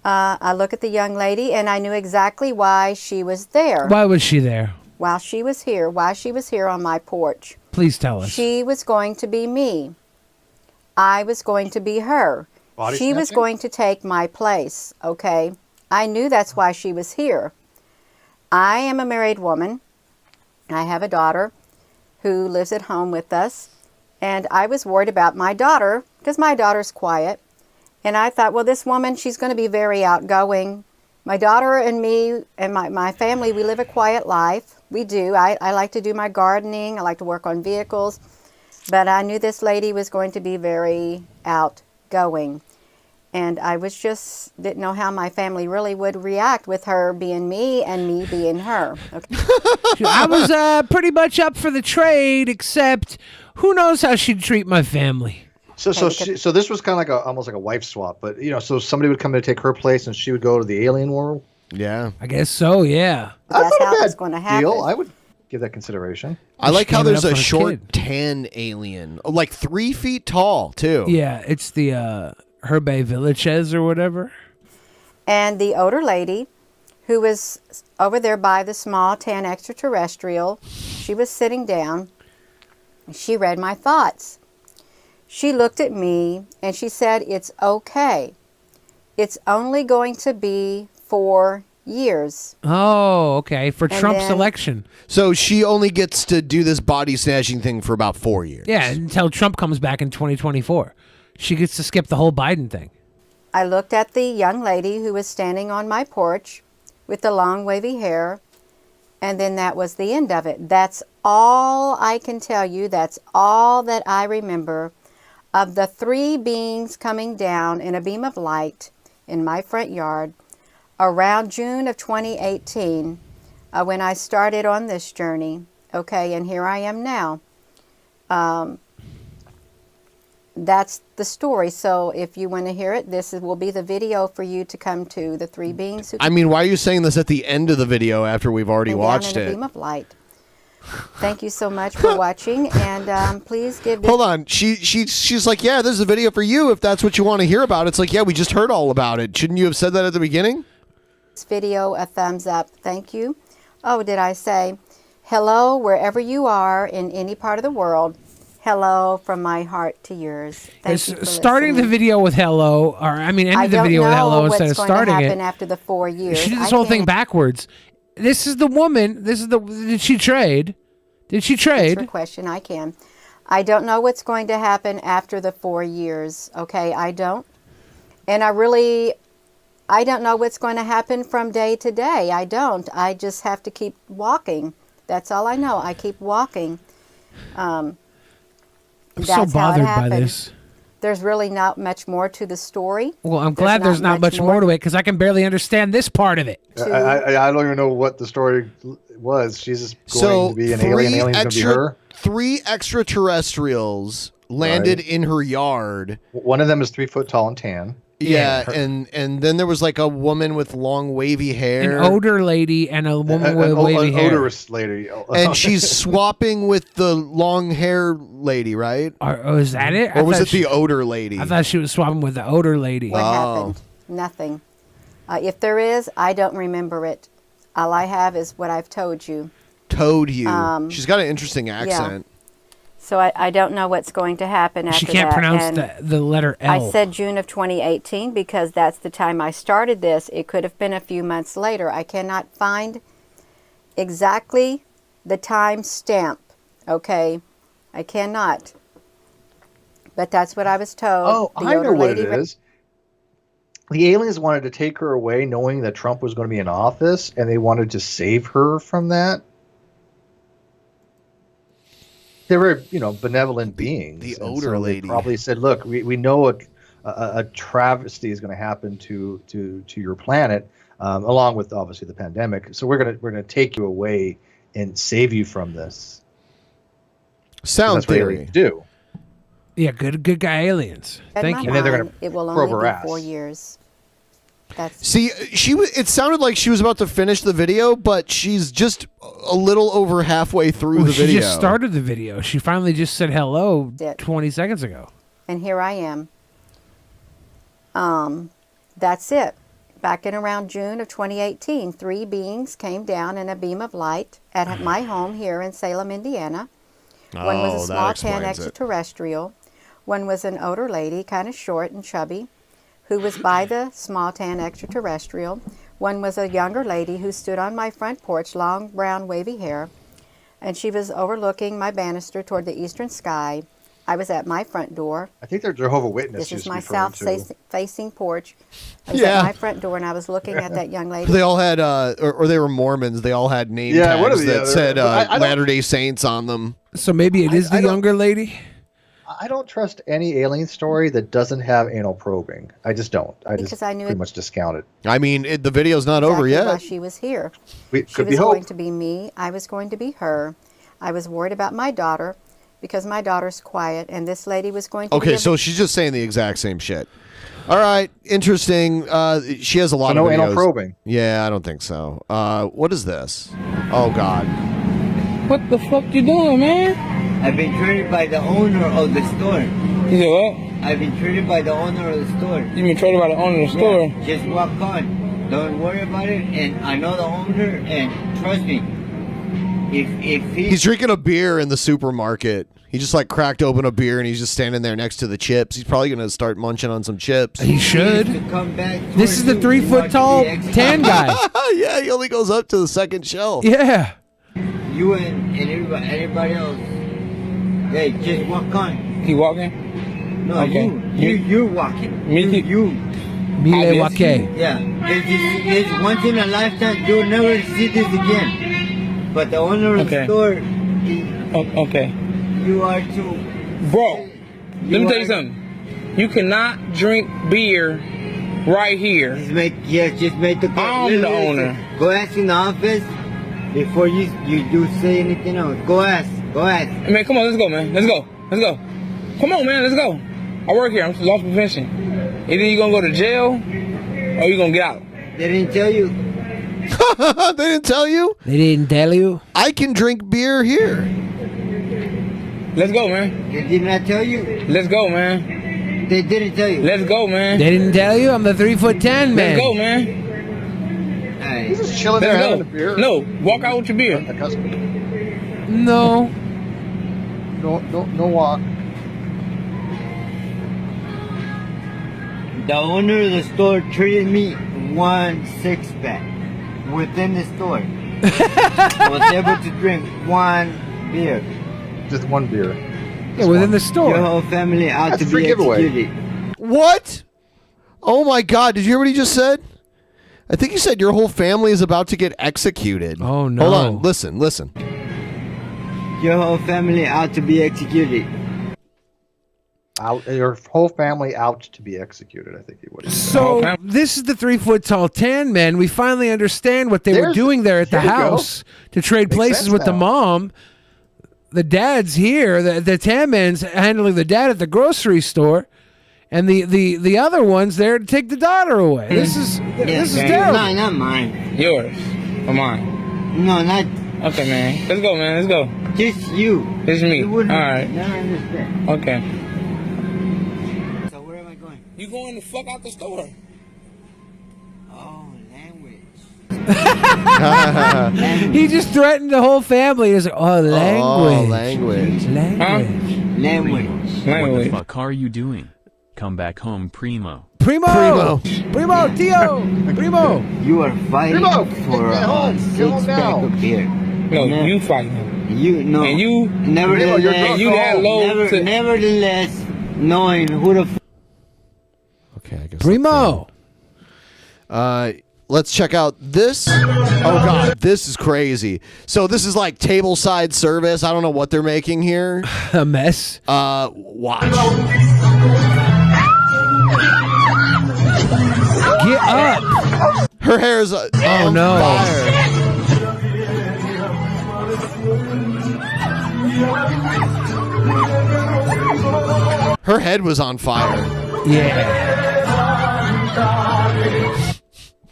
I look at the young lady, and I knew exactly why she was there. Why was she there? Why she was here on my porch. Please tell us. She was going to be me. I was going to be her. Body She was snatching? going to take my place, okay? I knew that's why she was here. I am a married woman. I have a daughter who lives at home with us. And I was worried about my daughter because my daughter's quiet. And I thought, well, this woman, she's going to be very outgoing. My daughter and me and my family, we live a quiet life. We do. I like to do my gardening. I like to work on vehicles. But I knew this lady was going to be very outgoing. And I was just, didn't know how my family really would react with her being me and me being her. Okay. I was pretty much up for the trade, except who knows how she'd treat my family. So this was kind of like almost like a wife swap, but so somebody would come in to take her place, and she would go to the alien world. Yeah, I guess so. Yeah, That's how it's going to happen. Deal. I would give that consideration. I like how there's up a for a short tan alien, like 3 feet tall too. Yeah, it's the Herbe Villages or whatever. And the older lady who was over there by the small tan extraterrestrial, she was sitting down. She read my thoughts. She looked at me and she said, it's okay. It's only going to be 4 years. Oh, okay. For And Trump's then- election. So she only gets to do this body snatching thing for about 4 years. Yeah, until Trump comes back in 2024. She gets to skip the whole Biden thing. I looked at the young lady who was standing on my porch with the long wavy hair, and then that was the end of it. That's all I can tell you. That's all that I remember of the 3 beings coming down in a beam of light in my front yard around June of 2018 when I started on this journey. Okay, and here I am now. That's the story. So if you want to hear it, will be the video for you to come to, the 3 beings who I mean, why are you saying this at the end of the video after we've already came watched down in a it? beam of light. Thank you so much for watching, and please give this Hold on. She's like, yeah, this is a video for you if that's what you want to hear about. It's like, yeah, we just heard all about it. Shouldn't you have said that at the beginning? video a thumbs up. Thank you. Oh, did I say hello wherever you are in any part of the world? Hello from my heart to yours. Thank you for starting listening. the video with hello, or I mean, ending the video with hello instead of starting what's going to it. happen after the 4 years. She did this I whole thing can't- backwards. This is the woman. Did she trade? Did she That's your trade? question. I can. I don't know what's going to happen after the 4 years. Okay, I don't. And I don't know what's going to happen from day to day. I don't. I just have to keep walking. That's all I know. I keep walking. I'm That's so how it bothered by happened. this. There's really not much more to the story. Well, I'm glad there's not much more to it because I can barely understand this part of it. I don't even know what the story was. She's just going So to be an alien. Alien's going to be her. 3 extraterrestrials landed in her yard. One of them is 3 foot tall and tan. Yeah, and then there was like a woman with long wavy hair. An older lady and a woman with wavy An hair. odorous lady. And she's swapping with the long hair lady, right? Or is that it? Or was thought it the odor lady? I thought she was swapping with the older lady. What happened? Nothing. If there is, I don't remember it. All I have is what I've told you. Told you. She's got an interesting accent. So I don't know what's going to happen after She that. can't pronounce And the letter L. I said June of 2018 because that's the time I started this. It could have been a few months later. I cannot find exactly the time stamp. Okay? I cannot. But that's what I was told. Oh, The I know older what it lady is. the aliens wanted to take her away knowing that Trump was going to be in office, and they wanted to save her from that. They were, benevolent beings. The and odor so lady they probably said, "Look, we know a travesty is going to happen to your planet, along with obviously the pandemic. So we're gonna take you away and save you from this." Sound that's what theory. aliens do. Yeah, good guy aliens. In Thank my you. mind, it will only be 4 years. That's See, it sounded like she was about to finish the video, but she's just a little over halfway through the She video. just started the video. She finally just said hello 20 seconds ago. and here I am. That's it. Back in around June of 2018, 3 beings came down in a beam of light at my home here in Salem, Indiana. One was a Oh, that small tan explains it. extraterrestrial. One was an older lady, kind of short and chubby, who was by the small tan extraterrestrial. One was a younger lady who stood on my front porch, long brown wavy hair, and she was overlooking my banister toward the eastern sky. I was at my front door. I think they're Jehovah's Witnesses. This is my referring to. south-facing porch. I was Yeah. at my front door, and I was looking at that young lady. They all had, or they were Mormons. They all had name Yeah, one or tags the that other. said I don't- Latter-day Saints on them. So maybe it is the younger lady? I don't trust any alien story that doesn't have anal probing. I just don't. I just Because I knew pretty it- much discount it. I mean, the video's not over Exactly why yet. she was here. We She could was be hope. going to be me. I was going to be her. I was worried about my daughter because my daughter's quiet, and this lady was going to Okay, be so she's just saying the exact same shit. All right, interesting. She has a lot So of no videos. anal probing. Yeah, I don't think so. What is this? Oh God. What the fuck you doing, man? I've been treated by the owner of the store. You said what? I've been treated by the owner of the store. You been treated by the owner of the store? Yeah, just walk on. Don't worry about it. And I know the owner, and trust me, if He's drinking a beer in the supermarket. He just like cracked open a beer and he's just standing there next to the chips. He's probably gonna start munching on some chips. He should. come back This is the 3 foot tall tan guy. Yeah, he only goes up to the second shelf. Yeah. you and everybody else, hey, just walk on. He walking? No, Okay. you're walking. Me too. You. Mile wake. Yeah, it's once in a lifetime. You'll never see this again. But the owner of the store, Okay. you are too. Bro, let me tell you something. You cannot drink beer right here. Just make the call. I'm the owner. Go ask in the office before you do say anything else. Go ask. Hey, man, come on, let's go, man. Let's go. Come on, man, let's go. I work here. I'm loss prevention. Either you gonna go to jail or you gonna get out. They didn't tell you. They didn't tell you? They didn't tell you? I can drink beer here. Let's go, man. They did not tell you. Let's go, man. They didn't tell you. Let's go, man. They didn't tell you? I'm the 3'10" man. Let's go, man. He's just chilling there Let's having go. a beer. No, walk out with your beer. No. No walk. The owner of the store treated me 1 6-pack within the store. I was able to drink 1 beer. Just 1 beer. Yeah, within the store. Your whole family out That's to a free be giveaway. executed. What? Oh my God! Did you hear what he just said? I think he said your whole family is about to get executed. Oh no! Hold on, listen. Your whole family out to be executed. Your whole family out to be executed, I think he would have said. So this is the 3 foot tall tan man. We finally understand what they were doing there at the there you go. house to trade Makes places sense with the now. mom. The dad's here. The tan man's handling the dad at the grocery store, and the other one's there to take the daughter away. This is terrible. No, not mine. Yours or mine? No, not. Okay, man. Let's go, man. Let's go. Just you. It's me. All wouldn't right. never understand. Okay. So where am I going? You going the fuck out the store? Oh, language. He just threatened the whole family. He's like, oh, language. language. Language. What the fuck are you doing? Come back home, Primo. Primo, Tio, Primo. You are fighting Primo, for get a home. Get home 6-pack now. of beer. No, you fighting. You no. And you, Nevertheless, you're drunk you that low nevertheless, knowing who the Okay, I guess. Primo. Let's check out this. Oh God, this is crazy. So this is like tableside service. I don't know what they're making here. A mess. Watch. Get up. Her hair is oh no. Her head was on fire. Yeah.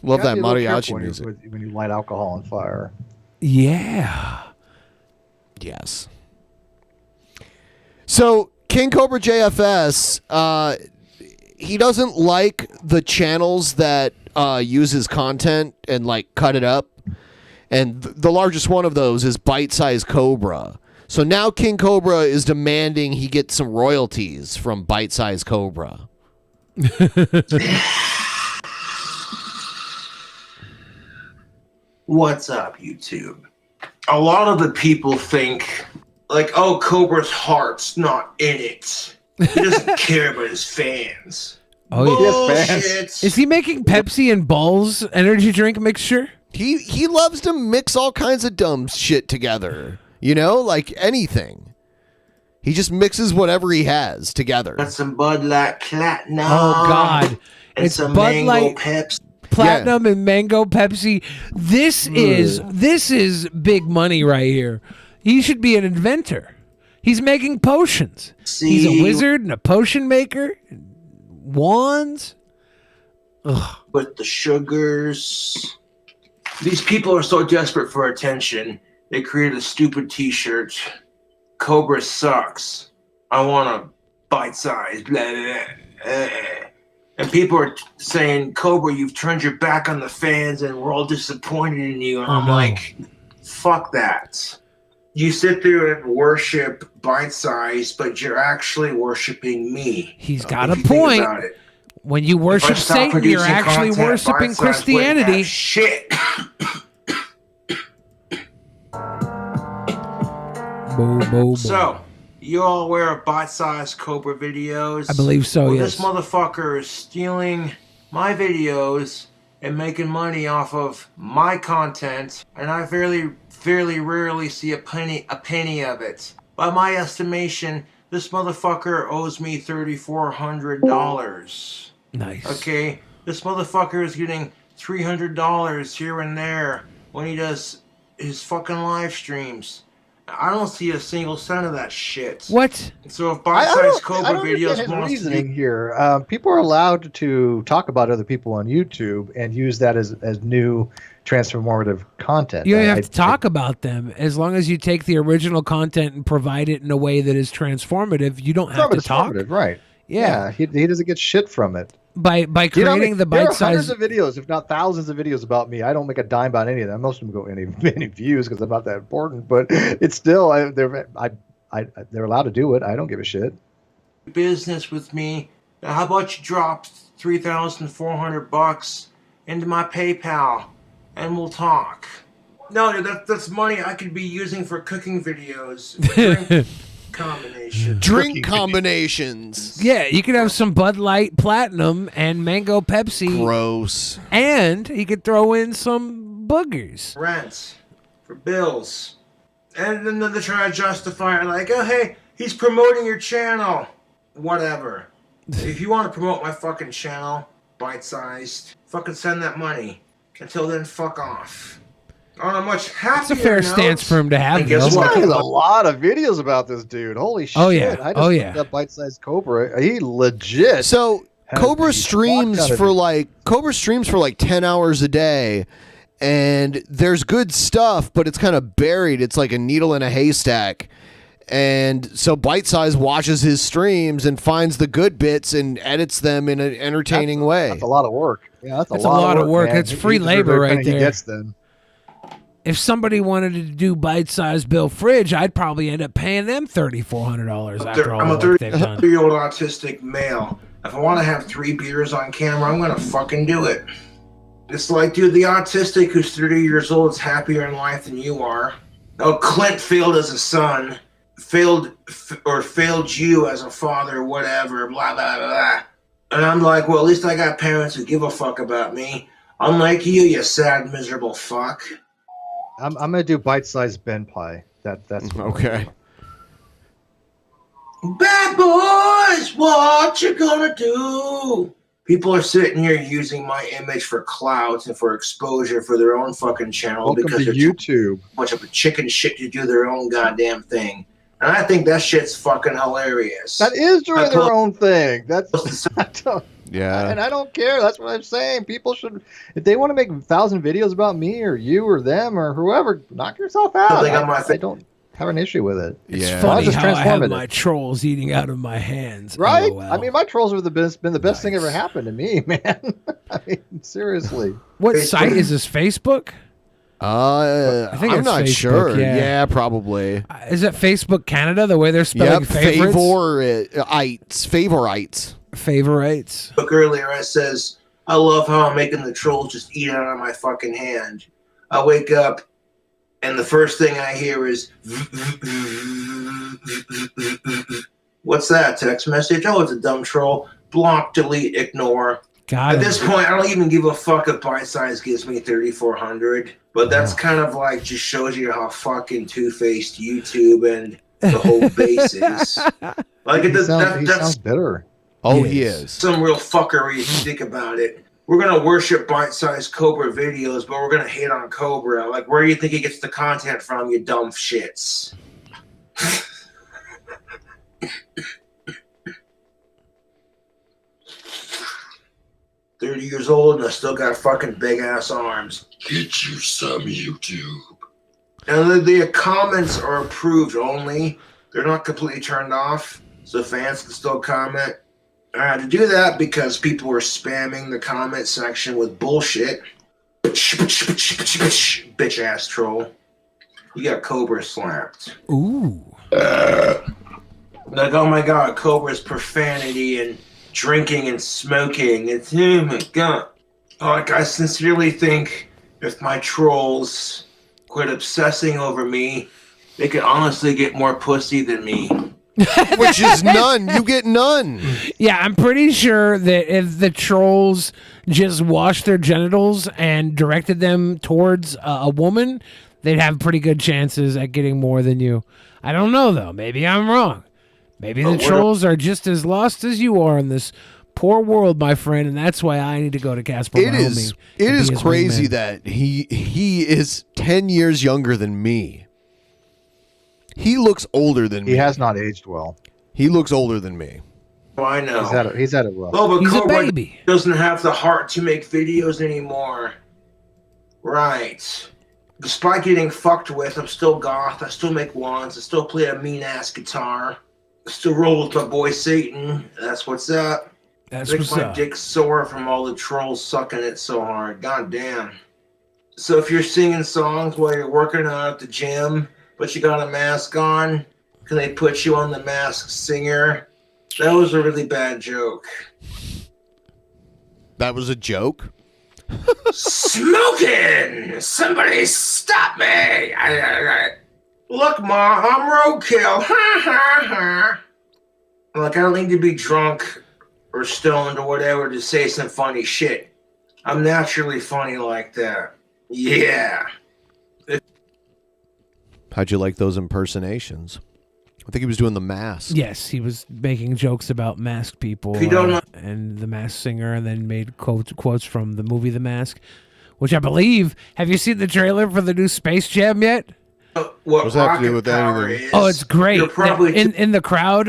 Love that You gotta be a little mariachi careful music. when you light alcohol on fire. Yeah. Yes. So King Cobra JFS, he doesn't like the channels that use his content and like cut it up. And the largest one of those is Bitesize Cobra. So now King Cobra is demanding he get some royalties from Bitesize Cobra. What's up, YouTube? A lot of the people think, like, oh, Cobra's heart's not in it. He doesn't care about his fans. Oh, Bullshit. Is he making Pepsi and Balls energy drink mixture? He loves to mix all kinds of dumb shit together. You know, like anything. He just mixes whatever he has together. Got some Bud Light Platinum. Oh God. And It's some Bud Mango Light Pepsi. Platinum and Mango Pepsi. This is big money right here. He should be an inventor. He's making potions. He's a wizard and a potion maker. Wands. Ugh. With the sugars. These people are so desperate for attention, they created a stupid t-shirt. Cobra sucks. I want a bite size. Blah, blah, blah. And people are saying, Cobra, you've turned your back on the fans and we're all disappointed in you. And I'm like, fuck that. You sit there and worship bite size, but you're actually worshiping me. He's got a If you think point. about it. When you worship If I stop Satan, you're producing actually content, worshiping Bite-Size wouldn't Christianity. have shit. So, you all aware of bite-sized Cobra videos? I believe so, Well, yes. This motherfucker is stealing my videos and making money off of my content, and I fairly rarely see a penny of it. By my estimation, this motherfucker owes me $3,400. Nice. Okay, this motherfucker is getting $300 here and there when he does his fucking live streams. I don't see a single cent of that shit. What? So if bite-sized Cobra I don't videos understand his wants reasoning here. People are allowed to talk about other people on YouTube and use that as new transformative content. You don't have to talk about them as long as you take the original content and provide it in a way that is transformative. You don't have to talk. Right? Yeah. He doesn't get shit from it. By creating the there are bite hundreds size. of videos, if not thousands of videos about me. I don't make a dime about any of them. Most of them go any views because I'm not that important. But it's still they're allowed to do it. I don't give a shit. business with me, now how about you drop $3,400 into my PayPal and we'll talk. No, that's money I could be using for cooking videos. Drink combinations. Yeah, you could have some Bud Light Platinum and Mango Pepsi. Gross. And you could throw in some boogers. Rents for bills. And then they're trying to justify it like, oh, hey, he's promoting your channel. Whatever. If you want to promote my fucking channel, bite-sized, fucking send that money. Until then, fuck off. On a much happier It's a fair note, stance for him to have. and guess though. what? There's a lot of videos about this dude. Holy shit. Oh, yeah. I just Oh, looked yeah. up Bite-Sized Cobra. He legit. So has Cobra a streams fuck ton of for videos. like 10 hours a day, and there's good stuff, but it's kind of buried. It's like a needle in a haystack. And so Bite Size watches his streams and finds the good bits and edits them in an entertaining way. That's a lot of work. Yeah, that's It's a lot of work. man. It's free He deserves labor everything right he there. gets then. If somebody wanted to do bite-sized Bill Fridge, I'd probably end up paying them $3,400 after all I'm the a work they've done. 30-year-old autistic male. If I want to have 3 beers on camera, I'm going to fucking do it. It's like, dude, the autistic who's 30 years old is happier in life than you are. Oh, Clint failed as a son, failed you as a father, whatever, blah, blah, blah, blah. And I'm like, well, at least I got parents who give a fuck about me. Unlike you, you sad, miserable fuck. I'm gonna do bite-sized BENPAI. That's okay. Bad boys, what you gonna do? People are sitting here using my image for clout and for exposure for their own fucking channel. Welcome because to they're YouTube. A bunch of chicken shit to do their own goddamn thing. And I think that shit's fucking hilarious. That is doing their own thing. That's yeah. And I don't care. That's what I'm saying. People should, if they want to make 1,000 videos about me or you or them or whoever, knock yourself out. I don't have an issue with it. It's funny how I have my trolls eating out of my hands. Right? LOL. I mean, my trolls have been the best thing ever happened to me, man. I mean, seriously. What site is this? Facebook? I think I'm it's not Facebook, sure. yeah. Yeah, probably. Is it Facebook Canada? The way they're spelling favorites? Favorites. Favorites. Look, earlier I says, I love how I'm making the trolls just eat out of my fucking hand. I wake up and the first thing I hear is, what's that? Text message? Oh, it's a dumb troll. Block, delete, ignore. At this point, I don't even give a fuck if Bitesize gives me 3,400. But that's kind of like just shows you how fucking two-faced YouTube and the whole base is. Like He sounds bitter. Oh, he is. Some real fuckery if you think about it. We're gonna worship bite-sized Cobra videos, but we're gonna hate on Cobra. Like, where do you think he gets the content from, you dumb shits? 30 years old and I still got fucking big ass arms. Get you some YouTube. And the comments are approved only. They're not completely turned off, so fans can still comment. I had to do that because people were spamming the comment section with bullshit. Bitch ass troll. You got Cobra slapped. Ooh. Like, oh my god, Cobra's profanity and drinking and smoking. It's, oh my god. Like, I sincerely think if my trolls quit obsessing over me, they could honestly get more pussy than me. Which is none. You get none. Yeah, I'm pretty sure that if the trolls just washed their genitals and directed them towards a woman, they'd have pretty good chances at getting more than you. I don't know, though. Maybe I'm wrong. Maybe the trolls are just as lost as you are in this poor world, my friend, and that's why I need to go to Casper. It is crazy that he is 10 years younger than me. He looks older than me. He has not aged well. He looks older than me. Oh, I know. He's had it rough. Oh, but He's a Cobra baby. doesn't have the heart to make videos anymore. Right. Despite getting fucked with, I'm still goth. I still make wands. I still play a mean-ass guitar. I still roll with my boy Satan. That's what's up. That's Makes what's my up. dick sore from all the trolls sucking it so hard. God damn. So if you're singing songs while you're working out at the gym, but you got a mask on, can they put you on the Masked Singer? That was a really bad joke. That was a joke? Smoking! Somebody stop me! Look, Ma, I'm roadkill. Ha ha ha. Like, I don't need to be drunk or stoned or whatever to say some funny shit. I'm naturally funny like that. Yeah. How'd you like those impersonations? I think he was doing the mask. Yes, he was making jokes about masked people If you don't know- and the Masked Singer, and then made quotes from the movie The Mask, which I believe. Have you seen the trailer for the new Space Jam yet? What What's that to do rocket with power anything? is, Oh, it's great. you're probably In the crowd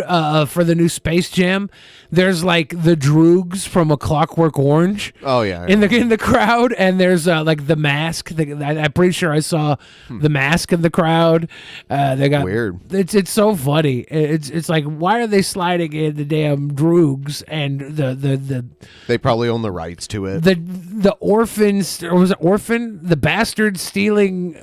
for the new Space Jam, there's like the Droogs from A Clockwork Orange. Oh yeah. In the crowd, and there's like the Mask. I'm pretty sure I saw the Mask in the crowd. They got weird. It's so funny. It's like, why are they sliding in the damn Droogs and the They probably own the rights to it. the orphans, or was it orphan? The bastard stealing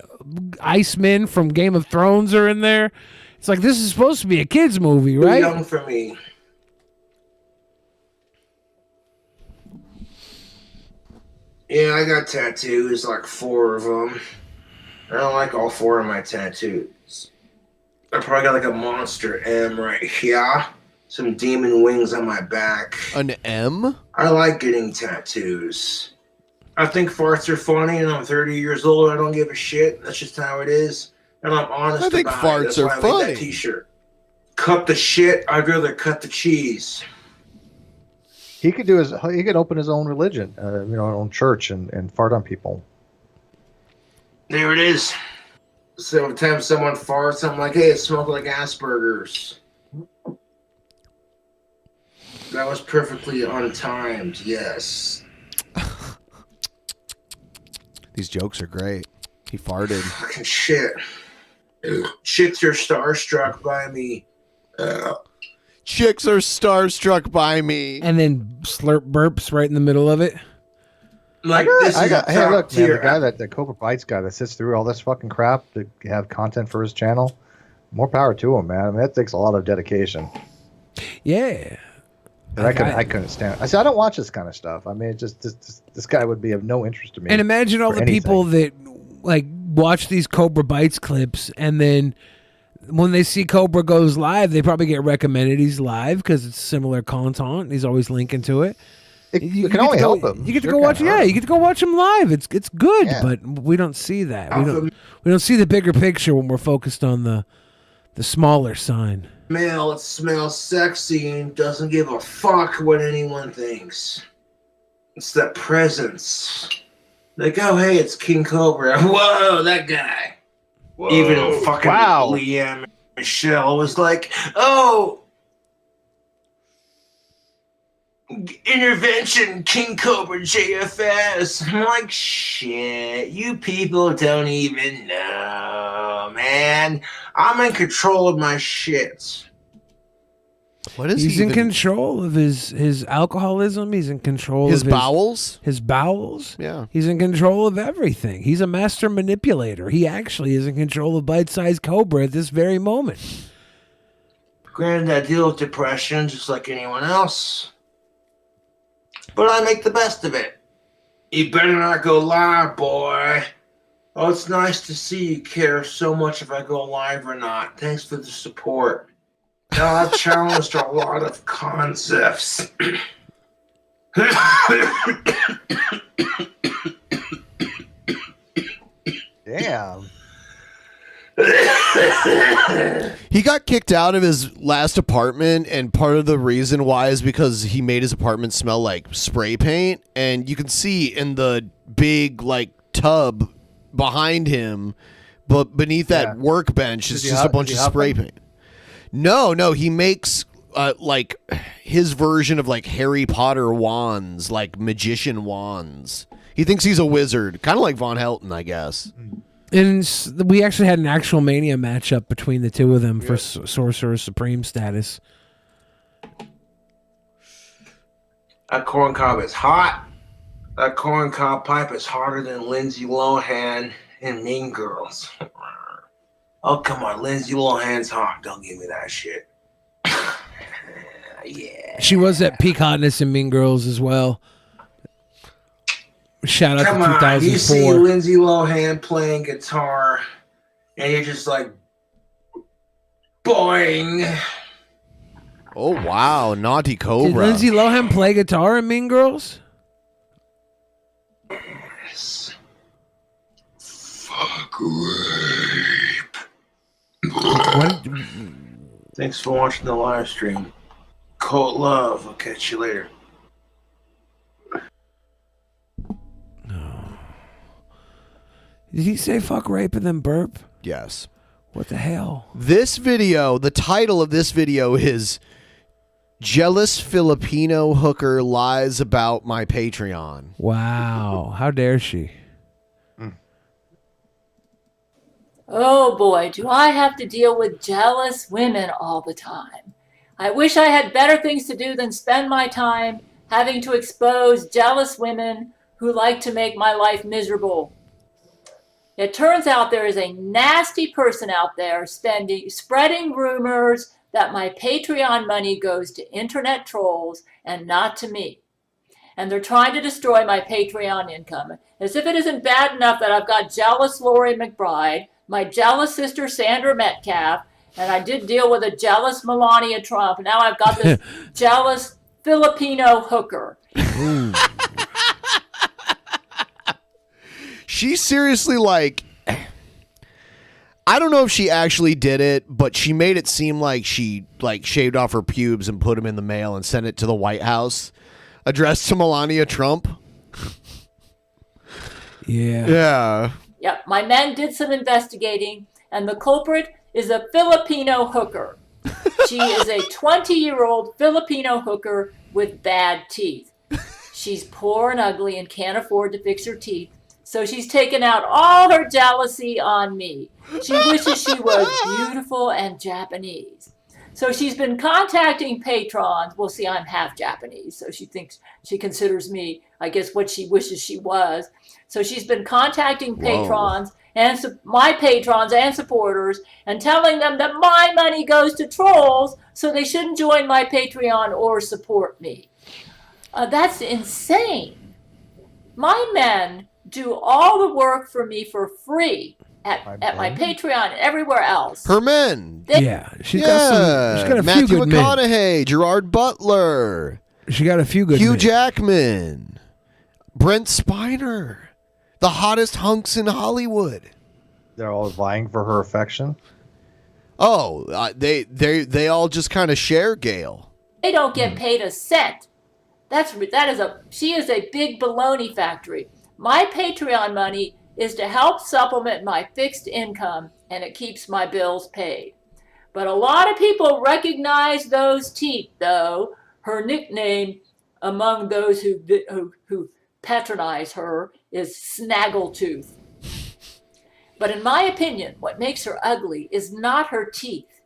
Icemen from Game of Thrones are in there. It's like, this is supposed to be a kids movie, too right? young for me. Yeah, I got tattoos, like 4 of them. I don't like all 4 of my tattoos. I probably got like a monster M right here. Some demon wings on my back. An M? I like getting tattoos. I think farts are funny, and I'm 30 years old. I don't give a shit. That's just how it is, and I'm honest I think about farts it. That's are why I made funny. that T-shirt. Cut the shit. I'd rather cut the cheese. He could open his own religion, own church, and fart on people. There it is. So every time someone farts, I'm like, hey, it smells like Asperger's. That was perfectly untimed, yes. These jokes are great. He farted. Fucking shit. Chicks are starstruck by me. Chicks are starstruck by me. And then slurp burps right in the middle of it. Like Hey, look, man, the guy the Cobra Bites guy that sits through all this fucking crap to have content for his channel. More power to him, man. I mean, that takes a lot of dedication. Yeah. And I couldn't stand it. I said, I don't watch this kind of stuff. I mean, it just this guy would be of no interest to me. And imagine all for the anything. people that like watch these Cobra Bites clips, and then when they see Cobra goes live, they probably get recommended he's live because it's similar content. He's always linking to it. You can only help him. You get to go watch. Yeah, you get to go watch him live. It's good, Yeah. but we don't see that. We don't see the bigger picture when we're focused on the smaller sign. Male, it smells sexy and doesn't give a fuck what anyone thinks. It's that presence. Like, oh, hey, it's King Cobra. Whoa, that guy. Whoa. Even fucking Wow. Leanne Michelle was like, oh, intervention, King Cobra JFS. I'm like, shit, you people don't even know, man. I'm in control of my shit. What is He's he in even- control of his alcoholism. He's in control His of bowels? His bowels. Yeah. He's in control of everything. He's a master manipulator. He actually is in control of Bite-Sized Cobra at this very moment. Granted, I deal with depression just like anyone else. But I make the best of it. You better not go live, boy. Oh, it's nice to see you care so much if I go live or not. Thanks for the support. Now, I've challenged a lot of concepts. Damn. He got kicked out of his last apartment, and part of the reason why is because he made his apartment smell like spray paint. And you can see in the big like tub behind him, but beneath that workbench is just a bunch of spray paint. No, he makes like his version of like Harry Potter wands, like magician wands. He thinks he's a wizard, kind of like Von Helton, I guess. And we actually had an actual Mania matchup between the two of them for Sorcerer Supreme status. That corn cob is hot. That corn cob pipe is harder than Lindsay Lohan in Mean Girls. Oh, come on. Lindsay Lohan's hot. Don't give me that shit. Yeah. She was at peak hotness in Mean Girls as well. Shout out Come to on. 2004. You see Lindsay Lohan playing guitar, and you're just like, boing. Oh wow, naughty Cobra. Did Lindsay Lohan play guitar in Mean Girls? Yes. Fuck rape. Thanks for watching the live stream. Cold love. I'll catch you later. Did he say fuck rape and then burp? Yes. What the hell? This video, the title of this video is Jealous Filipino Hooker Lies About My Patreon. Wow. How dare she? Oh boy, do I have to deal with jealous women all the time. I wish I had better things to do than spend my time having to expose jealous women who like to make my life miserable. It turns out there is a nasty person out there spreading rumors that my Patreon money goes to internet trolls and not to me. And they're trying to destroy my Patreon income. As if it isn't bad enough that I've got jealous Lori McBride, my jealous sister Sandra Metcalf, and I did deal with a jealous Melania Trump. Now I've got this jealous Filipino hooker. She seriously, like, I don't know if she actually did it, but she made it seem like she, like, shaved off her pubes and put them in the mail and sent it to the White House, addressed to Melania Trump. Yeah. Yeah. Yep, my men did some investigating, and the culprit is a Filipino hooker. She is a 20-year-old Filipino hooker with bad teeth. She's poor and ugly and can't afford to fix her teeth, so she's taken out all her jealousy on me. She wishes she was beautiful and Japanese. So she's been contacting patrons. Well, see, I'm half Japanese, so she considers me, I guess, what she wishes she was. So she's been contacting patrons and my patrons and supporters and telling them that my money goes to trolls, so they shouldn't join my Patreon or support me. That's insane. My men do all the work for me for free at my Patreon and everywhere else. Her men. She's got a Matthew few good men. McConaughey, Gerard Butler. She got a few good Hugh men. Jackman, Brent Spiner, the hottest hunks in Hollywood. They're all vying for her affection. Oh, they all just kind of share Gail. They don't get paid a cent. She is a big baloney factory. My Patreon money is to help supplement my fixed income, and it keeps my bills paid. But a lot of people recognize those teeth, though. Her nickname among those who patronize her is Snaggletooth. But in my opinion, what makes her ugly is not her teeth,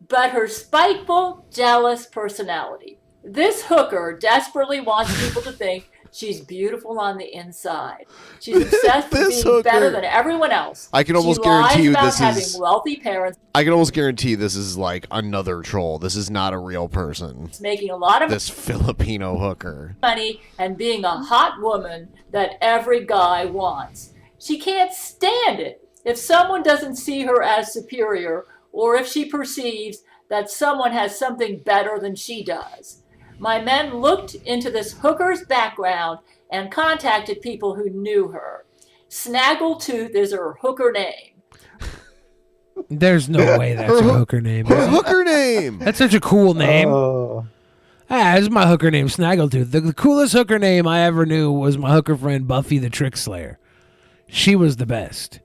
but her spiteful, jealous personality. This hooker desperately wants people to think she's beautiful on the inside. She's obsessed with being better than everyone else. I can almost She lies guarantee you about this having is. wealthy parents. I can almost guarantee this is like another troll. This is not a real person. Making a lot of This Filipino hooker. money and being a hot woman that every guy wants. She can't stand it if someone doesn't see her as superior, or if she perceives that someone has something better than she does. My men looked into this hooker's background and contacted people who knew her. Snaggletooth is her hooker name. There's no way that's her hooker name. Her hooker name. That's such a cool name. That's my hooker name, Snaggletooth. The coolest hooker name I ever knew was my hooker friend Buffy the Trick Slayer. She was the best.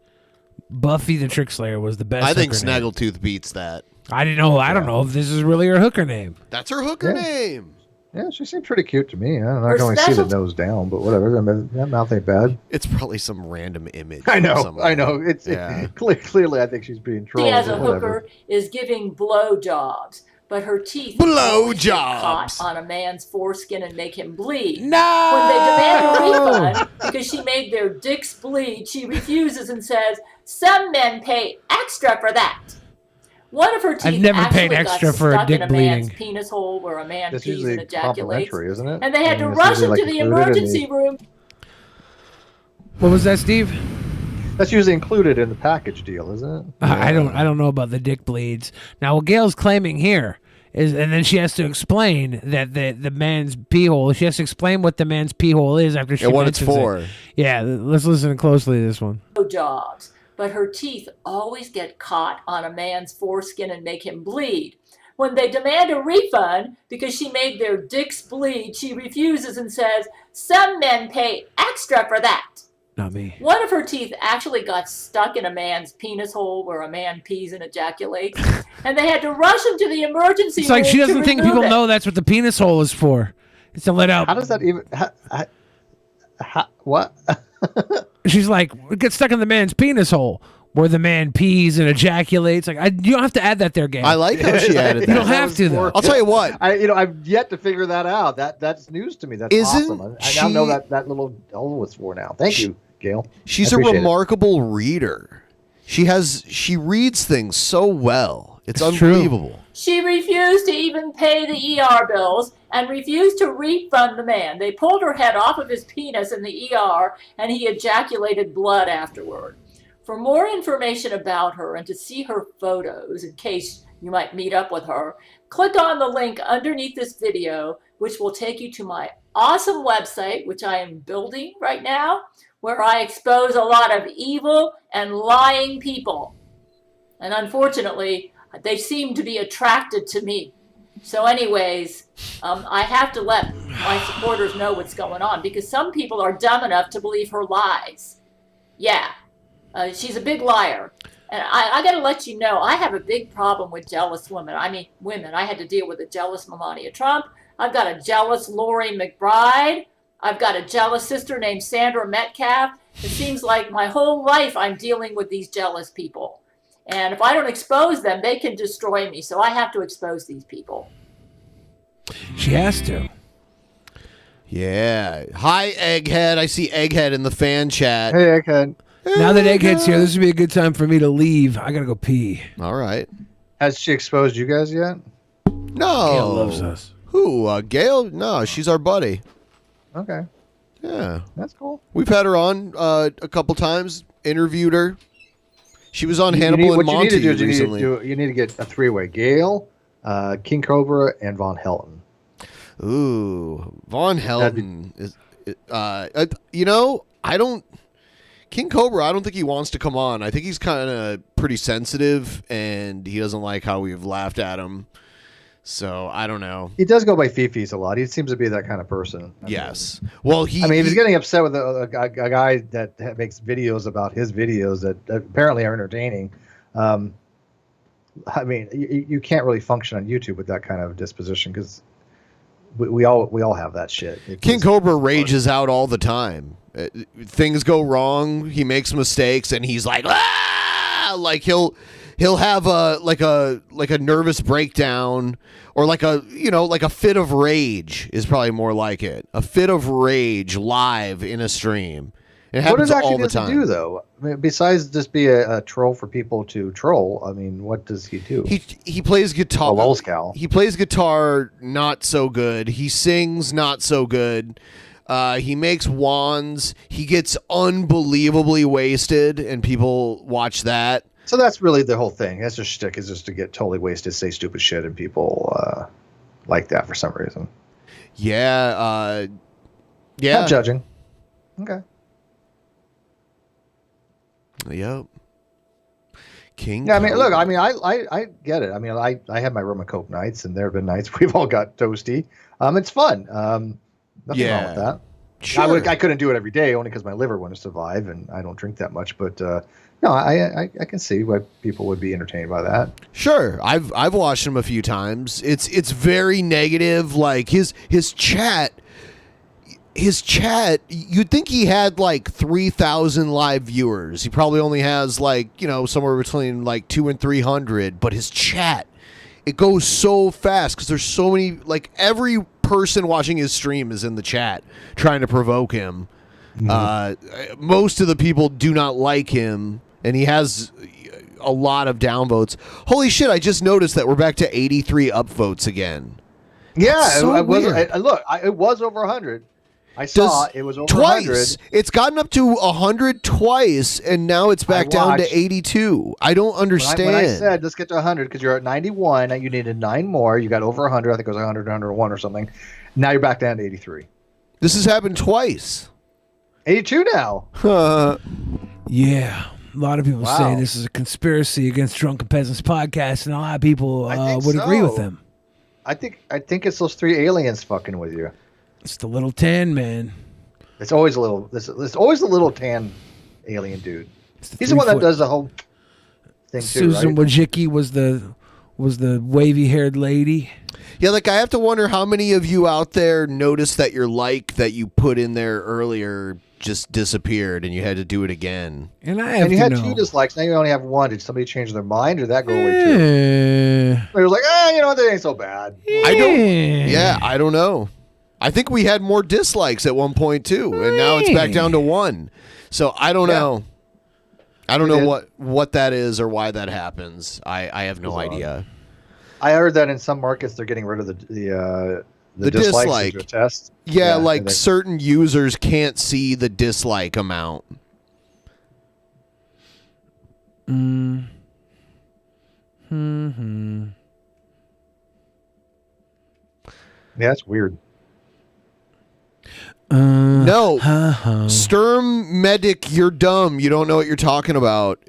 Buffy the Trick Slayer was the best. I think hooker name. Snaggletooth beats that. I didn't know. I don't know if this is really her hooker name. That's her hooker name. Yeah, she seemed pretty cute to me. I don't know. I can only see the nose down, but whatever. I mean, that mouth ain't bad. It's probably some random image. I know. somewhere. I know. It's Yeah. clearly. I think she's being trolled. She as a or whatever. hooker is giving blowjobs, but her teeth Blowjobs. always get caught on a man's foreskin and make him bleed. No! When they demand a refund because she made their dicks bleed, she refuses and says, "Some men pay extra for that." One of her teeth I've never actually paid extra got for a stuck dick in a man's bleeding. penis hole where a man That's pees usually and ejaculates. complimentary, isn't it? And they had I to mean, it's rush him usually, to like, the included in emergency room. What was that, Steve? That's usually included in the package deal, isn't it? I don't know about the dick bleeds. Now, what Gail's claiming here is, and then she has to explain that the man's pee hole. She has to explain what the man's pee hole is after she And what it's mentions for. it. Yeah, let's listen closely to this one. Jobs, but her teeth always get caught on a man's foreskin and make him bleed. When they demand a refund because she made their dicks bleed, she refuses and says, "Some men pay extra for that." Not me. One of her teeth actually got stuck in a man's penis hole where a man pees and ejaculates, and they had to rush him to the emergency It's like room she to doesn't think remove people it. know that's what the penis hole is for. It's to let out. How does that even? What? She's like, it gets stuck in the man's penis hole where the man pees and ejaculates. Like, you don't have to add that there, Gail. I like how she added that. You don't have to, though. I'll tell you what. I've yet to figure that out. That's news to me. That's Isn't awesome. I now know she- that little hole was for now. Thank you, Gail. She's I a appreciate it. remarkable reader. She reads things so well. It's It's true. unbelievable. She refused to even pay the ER bills and refused to refund the man. They pulled her head off of his penis in the ER, and he ejaculated blood afterward. For more information about her and to see her photos, in case you might meet up with her, click on the link underneath this video, which will take you to my awesome website, which I am building right now, where I expose a lot of evil and lying people. And unfortunately, they seem to be attracted to me. So anyways, I have to let my supporters know what's going on because some people are dumb enough to believe her lies. Yeah, she's a big liar. And I got to let you know, I have a big problem with jealous women. I mean, women. I had to deal with a jealous Melania Trump. I've got a jealous Lori McBride. I've got a jealous sister named Sandra Metcalf. It seems like my whole life I'm dealing with these jealous people. And if I don't expose them, they can destroy me. So I have to expose these people. She has to. Yeah. Hi, Egghead. I see Egghead in the fan chat. Hey, Egghead. Now that Egghead's here, this would be a good time for me to leave. I gotta go pee. All right. Has she exposed you guys yet? No. Gail loves us. Who? Gail? No, she's our buddy. Okay. Yeah. That's cool. We've had her on a couple times, interviewed her. She was on Hannibal and Monty recently. You need to get a three-way. Gail, King Cobra, and Von Helton. Ooh, Von Helton is. I don't. King Cobra, I don't think he wants to come on. I think he's kind of pretty sensitive, and he doesn't like how we've laughed at him. So I don't know. He does go by Fifi's a lot. He seems to be that kind of person. Yes. Well, he was getting upset with a guy that makes videos about his videos that apparently are entertaining. I mean, you can't really function on YouTube with that kind of disposition because we all have that shit. King Cobra rages out all the time. Things go wrong. He makes mistakes, and he's like, ah! Like he'll have a nervous breakdown, or like a fit of rage is probably more like it. A fit of rage live in a stream. It happens all the time. What does he do though? I mean, besides just be a troll for people to troll, I mean, what does he do? He plays guitar. Lolscowl. He plays guitar not so good. He sings not so good. He makes wands. He gets unbelievably wasted, and people watch that. So that's really the whole thing. That's just shtick, is just to get totally wasted, say stupid shit, and people like that for some reason. Yeah. Yeah. Not judging. Okay. Yep. King. Yeah, I mean, look, I mean, I get it. I mean, I have my rum and coke nights, and there have been nights we've all got toasty. It's fun. Nothing wrong with that. Sure. I couldn't do it every day only because my liver wouldn't survive, and I don't drink that much. But no, I can see why people would be entertained by that. Sure, I've watched him a few times. It's very negative. Like his chat. You'd think he had like 3,000 live viewers. He probably only has like somewhere between like 200 and 300. But his chat, it goes so fast because there's so many. Like every person watching his stream is in the chat trying to provoke him. Mm-hmm. Most of the people do not like him, and he has a lot of downvotes. Holy shit! I just noticed that we're back to 83 upvotes again. Yeah, so it was. weird. It was over 100. I saw it was over twice. 100. It's gotten up to 100 twice, and now it's back down to 82. I don't understand. When I said let's get to 100 because you're at 91, you needed 9 more. You got over 100. I think it was 100, 101 or something. Now you're back down to 83. This has happened twice. 82 now. Yeah. A lot of people say this is a conspiracy against Drunken Peasants podcast, and a lot of people would agree with them. I think it's those 3 aliens fucking with you. It's the little tan man. It's always a little. There's always a little tan alien dude. He's the one that does the whole thing too, Susan right? Wojcicki was the wavy haired lady. Yeah, like I have to wonder how many of you out there noticed that your like that you put in there earlier just disappeared, and you had to do it again. And I have you to had know. 2 dislikes. Now you only have 1. Did somebody change their mind, or did that go away too? It was like, you know what? That ain't so bad. I don't. Yeah, I don't know. I think we had more dislikes at one point too, and now it's back down to 1. So I don't know. I don't know what that is or why that happens. I have no idea. I heard that in some markets they're getting rid of the dislike to a test. Yeah, like certain users can't see the dislike amount. Yeah, it's weird. No, Sturm Medic, you're dumb. You don't know what you're talking about.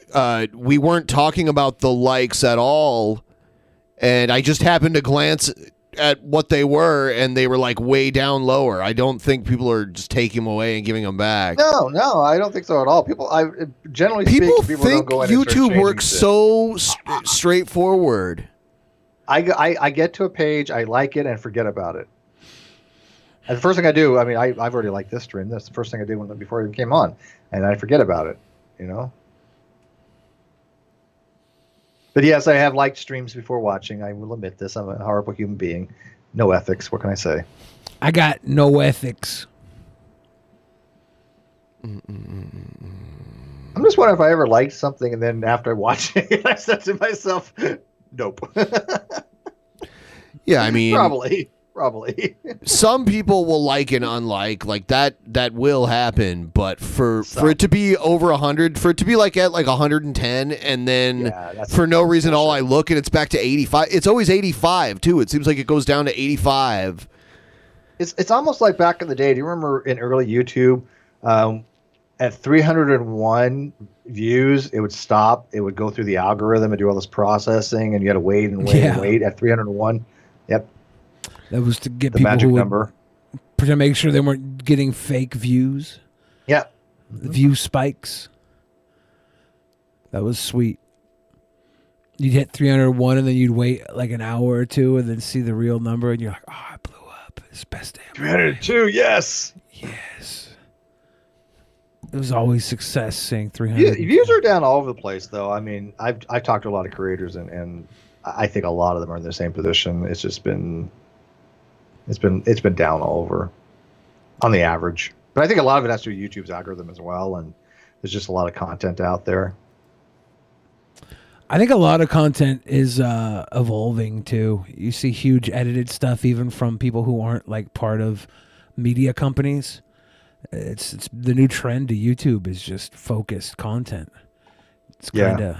We weren't talking about the likes at all, and I just happened to glance at what they were, and they were like way down lower. I don't think people are just taking them away and giving them back. No, I don't think so at all. Generally speaking, people don't think go in and start YouTube changing works shit. so straightforward. I get to a page, I like it, and forget about it. And the first thing I do, I mean, I've already liked this stream. That's the first thing I did before it even came on, and I forget about it. You know. But yes, I have liked streams before watching. I will admit this. I'm a horrible human being. No ethics. What can I say? I got no ethics. I'm just wondering if I ever liked something and then after watching it, I said to myself, nope. Yeah, I mean, probably. Some people will like and unlike, like that will happen, but for it to be over 100, for it to be like at like 110, and then for no reason all I look and it's back to 85. It's always 85 too. It seems like it goes down to 85. It's almost like back in the day. Do you remember in early YouTube, at 301 views, it would stop. It would go through the algorithm and do all this processing, and you had to wait and wait and wait at 301. Yep. That was to get The people magic who would number. to make sure they weren't getting fake views. Yeah. The view spikes. That was sweet. You'd hit 301 and then you'd wait like an hour or two and then see the real number and you're like, oh, I blew up. It's the best day of my life. 302, yes. Yes. It was always success saying 300. Yeah, views are down all over the place, though. I mean, I've talked to a lot of creators, and I think a lot of them are in the same position. It's just been down all over on the average. But I think a lot of it has to do with YouTube's algorithm as well, and there's just a lot of content out there. I think a lot of content is evolving too. You see huge edited stuff even from people who aren't like part of media companies. It's the new trend to YouTube is just focused content. It's kind of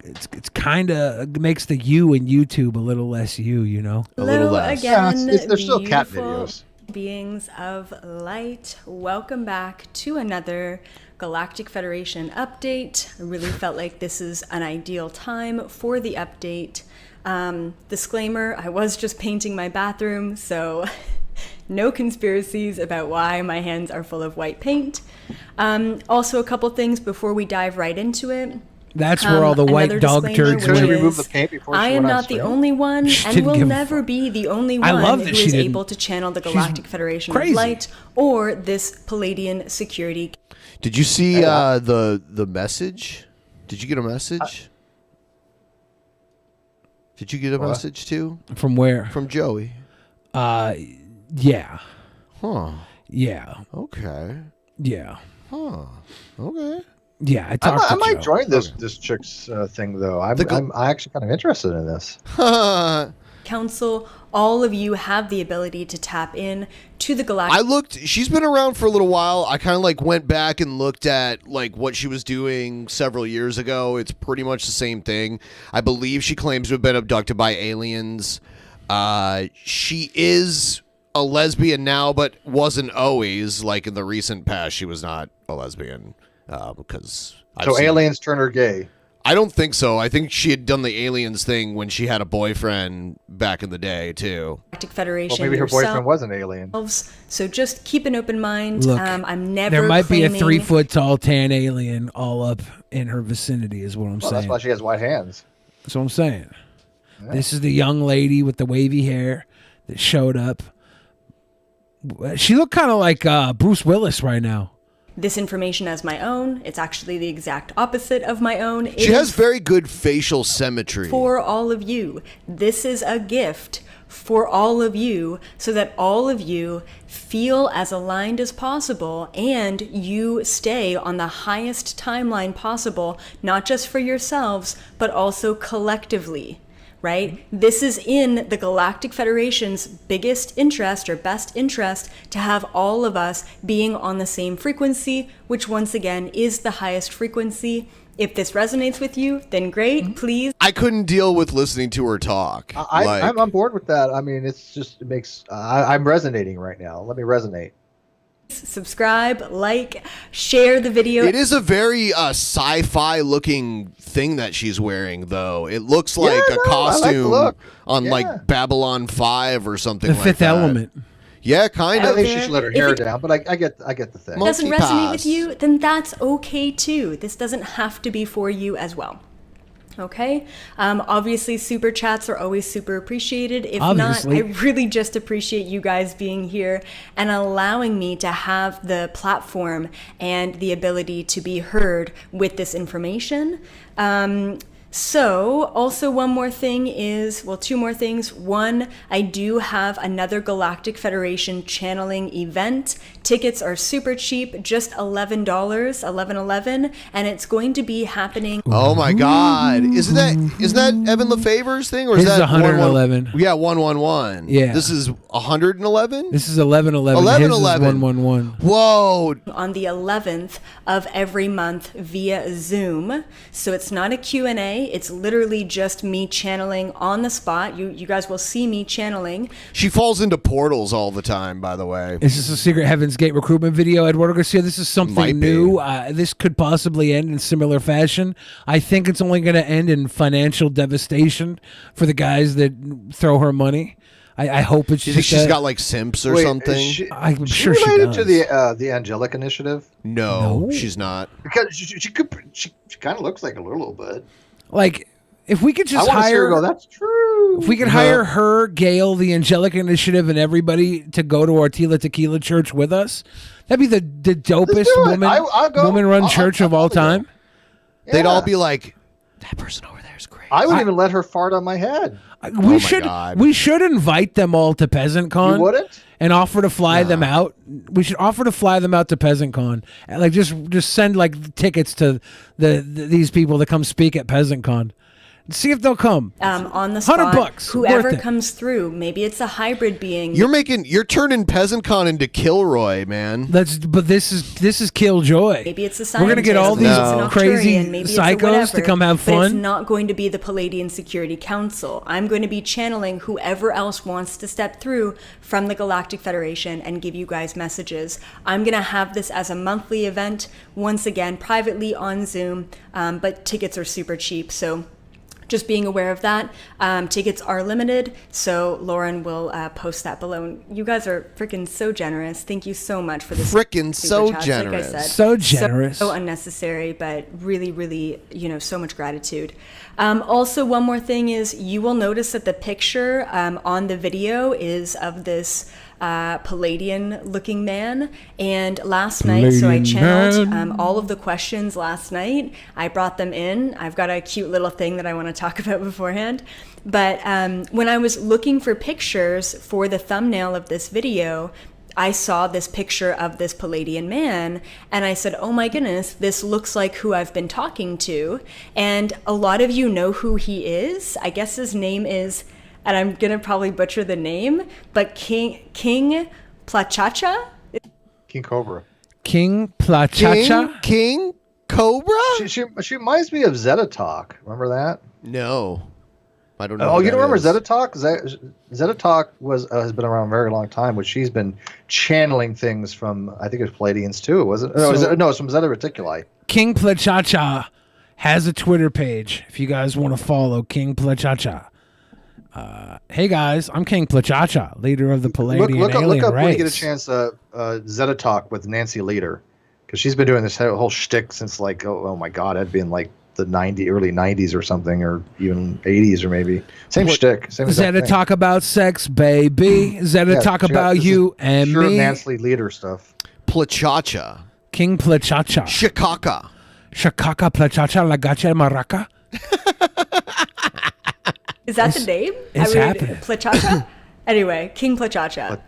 it's kind of makes the you in YouTube a little less you know. A little less. Again, there's still cat beautiful videos. Beings of light, welcome back to another Galactic Federation update. I really felt like this is an ideal time for the update. Disclaimer, I was just painting my bathroom, so no conspiracies about why my hands are full of white paint. Also, a couple things before we dive right into it. That's where all the white dog turds live. I am not the only one, and will never be the only one who is able to channel the Galactic Federation of Light or this Palladian security. Did you see the message? Did you get a message? Did you get a message too? From where? From Joey. Yeah. Huh. Yeah. Okay. Yeah. Huh. Okay. Yeah, I might join this chick's thing though. I'm actually kind of interested in this. Council, all of you have the ability to tap in to the Galactic. I looked. She's been around for a little while. I kind of like went back and looked at like what she was doing several years ago. It's pretty much the same thing. I believe she claims to have been abducted by aliens. She is a lesbian now, but wasn't always. Like in the recent past, she was not a lesbian. Because aliens turn her gay. I don't think so. I think she had done the aliens thing when she had a boyfriend back in the day too. Galactic Federation. Well, maybe her boyfriend was an alien. So just keep an open mind. Look, I'm never. There might be a claiming 3-foot tall tan alien all up in her vicinity. Is what I'm saying. That's why she has white hands. That's what I'm saying. Yeah. This is the young lady with the wavy hair that showed up. She looked kind of like Bruce Willis right now. This information as my own. It's actually the exact opposite of my own. She has very good facial symmetry. For all of you. This is a gift for all of you so that all of you feel as aligned as possible and you stay on the highest timeline possible, not just for yourselves, but also collectively. Right? This is in the Galactic Federation's biggest interest or best interest to have all of us being on the same frequency, which once again is the highest frequency. If this resonates with you, then great. Please. I couldn't deal with listening to her talk. I'm on board with that. I mean, it's just, it makes, I'm resonating right now. Let me resonate. Subscribe, like, share the video. It is a very sci-fi looking thing that she's wearing, though. It looks like a costume on like Babylon 5 or something like that. The Fifth Element. Yeah, kind of. I think she should let her hair down, but I get the thing. If it doesn't resonate with you, then that's okay too. This doesn't have to be for you as well. Okay? Obviously, super chats are always super appreciated. If not, I really just appreciate you guys being here and allowing me to have the platform and the ability to be heard with this information. So, also one more thing is, well, two more things. One, I do have another Galactic Federation channeling event. Tickets are super cheap, just $11, $11.11, and it's going to be happening. Oh my God! Isn't that Evan LeFavor's thing, or is His that is 111? Yeah, 111. Yeah. This is 111. This is 1111. 1111. 111. Whoa! On the 11th of every month via Zoom. So it's not a Q&A. It's literally just me channeling on the spot. You guys will see me channeling. She falls into portals all the time, by the way. Is this a Secret Heaven's Gate recruitment video, Eduardo Garcia? This is something new. This could possibly end in similar fashion. I think it's only going to end in financial devastation for the guys that throw her money. I hope it's You think she's got like simps or something? I'm She sure she related does. to the Angelic Initiative? No, she's not. Because she kind of looks like a little bit. Like, if we could just I wanna see her hire, go, that's true. if we could hire her, Gail, the Angelic Initiative, and everybody to go to our Tila Tequila Church with us, that'd be the dopest woman-run church of all time. They'd all be like, that person over there is great. I wouldn't even let her fart on my head. We should invite them all to Peasant Con. You wouldn't? And offer to fly them out. We should offer to fly them out to Peasant Con. And like just send like tickets to these people to come speak at Peasant Con. See if they'll come. On the spot, $100. whoever worth it. comes through. Maybe it's a hybrid being. You're turning Peasant Con into Kilroy, man. But this is Killjoy. Maybe it's a scientist. We're gonna get all maybe these it's an crazy Octurian, maybe it's a psychos whatever, to come have But it's fun. not going to be the Palladian Security Council. I'm going to be channeling whoever else wants to step through from the Galactic Federation and give you guys messages. I'm going to have this as a monthly event, once again, privately on Zoom, but tickets are super cheap, so just being aware of that. Tickets are limited, so Lauren will post that below. And you guys are freaking so generous. Thank you so much for this. Frickin' so super chats, generous. Like I said. So generous. So unnecessary, but really, really, so much gratitude. Also, one more thing is you will notice that the picture on the video is of this Palladian looking man, and last night, so I channeled all of the questions last night. I brought them in. I've got a cute little thing that I want to talk about beforehand, but when I was looking for pictures for the thumbnail of this video, I saw this picture of this Palladian man, and I said, oh my goodness, this looks like who I've been talking to. And a lot of you know who he is. I guess his name is, and I'm gonna probably butcher the name, but King Plachacha? King Cobra. King Plachacha? King Cobra? She reminds me of Zeta Talk. Remember that? No. I don't know. Oh, you don't remember Zeta Talk? Zeta Talk has been around a very long time, which she's been channeling things from, I think it was Palladians too, was it? No, it's from Zeta Reticuli. King Plachacha has a Twitter page if you guys want to follow King Plachacha. Hey guys, I'm King Plachacha, leader of the Palladian look alien up race. when you get a chance Zeta Talk with Nancy Leader, because she's been doing this whole shtick since like oh my god, it'd been like the early 90s or something, or even 80s or maybe same shtick. Same Zeta thing. talk about sex, baby. Zeta talk about you and sure me. Nancy Leader stuff. Plachacha. King Plachacha. Shikaka. Shikaka Plachacha La Gacha Maraca. Is that the name? It's happening. Plachacha? Anyway, King Plachacha.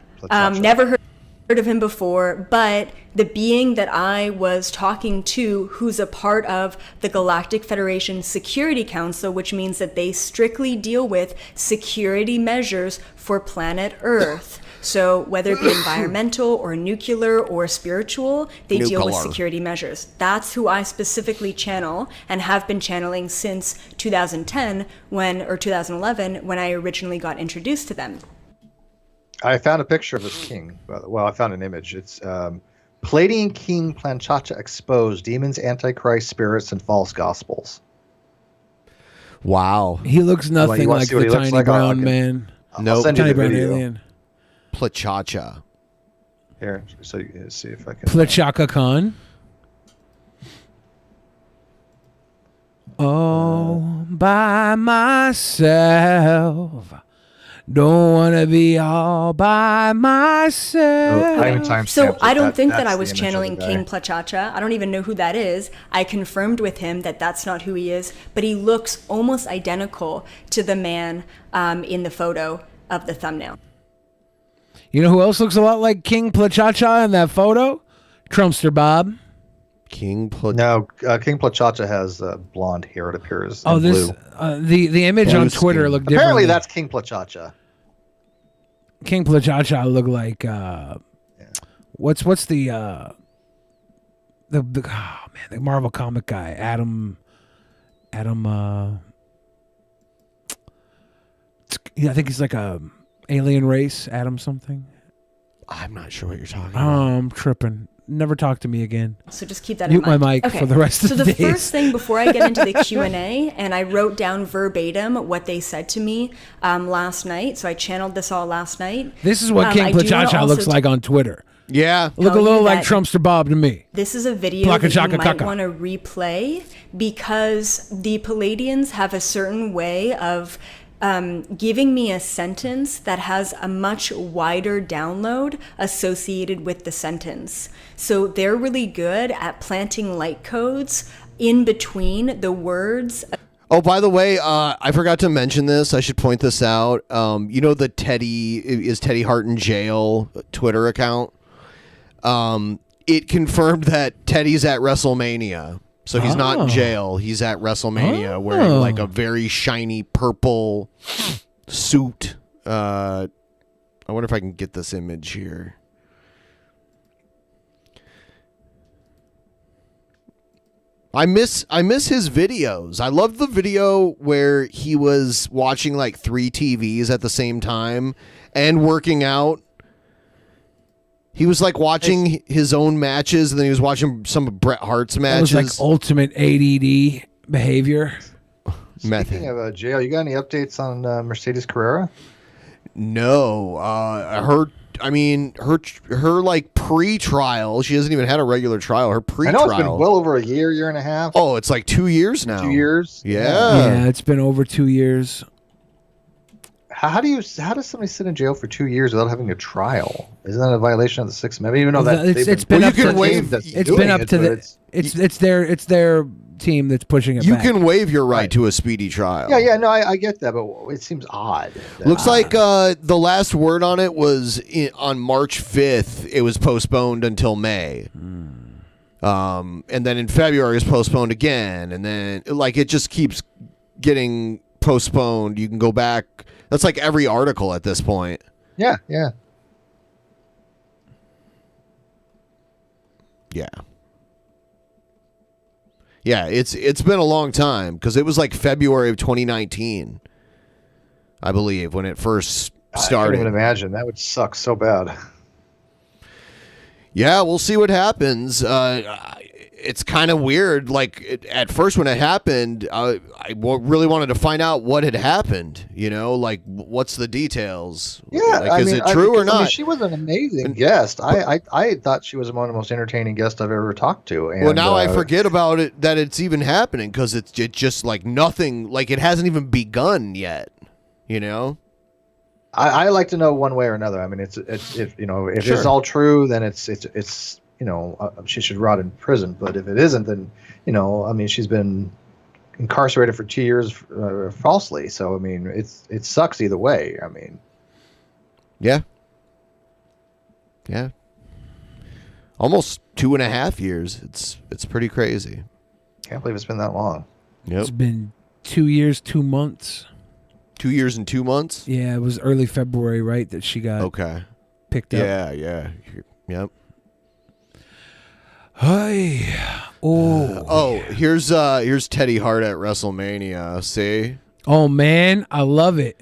Never heard of him before, but the being that I was talking to, who's a part of the Galactic Federation Security Council, which means that they strictly deal with security measures for planet Earth. So whether it be environmental or nuclear or spiritual, they deal with security measures. That's who I specifically channel and have been channeling since 2010 or 2011 when I originally got introduced to them. I found a picture of this king. Well, I found an image. It's Palladian King Planchacha exposed: demons, antichrist, spirits, and false gospels. Wow. He looks nothing like the tiny brown man. No, tiny brown alien. Plachacha. Here, so you can see if I can. Plachaka Khan. All by myself. Don't want to be all by myself. So I don't think that I was channeling King Plachacha. I don't even know who that is. I confirmed with him that that's not who he is, but he looks almost identical to the man in the photo of the thumbnail. You know who else looks a lot like King Plachacha in that photo? Trumpster Bob. King Plachacha has blonde hair. It appears. Oh, in this blue. the image on Twitter looked different. Apparently, that's King Plachacha. King Plachacha look like what's the Marvel comic guy Adam I think he's like a alien race, Adam something. I'm not sure what you're talking about. I'm tripping. Never talk to me again. So just keep that Mute in mind. my mic for the rest of the days. So the first thing before I get into the Q&A, and I wrote down verbatim what they said to me last night. So I channeled this all last night. This is what King Plachacha looks like on Twitter. Yeah. Look a little like Trumpster Bob to me. This is a video that you might want to replay because the Palladians have a certain way of giving me a sentence that has a much wider download associated with the sentence. So they're really good at planting light codes in between the words. Oh, by the way, I forgot to mention this. I should point this out. You know the Teddy Hart in jail Twitter account? It confirmed that Teddy's at WrestleMania. So he's not in jail. He's at WrestleMania wearing like a very shiny purple suit. I wonder if I can get this image here. I miss his videos. I love the video where he was watching like 3 TVs at the same time and working out. He was like watching his own matches, and then he was watching some of Bret Hart's matches. That was like ultimate ADD behavior. Speaking of jail, you got any updates on Mercedes Carrera? No, her like pre-trial. She hasn't even had a regular trial. Her pre-trial. I know it's been well over a year and a half. Oh, it's like 2 years now. 2 years. Yeah, it's been over 2 years. How does somebody sit in jail for 2 years without having a trial? Isn't that a violation of the Sixth Amendment? Even though it's been up to it's their team that's pushing it. You back. can waive your right to a speedy trial. Yeah, no, I get that, but it seems odd. Looks like the last word on it was on March 5th. It was postponed until May. And then in February it's postponed again, and then like it just keeps getting postponed. You can go back. That's like every article at this point. Yeah. Yeah. Yeah, it's been a long time because it was like February of 2019, I believe, when it first started. I can't even imagine. That would suck so bad. Yeah, we'll see what happens. It's kind of weird. Like at first when it happened, I really wanted to find out what had happened. You know, like what's the details? Yeah, like, is it true or not? I mean, she was an amazing guest. I thought she was one of the most entertaining guests I've ever talked to. And, well, now I forget about it that it's even happening because it's just like nothing. Like it hasn't even begun yet. You know. I like to know one way or another. I mean, if it's all true, then it's she should rot in prison. But if it isn't, then I mean, she's been incarcerated for 2 years falsely. So I mean, it sucks either way. I mean, yeah, almost 2.5 years. It's pretty crazy. Can't believe it's been that long. Yep. It's been 2 years, 2 months. 2 years and 2 months? Yeah, it was early February, right, that she got. Okay. picked up. Yeah. Yep. Hey. Here's Teddy Hart at WrestleMania. See? Oh man, I love it.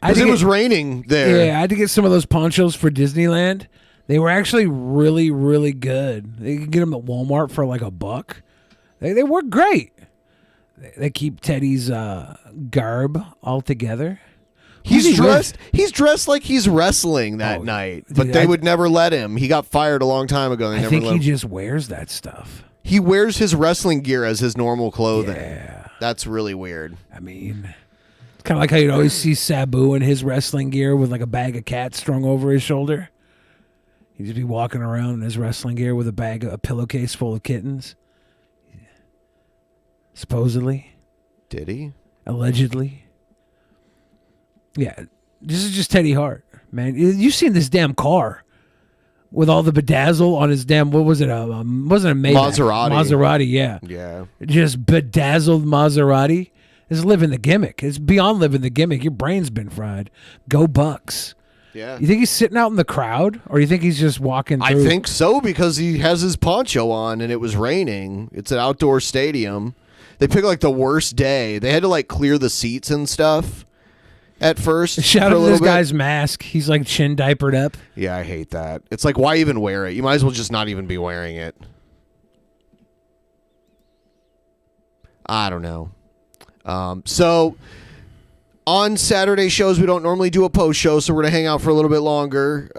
Because it was raining there. Yeah, I had to get some of those ponchos for Disneyland. They were actually really, really good. You can get them at Walmart for like $1. They work great. They keep Teddy's garb all together. He's dressed like he's wrestling that night, but they would never let him. He got fired a long time ago. I think he just wears that stuff. He wears his wrestling gear as his normal clothing. Yeah. That's really weird. I mean, it's kind of like how you'd always see Sabu in his wrestling gear with like a bag of cats strung over his shoulder. He'd just be walking around in his wrestling gear with a pillowcase full of kittens. Supposedly. Did he? Allegedly. Yeah. This is just Teddy Hart, man. You've seen this damn car with all the bedazzle on his damn, what was it? Wasn't a Maybach. Maserati, yeah. Yeah. Just bedazzled Maserati. It's living the gimmick. It's beyond living the gimmick. Your brain's been fried. Go Bucks. Yeah. You think he's sitting out in the crowd, or you think he's just walking through? I think so, because he has his poncho on and it was raining. It's an outdoor stadium. They picked like the worst day. They had to like clear the seats and stuff at first. Shout out to this guy's mask. He's like chin diapered up. Yeah, I hate that. It's like, why even wear it? You might as well just not even be wearing it. I don't know. So on Saturday shows, we don't normally do a post show, so we're going to hang out for a little bit longer.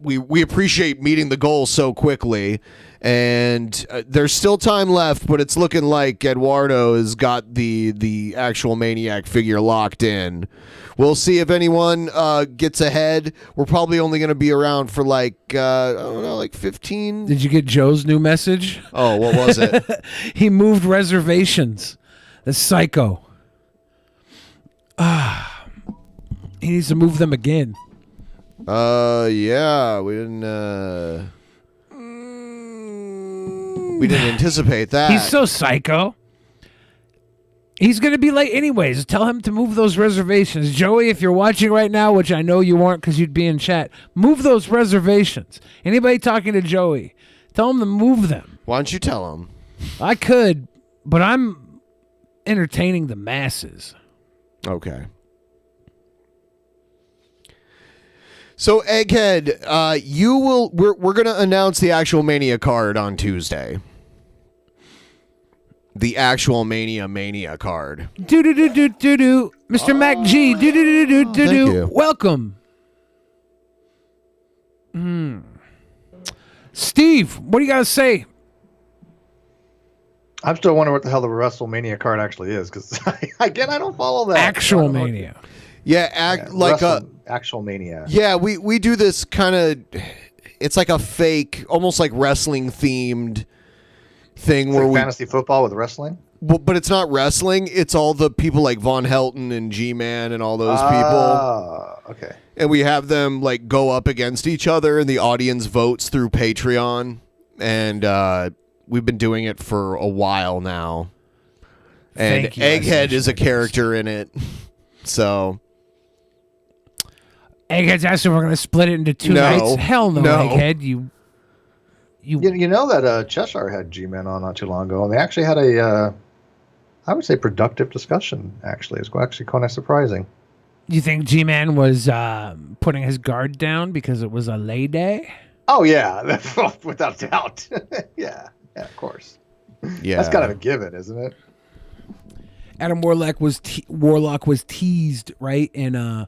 We appreciate meeting the goal so quickly, and there's still time left, but it's looking like Eduardo has got the actual Maniac figure locked in. We'll see if anyone gets ahead. We're probably only going to be around for like, I don't know, like 15. Did you get Joe's new message? Oh, what was it? He moved reservations. The psycho. He needs to move them again. Yeah, we didn't anticipate that. He's so psycho. He's going to be late anyways. Tell him to move those reservations. Joey, if you're watching right now, which I know you aren't because you'd be in chat, move those reservations. Anybody talking to Joey, tell him to move them. Why don't you tell him? I could, but I'm entertaining the masses. Okay. So Egghead, we're going to announce the actual Mania card on Tuesday. The actual Mania card. Do. Mr. Mac G. Do. Welcome. Steve, what do you got to say? I'm still wondering what the hell the WrestleMania card actually is, because again, I don't follow that. Actual Mania. Yeah, actual Mania. Yeah, we do this kind of, it's like a fake, almost like wrestling themed thing It's where like we fantasy football with wrestling. Well, but it's not wrestling. It's all the people like Von Helton and GMan and all those people. Oh, okay. And we have them like go up against each other, and the audience votes through Patreon. And we've been doing it for a while now. And Egghead is a character in it. So Egghead's asking if we're going to split it into two nights. Hell no, Egghead. You know that Cheshire had G-Man on not too long ago, and they actually had a, I would say, productive discussion. Actually, it's actually kind of surprising. You think G-Man was putting his guard down because it was a lay day? Oh yeah, without doubt. yeah, of course. Yeah, that's kind of a given, isn't it? Adam Warlock was teased right in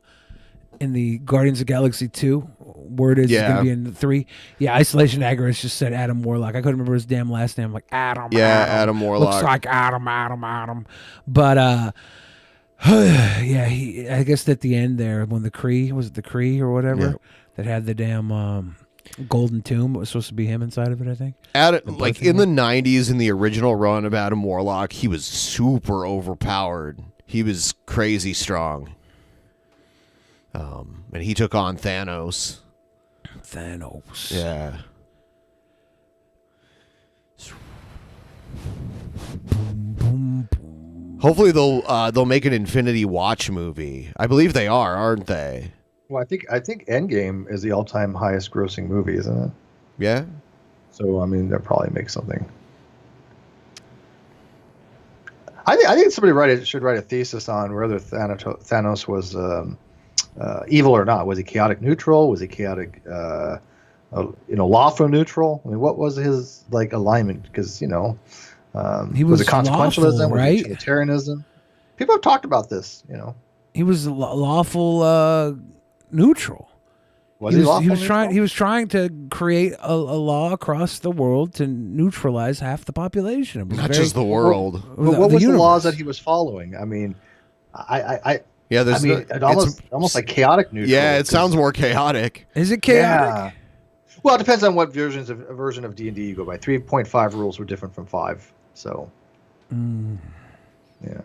the Guardians of Galaxy 2. Word is it's gonna be in 3. Yeah, Isolation Agarus just said Adam Warlock. I couldn't remember his damn last name. Like Adam. Yeah, Adam Warlock. Looks like Adam. But yeah, I guess at the end there when the Kree or whatever that had the damn golden tomb. It was supposed to be him inside of it, I think. Like in the 90s, in the original run of Adam Warlock, he was super overpowered. He was crazy strong. And he took on Thanos. Yeah. Hopefully they'll make an Infinity Watch movie. I believe they are, aren't they? Well, I think Endgame is the all-time highest grossing movie, isn't it? Yeah. So I mean, that probably makes something. I think somebody should write a thesis on whether Thanos was evil or not. Was he chaotic neutral? Was he chaotic, lawful neutral? I mean, what was his alignment? Because he was it consequentialism? lawful, right? Was it utilitarianism? People have talked about this. He was lawful neutral. Was he lawful He was trying to create a law across the world to neutralize half the population. It was Not just the world. What was the laws that he was following? I mean, it's almost like chaotic neutral. Yeah, it sounds more chaotic. Is it chaotic? Yeah. Well, it depends on what version of D&D you go by. 3.5 rules were different from 5, so yeah.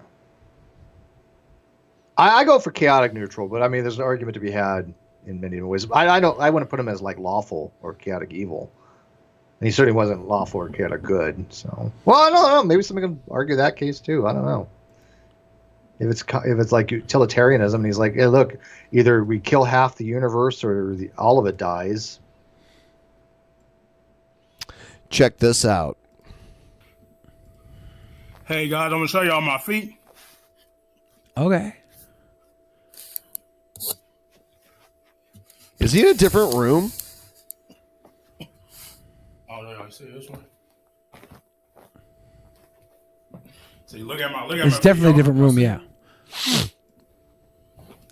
I go for chaotic neutral, but I mean, there's an argument to be had in many ways. I wouldn't put him as like lawful or chaotic evil, and he certainly wasn't lawful or chaotic good. So, well, I don't know. Maybe somebody can argue that case too. I don't know. If it's like utilitarianism, and he's like, hey, look, either we kill half the universe or all of it dies. Check this out. Hey guys, I'm gonna show y'all my feet. Okay. Is he in a different room? Oh no, you see this one? See, look at my It's definitely a different room, yeah.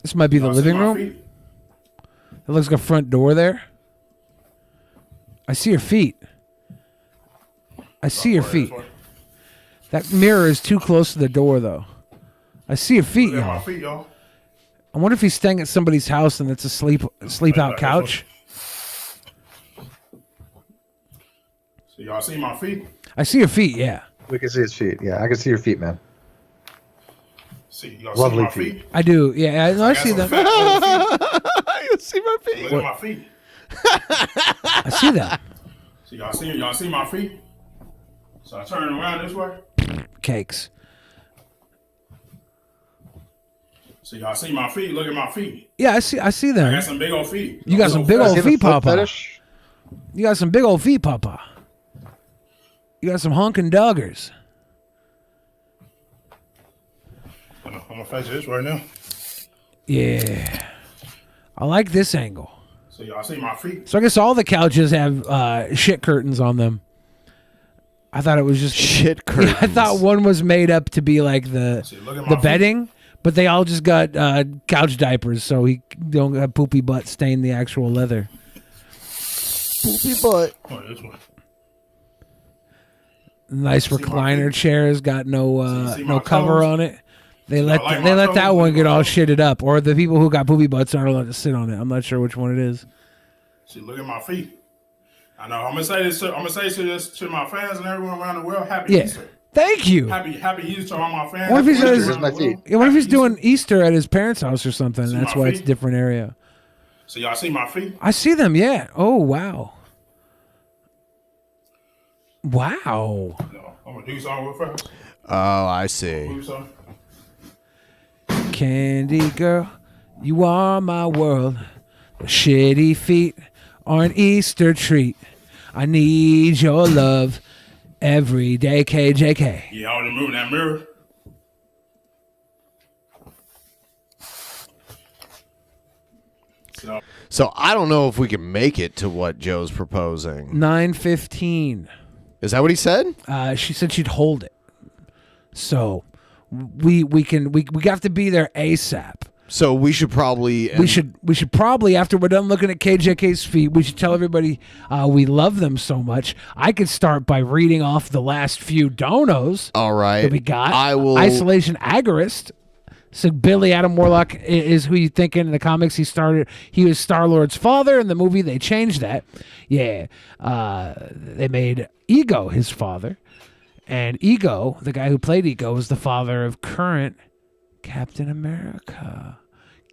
This might be the living room. It looks like a front door there. I see your feet. I see your feet. That mirror is too close to the door, though. I see your feet, Look at my y'all. feet, y'all. I wonder if he's staying at somebody's house and it's a sleep out couch. So y'all see my feet? I see your feet, yeah. We can see his feet. Yeah, I can see your feet, man. See, y'all Lovely see my feet? I do, yeah. I see them. You see my feet? Look at my feet. I see that. So y'all see my feet? So I turn around this way. Cakes. So y'all see my feet? Look at my feet. Yeah, I see them. I got some big old feet. You got some big old feet, Papa. fetish? You got some big old feet, Papa. You got some honking doggers. I'm gonna face this right now. Yeah. I like this angle. So y'all see my feet? So I guess all the couches have shit curtains on them. I thought it was just shit curtains. Yeah, I thought one was made up to be like the bedding, but they all just got couch diapers, so he don't have poopy butt stain the actual leather. Poopy butt. Oh, this one. Nice recliner chairs, got no cover toes? on it. They let like they my let toes? that one get all shitted up, or the people who got poopy butts aren't allowed to sit on it. I'm not sure which one it is. See, look at my feet. I know. I'm gonna say this to my fans and everyone around the world. Happy Easter. Thank you. Happy Easter to all my fans. What if he's Happy at Easter his, around the world. yeah, what if he's doing Easter at his parents' house or something? See That's my why it's a feet? different area. So y'all see my feet? I see them. Yeah. Oh wow. Wow. No, I'm gonna do something real fast. Oh, I see. Do something. Candy girl, you are my world. The shitty feet are an Easter treat. I need your love every day, KJK. Yeah, I want to move that mirror. So I don't know if we can make it to what Joe's proposing. 9:15. Is that what he said? She said she'd hold it. So we have to be there ASAP. So we should probably We should probably, after we're done looking at KJK's feet, we should tell everybody we love them so much. I could start by reading off the last few donos. All right. That we got. I will. Isolation Agorist. So Billy Adam Warlock is who you think in the comics. He was Star-Lord's father. In the movie, they changed that. Yeah. They made Ego his father. And Ego, the guy who played Ego, was the father of current Captain America.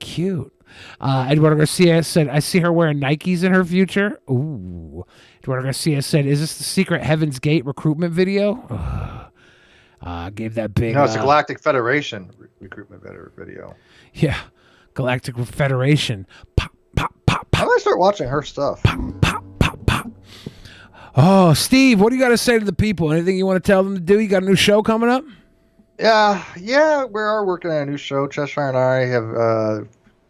Cute. Eduardo Garcia said, I see her wearing Nikes in her future. Ooh. Eduardo Garcia said, is this the secret Heaven's Gate recruitment video? Gave that big... No, it's a Galactic Federation recruitment video. Yeah. Galactic Federation. How do I start watching her stuff? Oh, Steve, what do you got to say to the people? Anything you want to tell them to do? You got a new show coming up? Yeah, we are working on a new show. Cheshire and I have,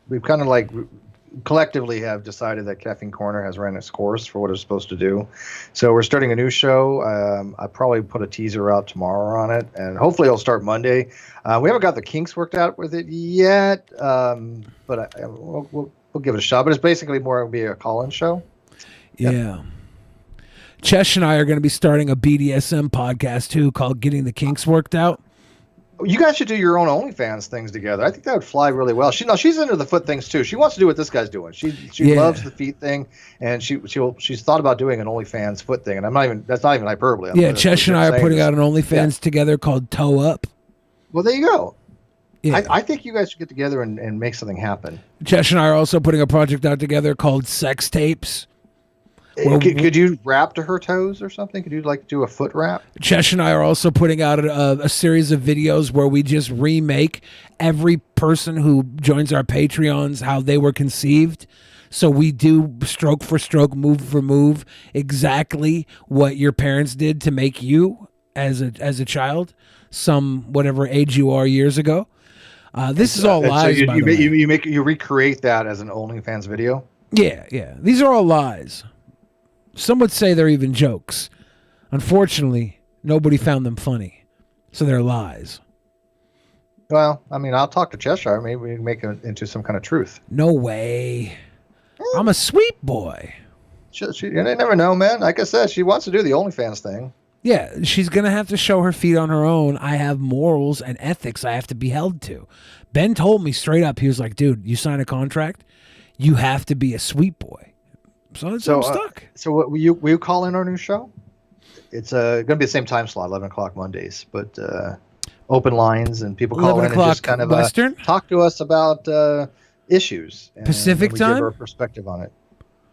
we've kind of like collectively have decided that Caffeine Corner has ran its course for what it's supposed to do. So we're starting a new show. I probably put a teaser out tomorrow on it, and hopefully it'll start Monday. We haven't got the kinks worked out with it yet, but we'll give it a shot. But it's basically more going to be a call-in show. Yeah. Chesh and I are going to be starting a BDSM podcast too called Getting the Kinks Worked Out. You guys should do your own OnlyFans things together. I think that would fly really well. She's into the foot things too. She wants to do what this guy's doing. She loves the feet thing, and she's thought about doing an OnlyFans foot thing. And that's not even hyperbole. Yeah, Chesh and I are putting out an OnlyFans together called Toe Up. Well, there you go. Yeah. I think you guys should get together and make something happen. Chesh and I are also putting a project out together called Sex Tapes. Could you wrap to her toes or something? Could you like do a foot wrap? Chesh and I are also putting out a series of videos where we just remake every person who joins our Patreons how they were conceived. So we do stroke for stroke, move for move, exactly what your parents did to make you as a child, some whatever age you are years ago. This is all lies. So by the way. you recreate that as an OnlyFans video? Yeah. These are all lies. Some would say they're even jokes. Unfortunately, nobody found them funny, so they're lies. Well, I mean, I'll talk to Cheshire. Maybe we can make it into some kind of truth. No way. I'm a sweet boy. You never know, man. Like I said, she wants to do the OnlyFans thing. Yeah, she's going to have to show her feet on her own. I have morals and ethics I have to be held to. Ben told me straight up, he was like, dude, you sign a contract, you have to be a sweet boy. So I'm stuck. So will you call in our new show? It's going to be the same time slot, 11 o'clock Mondays, but open lines and people call in and just kind of Western? Talk to us about issues. Pacific we time? Give our perspective on it.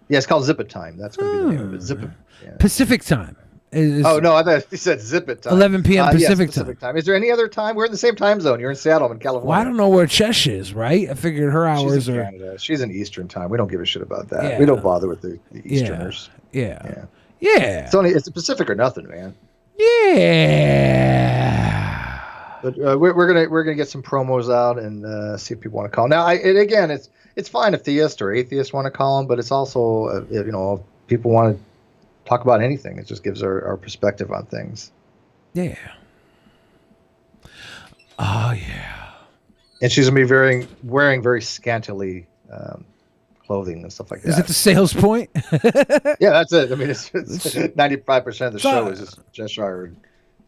Yeah, it's called Zip It Time. That's going to be the name of it. Zip It. Yeah. Pacific time. Oh, no, I thought you said Zip It Time. 11 p.m. Yes, Pacific time. Is there any other time? We're in the same time zone. You're in Seattle, I'm in California. Well, I don't know where Chesh is, right? I figured her hours She's in are... Canada. She's in Eastern time. We don't give a shit about that. Yeah. We don't bother with the Easterners. Yeah. It's the Pacific or nothing, man. Yeah. But we're gonna get some promos out and see if people want to call. Now, it's fine if theists or atheists want to call them, but it's also if people want to talk about anything. It just gives our perspective on things. Yeah. Oh yeah. And she's gonna be wearing very scantily clothing and stuff like that. Is it the sales point? Yeah, that's it. I mean, it's 95% of the show is just Cheshire,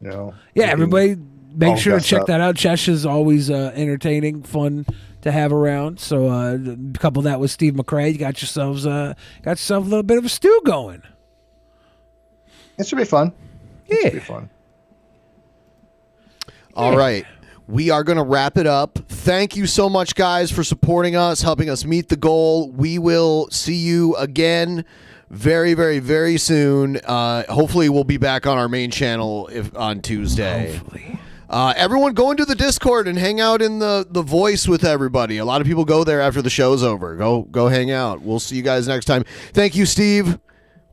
Yeah, everybody make sure to check up. that out. Chesh is always entertaining, fun to have around. So couple that with Steve McRae, you got yourself a little bit of a stew going. It should be fun. Yeah. It should be fun. All right. We are going to wrap it up. Thank you so much, guys, for supporting us, helping us meet the goal. We will see you again very, very, very soon. Hopefully, we'll be back on our main channel on Tuesday. Hopefully. Everyone go into the Discord and hang out in the voice with everybody. A lot of people go there after the show's over. Go hang out. We'll see you guys next time. Thank you, Steve.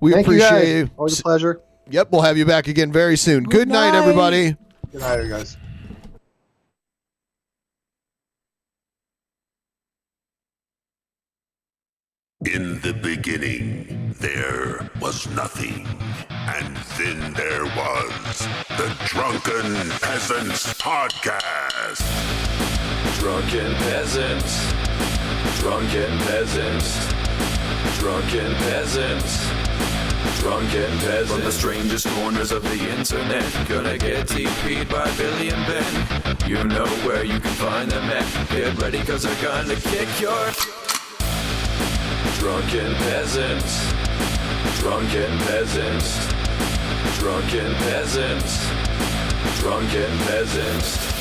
We appreciate you. Always a pleasure. Yep, we'll have you back again very soon. Good night, everybody. Good night, you guys. In the beginning, there was nothing. And then there was the Drunken Peasants Podcast. Drunken Peasants. Drunken Peasants. Drunken Peasants. Drunken Peasants. From the strangest corners of the internet, gonna get TP'd by Billy and Ben. You know where you can find them at. Get ready, cause they're gonna kick your... Drunken Peasants. Drunken Peasants. Drunken Peasants. Drunken Peasants.